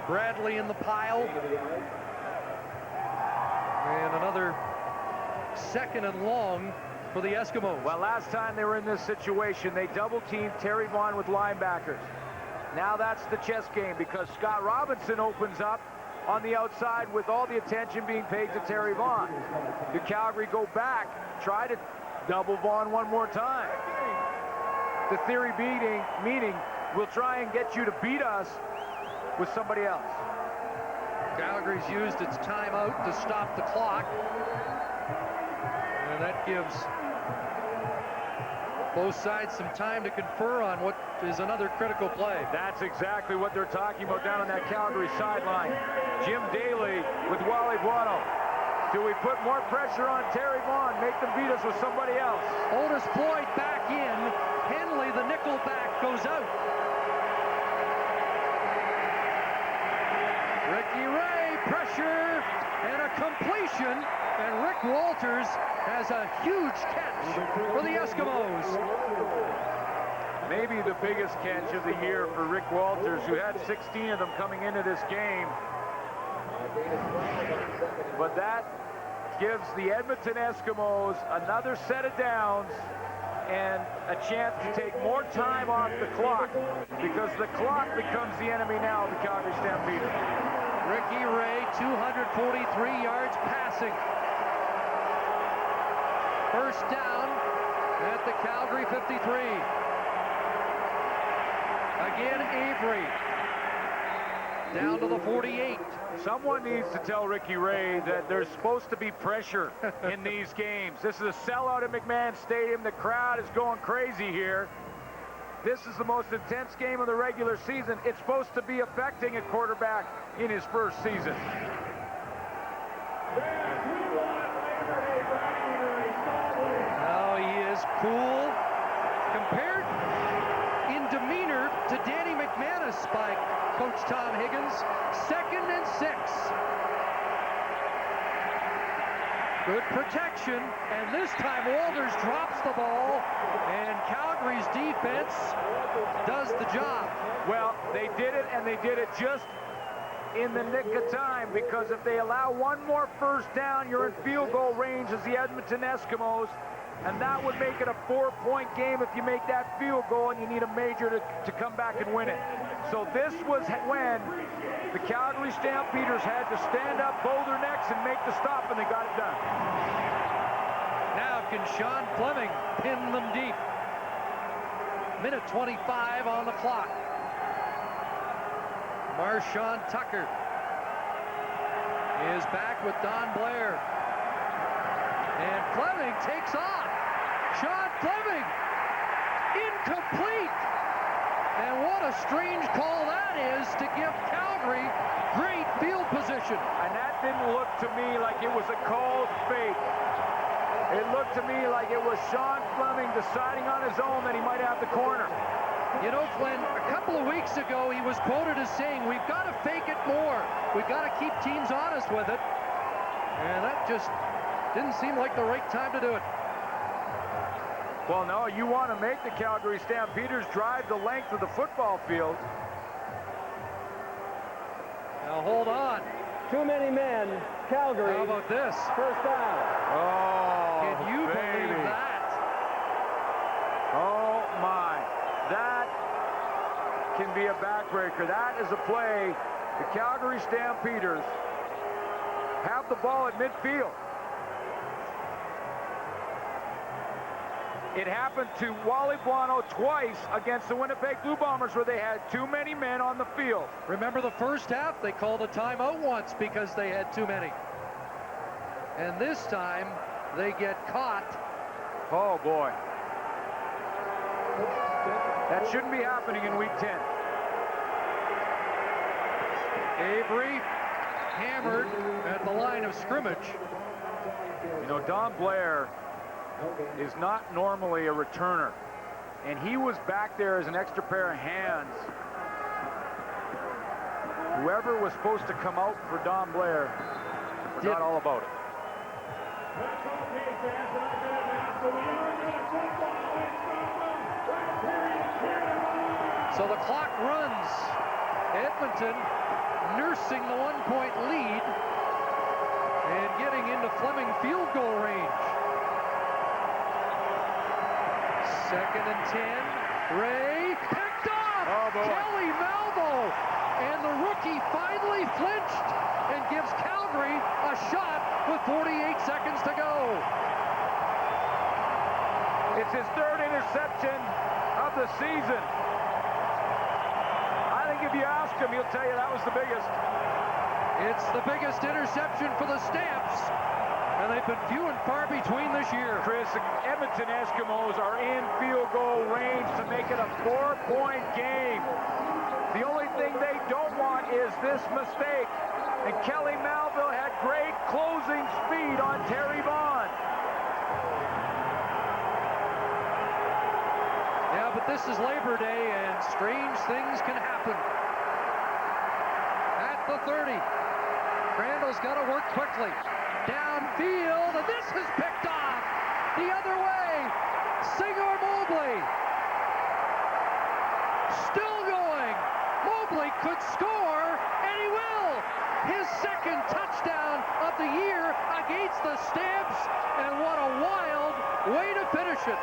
Bradley in the pile. And another 2nd and long for the Eskimos. Well, last time they were in this situation, they double-teamed Terry Vaughn with linebackers. Now that's the chess game, because Scott Robinson opens up on the outside with all the attention being paid to Terry Vaughn. Do Calgary go back, try to double Vaughn one more time? The theory meaning we'll try and get you to beat us with somebody else. Calgary's used its timeout to stop the clock. And that gives both sides some time to confer on what is another critical play. That's exactly what they're talking about down on that Calgary sideline. Jim Daly with Wally Buono. Do we put more pressure on Terry Vaughn, make them beat us with somebody else? Otis Floyd back in. Henley, the nickel back, goes out. Ricky Ray, pressure, and a completion. And Rick Walters has a huge catch for the Eskimos. Maybe the biggest catch of the year for Rick Walters, who had 16 of them coming into this game. But that gives the Edmonton Eskimos another set of downs and a chance to take more time off the clock, because the clock becomes the enemy now of the Calgary Stampeders. Ricky Ray, 243 yards passing. First down at the Calgary 53. Again, Avery. Down to the 48. Someone needs to tell Ricky Ray that there's supposed to be pressure in these games. This is a sellout at McMahon Stadium. The crowd is going crazy here. This is the most intense game of the regular season. It's supposed to be affecting a quarterback in his first season. Now he is cool. Compared in demeanor to Danny McManus by Coach Tom Higgins. 2nd and 6. Good protection, and this time Walters drops the ball, and Calgary's defense does the job. Well, they did it, and they did it just in the nick of time, because if they allow one more first down, you're in field goal range as the Edmonton Eskimos, and that would make it a 4-point game if you make that field goal, and you need a major to come back and win it. So this was when the Calgary Stampeders had to stand up, bow their necks, and make the stop, and they got it done. Now can Sean Fleming pin them deep? Minute 25 on the clock. Marshawn Tucker is back with Don Blair. And Fleming takes off. Sean Fleming, incomplete. And what a strange call that is to give Calgary great field position. And that didn't look to me like it was a called fake. It looked to me like it was Sean Fleming deciding on his own that he might have the corner. You know, Glenn, a couple of weeks ago, he was quoted as saying, we've got to fake it more. We've got to keep teams honest with it. And that just didn't seem like the right time to do it. Well, no, you want to make the Calgary Stampeders drive the length of the football field. Now, hold on. Too many men. Calgary. How about this? First down. Oh, can you baby. believe that? Oh, my. That can be a backbreaker. That is a play. The Calgary Stampeders have the ball at midfield. It happened to Wally Buono twice against the Winnipeg Blue Bombers, where they had too many men on the field. Remember the first half? They called a timeout once because they had too many. And this time, they get caught. Oh, boy. That shouldn't be happening in Week 10. Avery hammered at the line of scrimmage. You know, Don Blair is not normally a returner, and he was back there as an extra pair of hands. Whoever was supposed to come out for Don Blair forgot all about it. So the clock runs. Edmonton nursing the 1-point lead and getting into Fleming field goal range. 2nd and 10. Ray picked off. Oh, boy. Kelly Malvo. And the rookie finally flinched and gives Calgary a shot with 48 seconds to go. It's his 3rd interception of the season. I think if you ask him, he'll tell you that was the biggest. It's the biggest interception for the Stamps. And they've been few and far between this year. Chris, Edmonton Eskimos are in field goal range to make it a 4-point game. The only thing they don't want is this mistake. And Kelly Malville had great closing speed on Terry Vaughn. Yeah, but this is Labor Day, and strange things can happen. At the 30, Crandall's got to work quickly. Downfield, and this is picked off the other way. Singer Mobley still going. Mobley could score, and he will. His 2nd touchdown of the year against the Stamps, and what a wild way to finish it.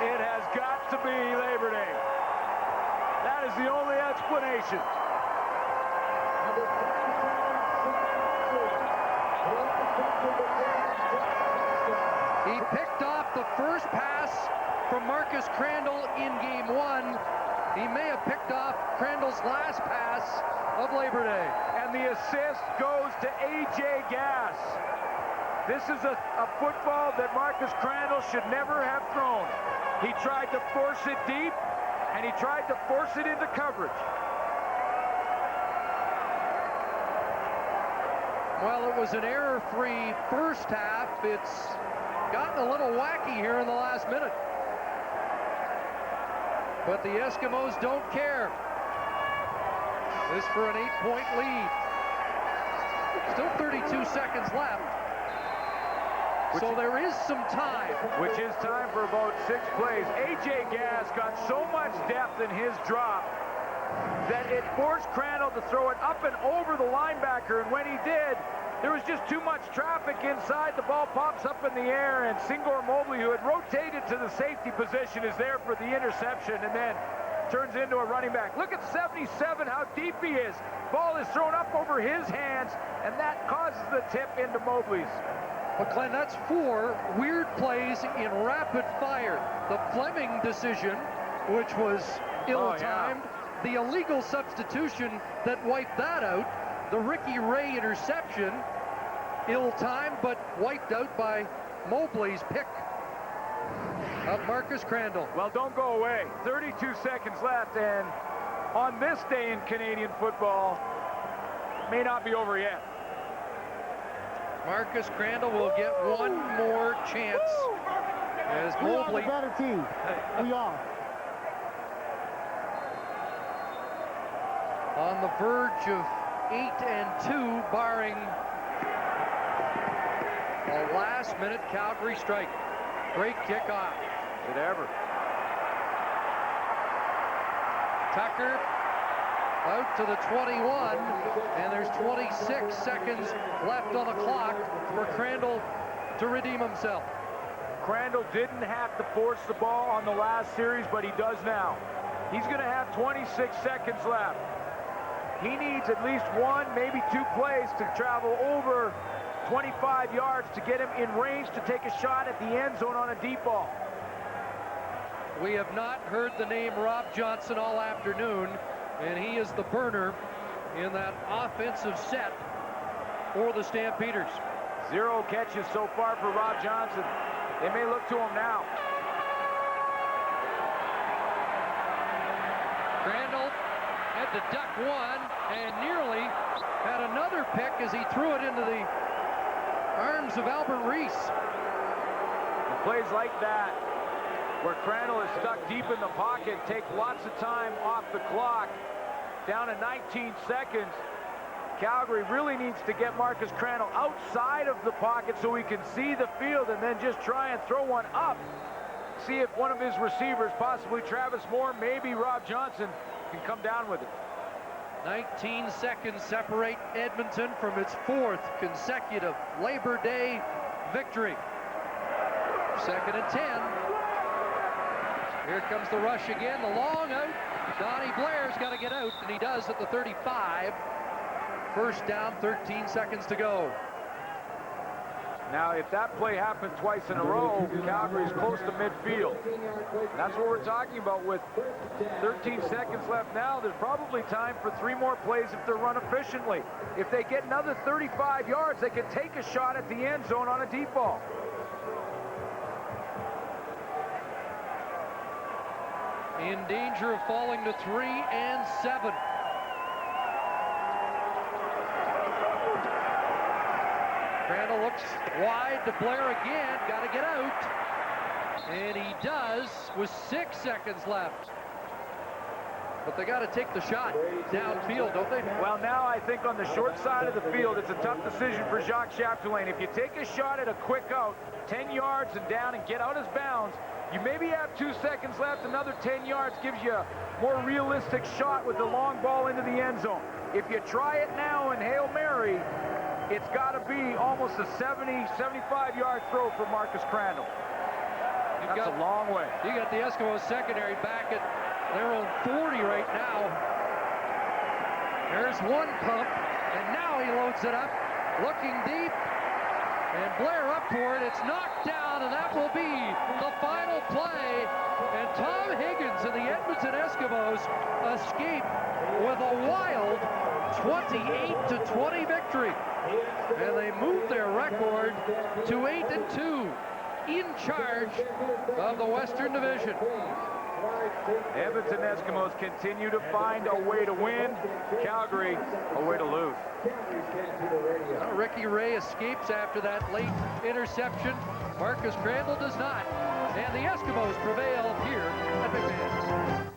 It has got to be Labor Day. That is the only explanation. He picked off the first pass from Marcus Crandall in game 1. He may have picked off Crandall's last pass of Labor Day. And the assist goes to A.J. Gass. This is a football that Marcus Crandall should never have thrown. He tried to force it deep, and he tried to force it into coverage. Well, it was an error-free first half. It's gotten a little wacky here in the last minute. But the Eskimos don't care. This for an 8-point lead. Still 32 seconds left. So there is some time. Which is time for about 6 plays. A.J. Gass got so much depth in his drop that it forced Crandall to throw it up and over the linebacker. And when he did, there was just too much traffic inside. The ball pops up in the air, and Singor Mobley, who had rotated to the safety position, is there for the interception and then turns into a running back. Look at 77, how deep he is. Ball is thrown up over his hands, and that causes the tip into Mobley's. But Glenn, that's 4 weird plays in rapid fire. The Fleming decision, which was ill-timed. The illegal substitution that wiped that out. The Ricky Ray interception, ill-timed, but wiped out by Mobley's pick of Marcus Crandall. Well, don't go away. 32 seconds left, and on this day in Canadian football, may not be over yet. Marcus Crandall will get one more chance as Mobley. We are the better team. We are. On the verge of 8-2, barring a last-minute Calgary strike. Great kickoff. Did ever. Tucker out to the 21, and there's 26 seconds left on the clock for Crandall to redeem himself. Crandall didn't have to force the ball on the last series, but he does now. He's going to have 26 seconds left. He needs at least 1, maybe 2 plays to travel over 25 yards to get him in range to take a shot at the end zone on a deep ball. We have not heard the name Rob Johnson all afternoon, and he is the burner in that offensive set for the Stampeders. 0 catches so far for Rob Johnson. They may look to him now. Crandall had to duck one and nearly had another pick as he threw it into the arms of Albert Reese. And plays like that, where Crandall is stuck deep in the pocket, take lots of time off the clock, down to 19 seconds. Calgary really needs to get Marcus Crandall outside of the pocket so he can see the field and then just try and throw one up. See if one of his receivers, possibly Travis Moore, maybe Rob Johnson, can come down with it. 19 seconds separate Edmonton from its 4th consecutive Labor Day victory. 2nd and 10. Here comes the rush again, the long out. Donnie Blair's got to get out, and he does at the 35. First down, 13 seconds to go. Now, if that play happened twice in a row, Calgary's close to midfield. And that's what we're talking about with 13 seconds left now. There's probably time for 3 more plays if they're run efficiently. If they get another 35 yards, they can take a shot at the end zone on a deep ball. In danger of falling to 3 and 7. Crandall looks wide to Blair again, got to get out. And he does with 6 seconds left. But they got to take the shot downfield, don't they? Well, now I think on the short side of the field, it's a tough decision for Jacques Chapdelaine. If you take a shot at a quick out, 10 yards and down and get out of bounds, you maybe have 2 seconds left. Another 10 yards gives you a more realistic shot with the long ball into the end zone. If you try it now in Hail Mary, it's got to be almost a 70, 75-yard throw for Marcus Crandall. That's a long way. You got the Eskimos secondary back at their own 40 right now. There's one pump, and now he loads it up, looking deep, and Blair up for it. It's knocked down, and that will be the final play. And Tom Higgins and the Edmonton Eskimos escape with a wild 28-20 victory. And they move their record to 8-2, in charge of the Western Division. Edmonton Eskimos continue to find a way to win. Calgary, a way to lose. Ricky Ray escapes after that late interception. Marcus Crandall does not. And the Eskimos prevail here at McMahon's.